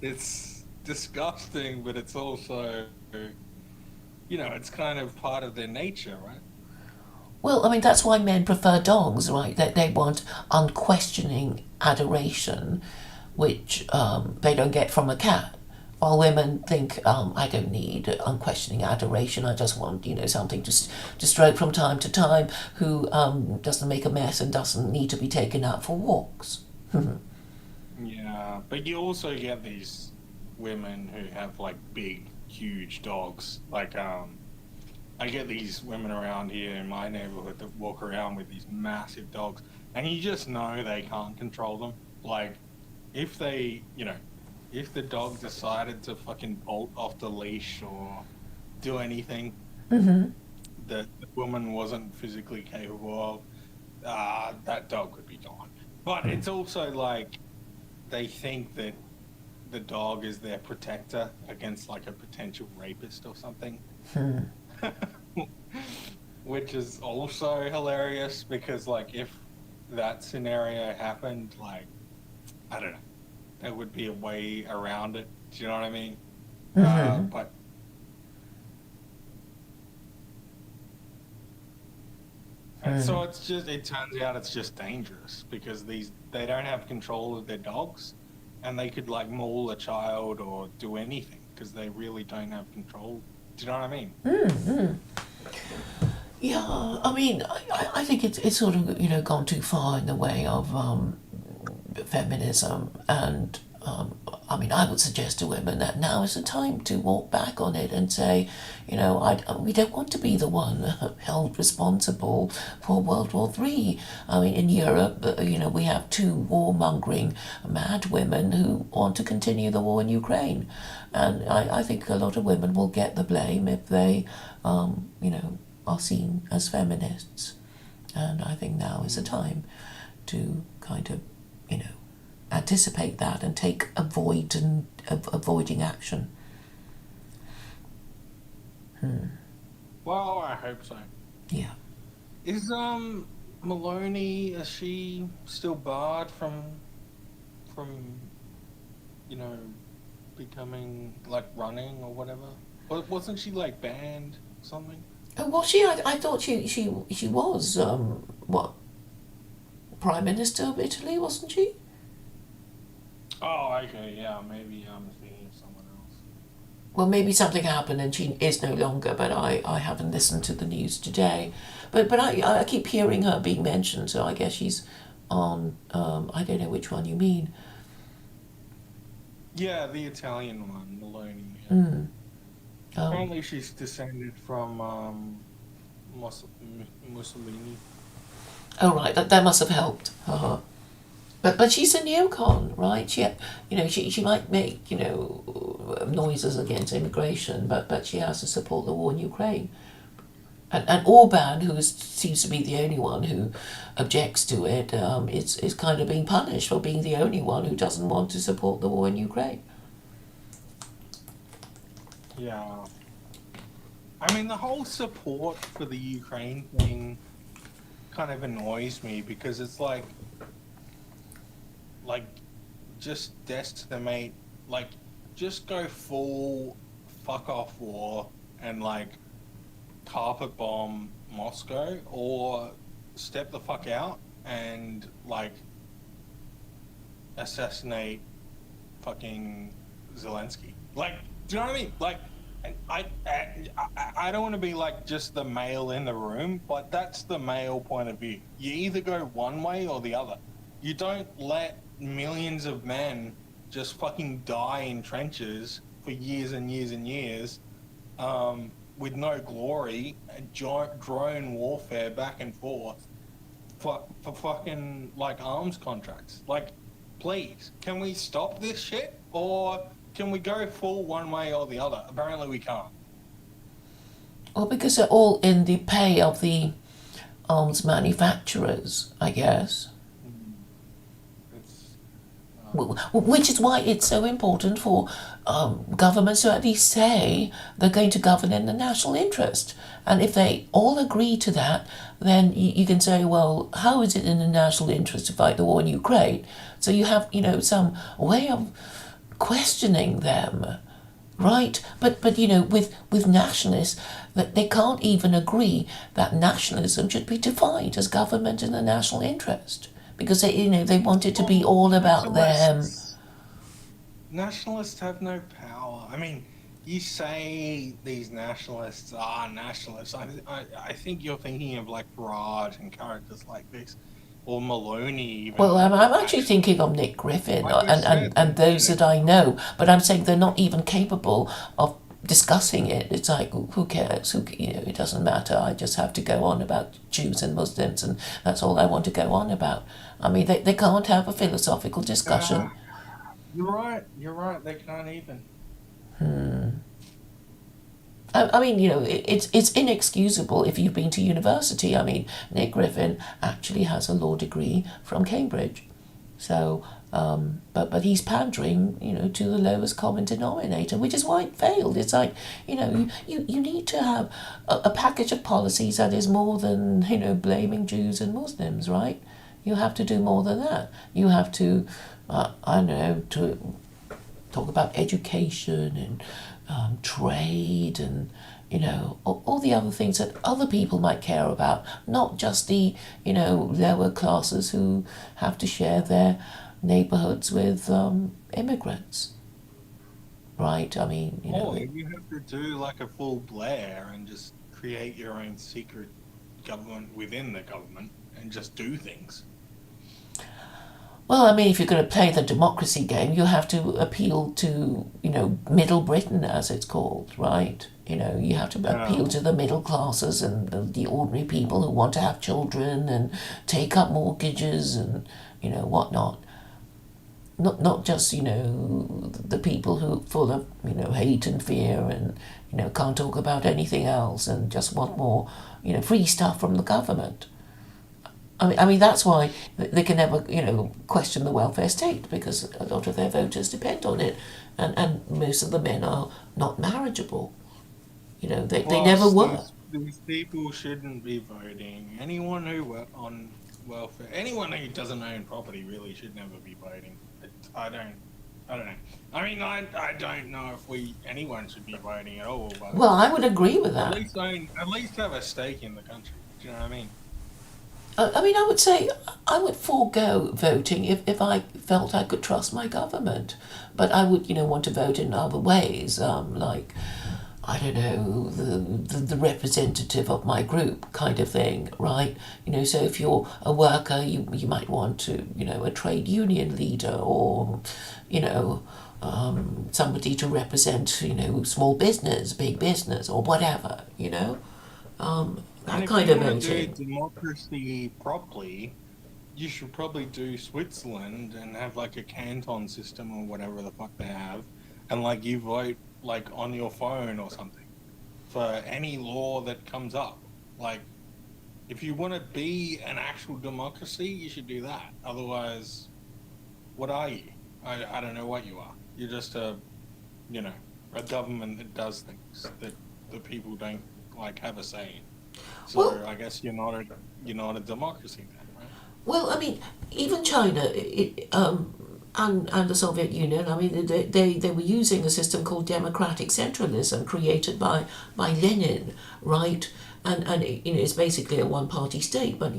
it's disgusting, but it's also, it's kind of part of their nature, right? well, I mean, that's why men prefer dogs, right? They want unquestioning adoration, which they don't get from a cat. While women think, I don't need unquestioning adoration. I just want, something to stroke from time to time, who doesn't make a mess and doesn't need to be taken out for walks. Yeah, but you also get these women who have like big, huge dogs. Like, I get these women around here in my neighborhood that walk around with these massive dogs, and you just know they can't control them. Like, if if the dog decided to fucking bolt off the leash or do anything that the woman wasn't physically capable of, that dog would be gone. But it's also like they think that the dog is their protector against like a potential rapist or something. Which is also hilarious because like if that scenario happened, like I don't know, there would be a way around it. Do you know what I mean? But and so it turns out it's just dangerous because they don't have control of their dogs, and they could like maul a child or do anything because they really don't have control. Do you know what I mean? Yeah, I mean, I think it's sort of gone too far in the way of feminism, and I mean, I would suggest to women that now is the time to walk back on it and say, we don't want to be the one held responsible for World War III. I mean, in Europe, we have two warmongering mad women who want to continue the war in Ukraine. And I think a lot of women will get the blame if they, are seen as feminists. And I think now is the time to kind of, anticipate that and take avoiding action. Well, I hope so. Yeah. Is Maloney, is she still barred from you know becoming like running or whatever? Wasn't she like banned or something? Well, I thought she was what, Prime Minister of Italy, wasn't she? Oh, okay, yeah, maybe I'm thinking of someone else. Well, maybe something happened and she is no longer, but I haven't listened to the news today. But I keep hearing her being mentioned, so I guess she's on, I don't know which one you mean. Yeah, the Italian one, Maloney. Yeah. Mm. Apparently, she's descended from Mussolini. Oh, right, that must have helped. But she's a neocon, right? She might make noises against immigration, but she has to support the war in Ukraine. And Orban, who seems to be the only one who objects to it, is kind of being punished for being the only one who doesn't want to support the war in Ukraine. Yeah. I mean, the whole support for the Ukraine thing kind of annoys me because it's like, just decimate, like, just go full fuck off war and, like, carpet bomb Moscow or step the fuck out and, like, assassinate fucking Zelensky. Like, do you know what I mean? Like, I don't want to be like just the male in the room, but that's the male point of view. You either go one way or the other. You don't let millions of men just fucking die in trenches for years and years and years, with no glory, and drone warfare back and forth for fucking like arms contracts. Like, please, can we stop this shit or can we go full one way or the other? Apparently, we can't. Well, because they're all in the pay of the arms manufacturers, I guess. It's Which is why it's so important for governments to at least say they're going to govern in the national interest. And if they all agree to that, then you can say, well, how is it in the national interest to fight the war in Ukraine? So you have, some way of questioning them, right? But with nationalists, that they can't even agree that nationalism should be defined as government in the national interest because they want it to be all about them. nationalists have no power. I mean, you say these nationalists are nationalists. I think you're thinking of like Farage and characters like this, or Maloney even. Well, I'm actually thinking of Nick Griffin Like you and, said, and those that I know, but I'm saying they're not even capable of discussing it. It's like, who cares? It doesn't matter. I just have to go on about Jews and Muslims, and that's all I want to go on about. I mean, they can't have a philosophical discussion. You're right. You're right. They can't even. I mean, it's inexcusable if you've been to university. I mean, Nick Griffin actually has a law degree from Cambridge. So, but he's pandering, to the lowest common denominator, which is why it failed. It's like, you need to have a package of policies that is more than, blaming Jews and Muslims, right? You have to do more than that. You have to, I don't know, to talk about education and trade and all the other things that other people might care about, not just the lower classes who have to share their neighborhoods with immigrants, right? I mean, Or you have to do like a full Blair and just create your own secret government within the government and just do things. Well, I mean, if you're going to play the democracy game, you have to appeal to, Middle Britain, as it's called, right? You have to Yeah. appeal to the middle classes and the ordinary people who want to have children and take up mortgages and, whatnot. Not just, the people who full of, hate and fear and, can't talk about anything else and just want more, free stuff from the government. I mean that's why they can never, question the welfare state because a lot of their voters depend on it, and most of the men are not marriageable. They never Plus, were. these people shouldn't be voting. Anyone who on welfare, anyone who doesn't own property really should never be voting. I don't know. I mean, I don't know if anyone should be voting at all, but Well, I would agree with that. at least have a stake in the country. Do you know what I mean? I mean, I would say I would forego voting if I felt I could trust my government, but I would, want to vote in other ways, like I don't know, the representative of my group kind of thing, right? So if you're a worker, you might want to, a trade union leader or, you know, somebody to represent, small business, big business, or whatever, And that if kind you of want to do voting. democracy properly, you should probably do Switzerland and have like a canton system or whatever the fuck they have, and like you vote like on your phone or something for any law that comes up. Like, if you want to be an actual democracy, you should do that. Otherwise, what are you? I don't know what you are. You're just you know, a government that does things that the people don't like have a say in. Well, So I guess you're not a democracy then, right? Well, I mean, even China and the Soviet Union, I mean, they were using a system called democratic centralism created by Lenin, right? And it's basically a one-party state, but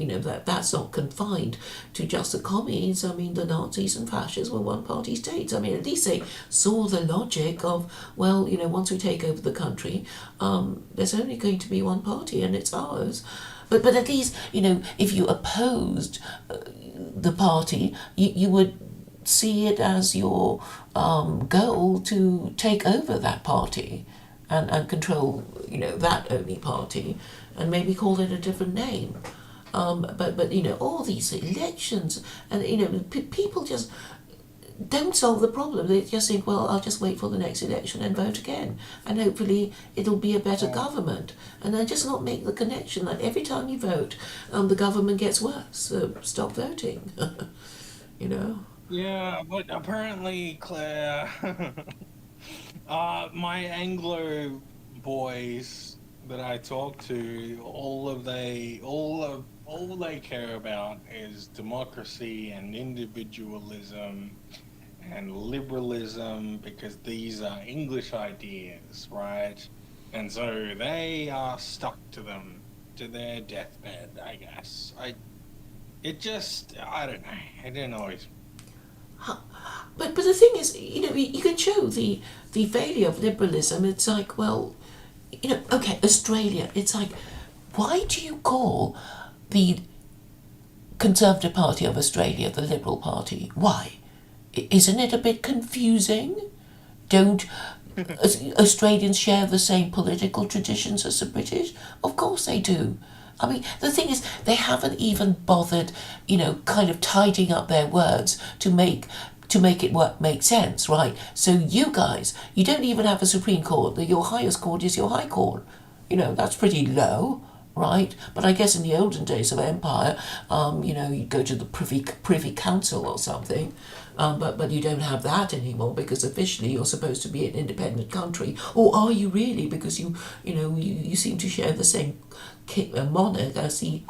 that's not confined to just the commies. I mean, the Nazis and fascists were one-party states. I mean, at least they saw the logic of, well, once we take over the country, there's only going to be one party and it's ours. But at least, if you opposed the party, you would see it as your goal to take over that party and control, that only party and maybe call it a different name. But all these elections and, people just don't solve the problem. They just think, well, I'll just wait for the next election and vote again, and hopefully it'll be a better Yeah. government. And then just not make the connection that every time you vote, the government gets worse. So stop voting. you know. Yeah, but apparently, Claire, my Anglo boys that I talk to, all they care about is democracy and individualism and liberalism because these are English ideas, right? And so they are stuck to them to their deathbed, I guess. I don't know. I don't always. But the thing is, you can show the failure of liberalism. It's like, well, okay, Australia. It's like, why do you call the Conservative Party of Australia the Liberal Party? Why? Isn't it a bit confusing? Don't Australians share the same political traditions as the British? Of course they do. I mean, the thing is, they haven't even bothered, kind of tidying up their words to make it make sense, right? So you guys, you don't even have a Supreme Court. Your highest court is your High Court. That's pretty low, right? But I guess in the olden days of empire, you'd go to the Privy Council or something. But you don't have that anymore because officially you're supposed to be an independent country, or are you really? Because you seem to share the same monarch as the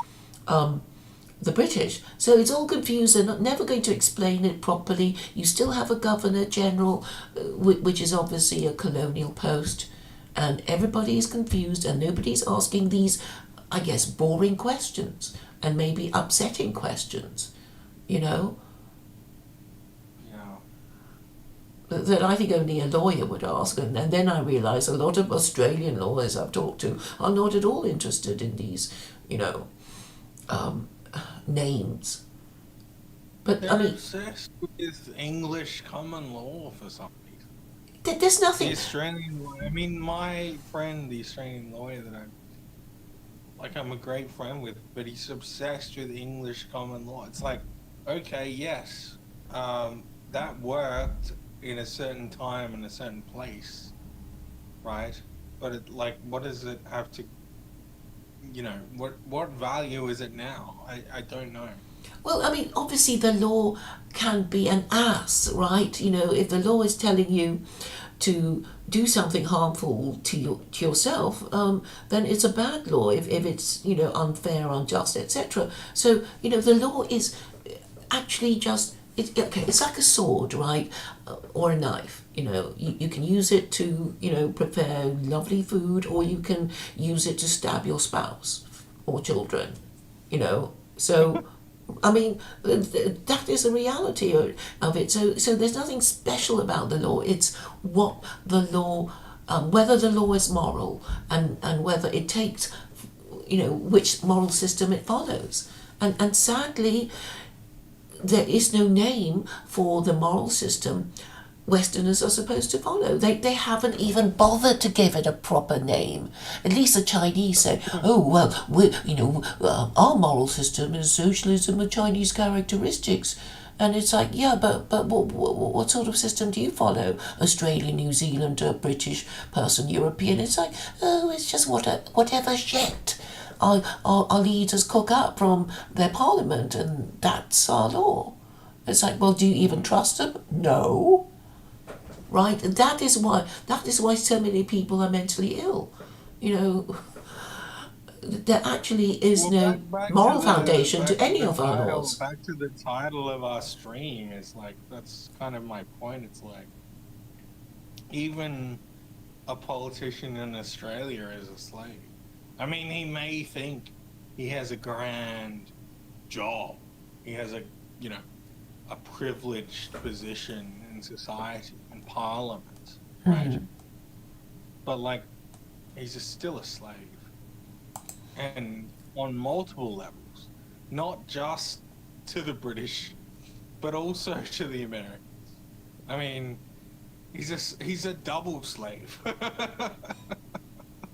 British. So it's all confused. They're never going to explain it properly. You still have a Governor General, which is obviously a colonial post, and everybody is confused, and nobody's asking these, I guess, boring questions and maybe upsetting questions. You know Yeah. that I think only a lawyer would ask, and then I realise a lot of Australian lawyers I've talked to are not at all interested in these, um, names. But I They're mean, obsessed with English common law for some reason. there's The nothing. Australian, I mean, my friend, the Australian lawyer that I'm a great friend with, but he's obsessed with English common law. It's like, okay, yes, that worked in a certain time in a certain place, right? But what does it have to, what value is it now? I don't know. Well, I mean, obviously the law can be an ass, right? You know, if the law is telling you to do something harmful to yourself, then it's a bad law. If it's unfair, unjust, etc. So the law is actually just okay. It's like a sword, right, or a knife. You can use it to prepare lovely food, or you can use it to stab your spouse or children. So I mean, that is the reality of it. So there's nothing special about the law. It's what the law, whether the law is moral, and whether it takes, which moral system it follows. And sadly, there is no name for the moral system Westerners are supposed to follow. They haven't even bothered to give it a proper name. At least the Chinese say, oh, well, our moral system is socialism with Chinese characteristics. And it's like, yeah, but what sort of system do you follow? Australian, New Zealander, British person, European. It's like, oh, it's just whatever shit our leaders cook up from their parliament, and that's our law. It's like, well, do you even trust them? No. Right? And that is why so many people are mentally ill. You know, there actually is Well, no back to moral the foundation back to to any the of our title laws. back to the title of our stream. Is like that's kind of my point. It's like even a politician in Australia is a slave. I mean, he may think he has a grand job. He has a privileged position in society in parliament, right? But like he's still a slave, and on multiple levels, not just to the British, but also to the Americans. I mean, he's a double slave.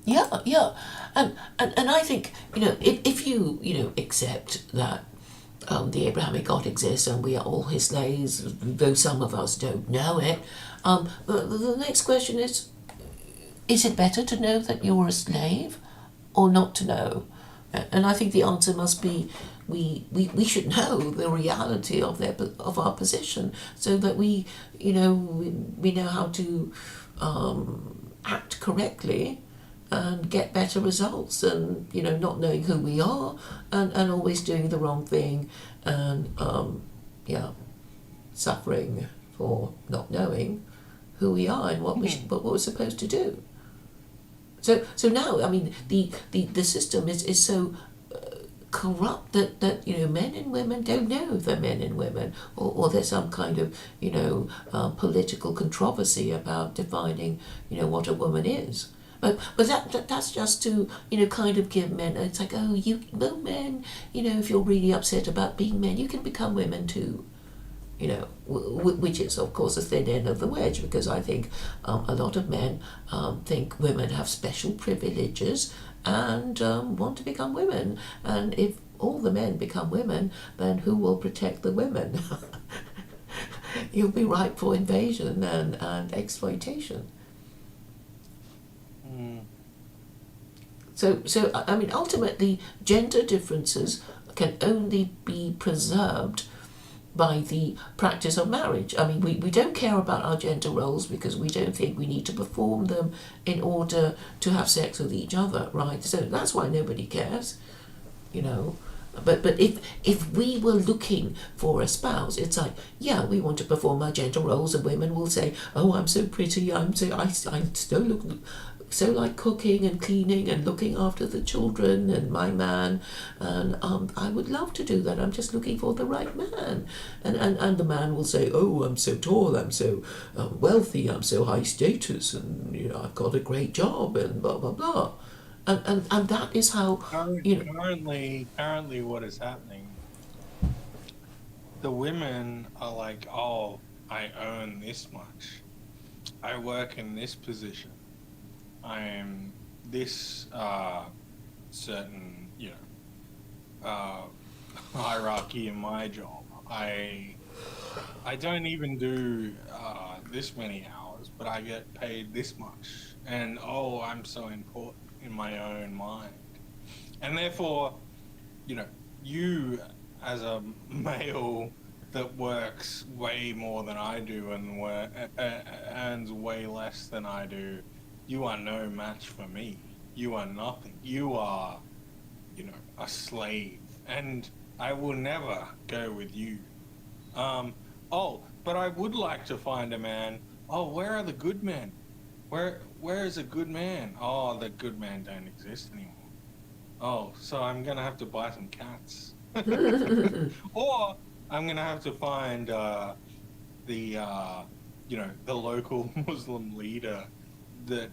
Yeah, yeah, and I think if you accept that the Abrahamic God exists and we are all his slaves, though some of us don't know it. The next question is it better to know that you're a slave or not to know? And I think the answer must be we should know the reality of our position so that we know how to act correctly and get better results, and not knowing who we are, and always doing the wrong thing, and yeah, suffering for not knowing who we are and what we're supposed to do. So now, I mean, the system is so corrupt that men and women don't know if they're men and women, or there's some kind of political controversy about defining what a woman is. But that's just to kind of give men. It's like, oh, men, if you're really upset about being men, you can become women too. Which is of course a thin end of the wedge, because I think a lot of men think women have special privileges and want to become women. And if all the men become women, then who will protect the women? You'll be ripe for invasion and exploitation. Mm. So I mean, ultimately, gender differences can only be preserved by the practice of marriage. I mean, we don't care about our gender roles because we don't think we need to perform them in order to have sex with each other, right? So that's why nobody cares, you know. But if we were looking for a spouse, it's like, yeah, we want to perform our gender roles, and women will say, oh, I'm so pretty, I still look so like cooking and cleaning and looking after the children and my man, and I would love to do that. I'm just looking for the right man, and the man will say, oh, I'm so tall, I'm so wealthy, I'm so high status, and I've got a great job, and blah blah blah, and that is how Currently, what is happening? the women are like, oh, I earn this much. I work in this position. I am this certain, hierarchy in my job. I don't even do this many hours, but I get paid this much. And oh, I'm so important in my own mind. And therefore, you as a male that works way more than I do and earns way less than I do, you are no match for me. You are nothing. You are, a slave. And I will never go with you. But I would like to find a man. Oh, where are the good men? Where is a good man? Oh, the good men don't exist anymore. Oh, so I'm gonna have to buy some cats. Or I'm gonna have to find the the local Muslim leader that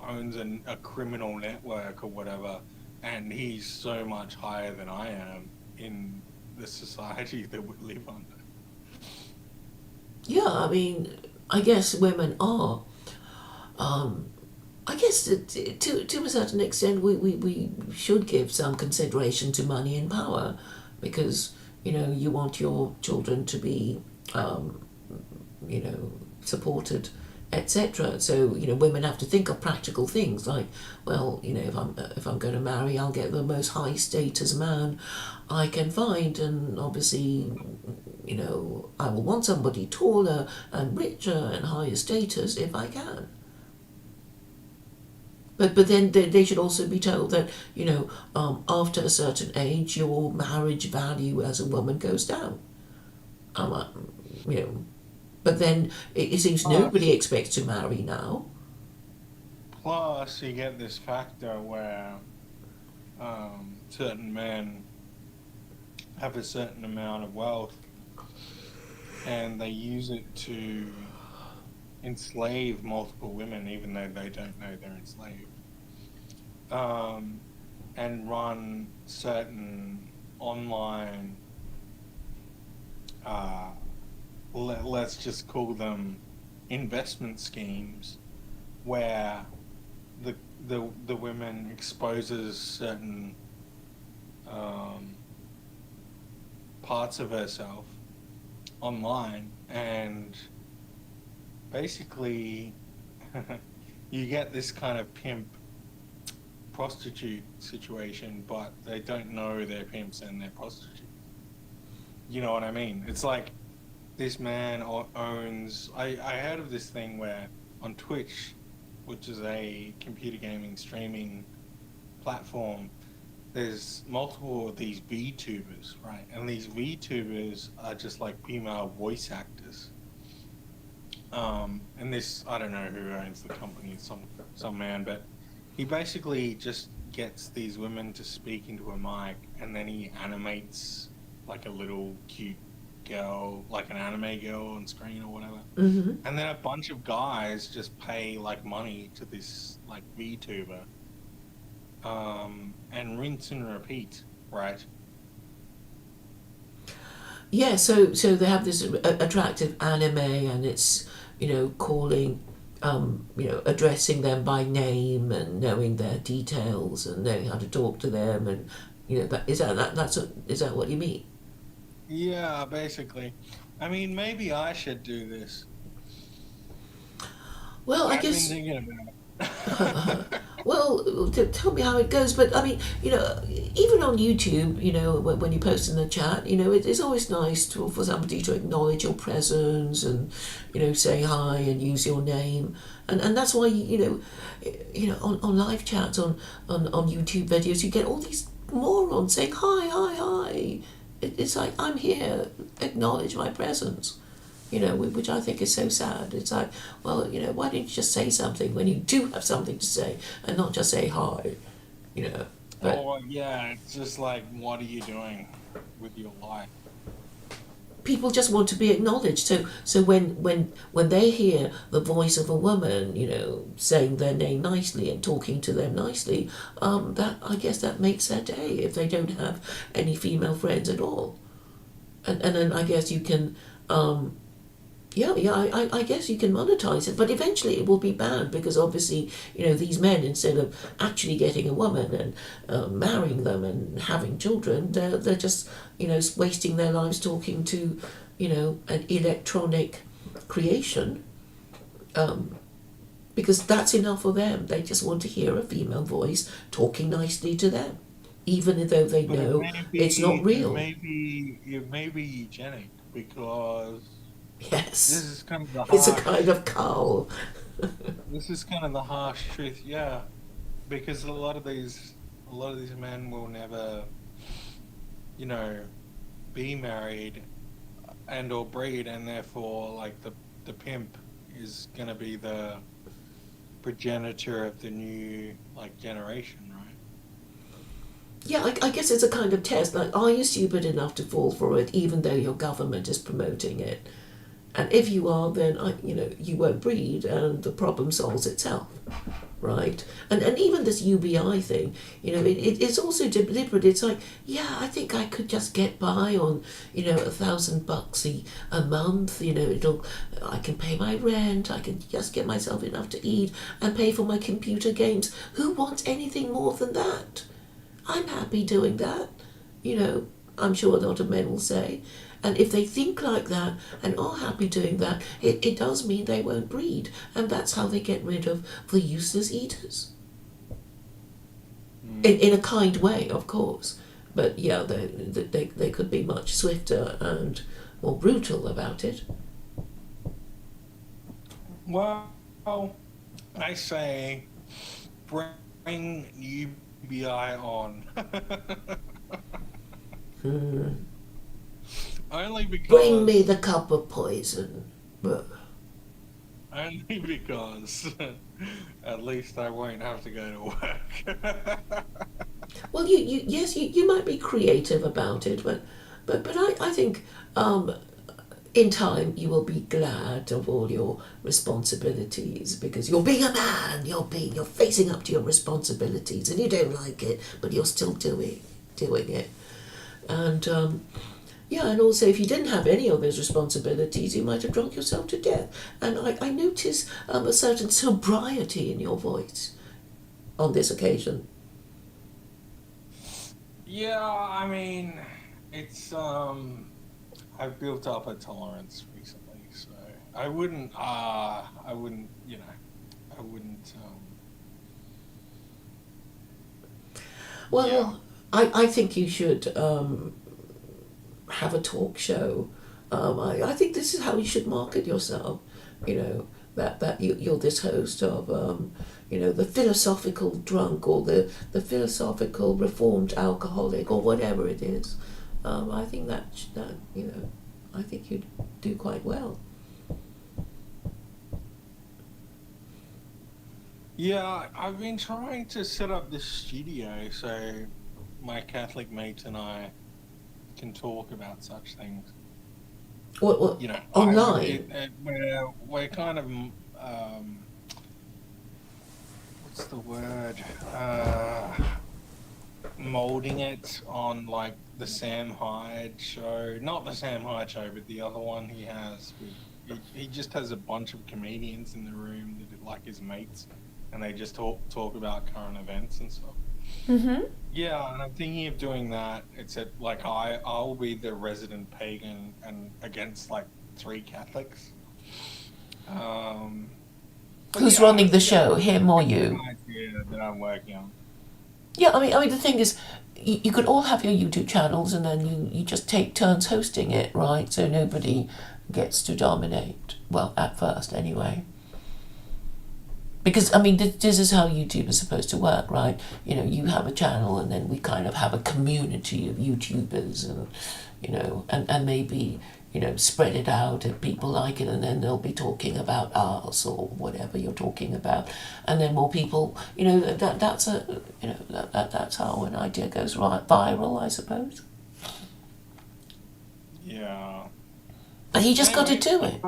owns a criminal network or whatever, and he's so much higher than I am in the society that we live under. Yeah, I mean, I guess women are. I guess to a certain extent, we should give some consideration to money and power, because you want your children to be supported, etc. So women have to think of practical things like, well, if I'm going to marry, I'll get the most high status man I can find, and obviously I will want somebody taller and richer and higher status if I can. But then they should also be told that after a certain age, your marriage value as a woman goes down. You know, but then it seems nobody expects to marry now. Plus, you get this factor where certain men have a certain amount of wealth and they use it to enslave multiple women, even though they don't know they're enslaved, and run certain online, let's just call them investment schemes, where the women exposes certain parts of herself online, and basically you get this kind of pimp prostitute situation, but they don't know they're pimps and they're prostitutes. You know what I mean? It's like this man owns... I heard of this thing where on Twitch, which is a computer gaming streaming platform, there's multiple of these VTubers, right? And these VTubers are just like female voice actors. And this, I don't know who owns the company, some man, but he basically just gets these women to speak into a mic, and then he animates like a little cute girl, like an anime girl on screen or whatever. Mm-hmm. And then a bunch of guys just pay like money to this like VTuber, and rinse and repeat, right? Yeah, so they have this attractive anime, and it's calling, addressing them by name and knowing their details and knowing how to talk to them, and is that what you mean? Yeah, basically. I mean, maybe I should do this. Well, I I've been guess. thinking about it. Well, tell me how it goes. But I mean, even on YouTube, when you post in the chat, it's always nice for somebody to acknowledge your presence and, say hi and use your name. And that's why, on live chats, on YouTube videos, you get all these morons saying hi, hi, hi. It's like, I'm here, acknowledge my presence. Which I think is so sad. It's like, well, why don't you just say something when you do have something to say, and not just say hi, But Oh, yeah, it's just like, what are you doing with your life? people just want to be acknowledged. So when they hear the voice of a woman, saying their name nicely and talking to them nicely, I guess that makes their day if they don't have any female friends at all. and then I guess you can, I guess you can monetize it, but eventually it will be banned because obviously, these men, instead of actually getting a woman and marrying them and having children, they're just, wasting their lives talking to, an electronic creation, because that's enough for them. They just want to hear a female voice talking nicely to them, even though they But know it's not real. it may be eugenic because this Yes, is kind of the it's a harsh kind of cull. this is kind of the harsh truth, yeah. Because a lot of these men will never, you know, be married and or breed, and therefore like the pimp is gonna be the progenitor of the new like generation, right? Yeah, I guess it's a kind of test. Like, are you stupid enough to fall for it, even though your government is promoting it? And if you are, then you won't breed, and the problem solves itself, right? And even this UBI thing, it's also deliberate. It's like, yeah, I think I could just get by on, $1,000 a month. I can pay my rent. I can just get myself enough to eat and pay for my computer games. Who wants anything more than that? I'm happy doing that. You know, I'm sure a lot of men will say. And if they think like that and are happy doing that, it does mean they won't breed. And that's how they get rid of the useless eaters. Mm. In a kind way, of course. But yeah, they could be much swifter and more brutal about it. Well, I say bring UBI on. Hmm. Only Bring me because the cup of poison. But, only because at least I won't have to go to work. well, yes, you might be creative about it, but I think in time you will be glad of all your responsibilities because you're being a man. You're facing up to your responsibilities, and you don't like it, but you're still doing it. And yeah, and also if you didn't have any of those responsibilities, you might have drunk yourself to death. And I notice a certain sobriety in your voice on this occasion. Yeah, I mean, it's I've built up a tolerance recently, so I wouldn't, I wouldn't yeah. Well, I think you should have a talk show. I think this is how you should market yourself. That you're this host of, the philosophical drunk or the philosophical reformed alcoholic or whatever it is. I think I think you'd do quite well. Yeah, I've been trying to set up this studio so my Catholic mates and I can talk about such things. What You know, online? we're kind of what's the word? Molding it on like the Sam Hyde show, not the Sam Hyde show, but the other one he has with he just has a bunch of comedians in the room that are like his mates, and they just talk about current events and stuff. Mm-hmm. Yeah, and I'm thinking of doing that. Except like I'll be the resident pagan and against like three Catholics. Um, but Who's running the yeah, show, him or it's an you? idea that I'm working on. Yeah, I mean, the thing is, you could all have your YouTube channels, and then you just take turns hosting it, right? So nobody gets to dominate. Well, at first, anyway. Because I mean, this is how YouTube is supposed to work, right? You have a channel, and then we kind of have a community of YouTubers, and and maybe spread it out if people like it, and then they'll be talking about us or whatever you're talking about, and then more people, that's a that's how an idea goes right viral, I suppose. Yeah. And you just got to Anyway, do it.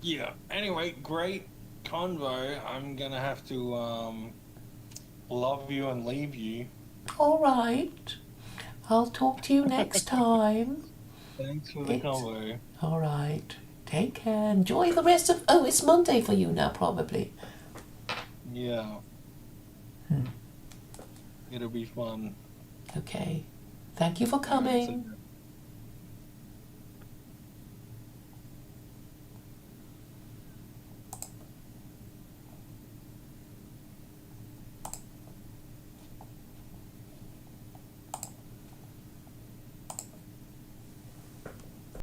yeah. Anyway, great convo. I'm gonna have to love you and leave you. All right. I'll talk to you next time. Thanks for the It's convo. all right. Take care. Enjoy the rest of. Oh, it's Monday for you now, probably. Yeah. It'll be fun. Okay. Thank you for All right, see coming. ya.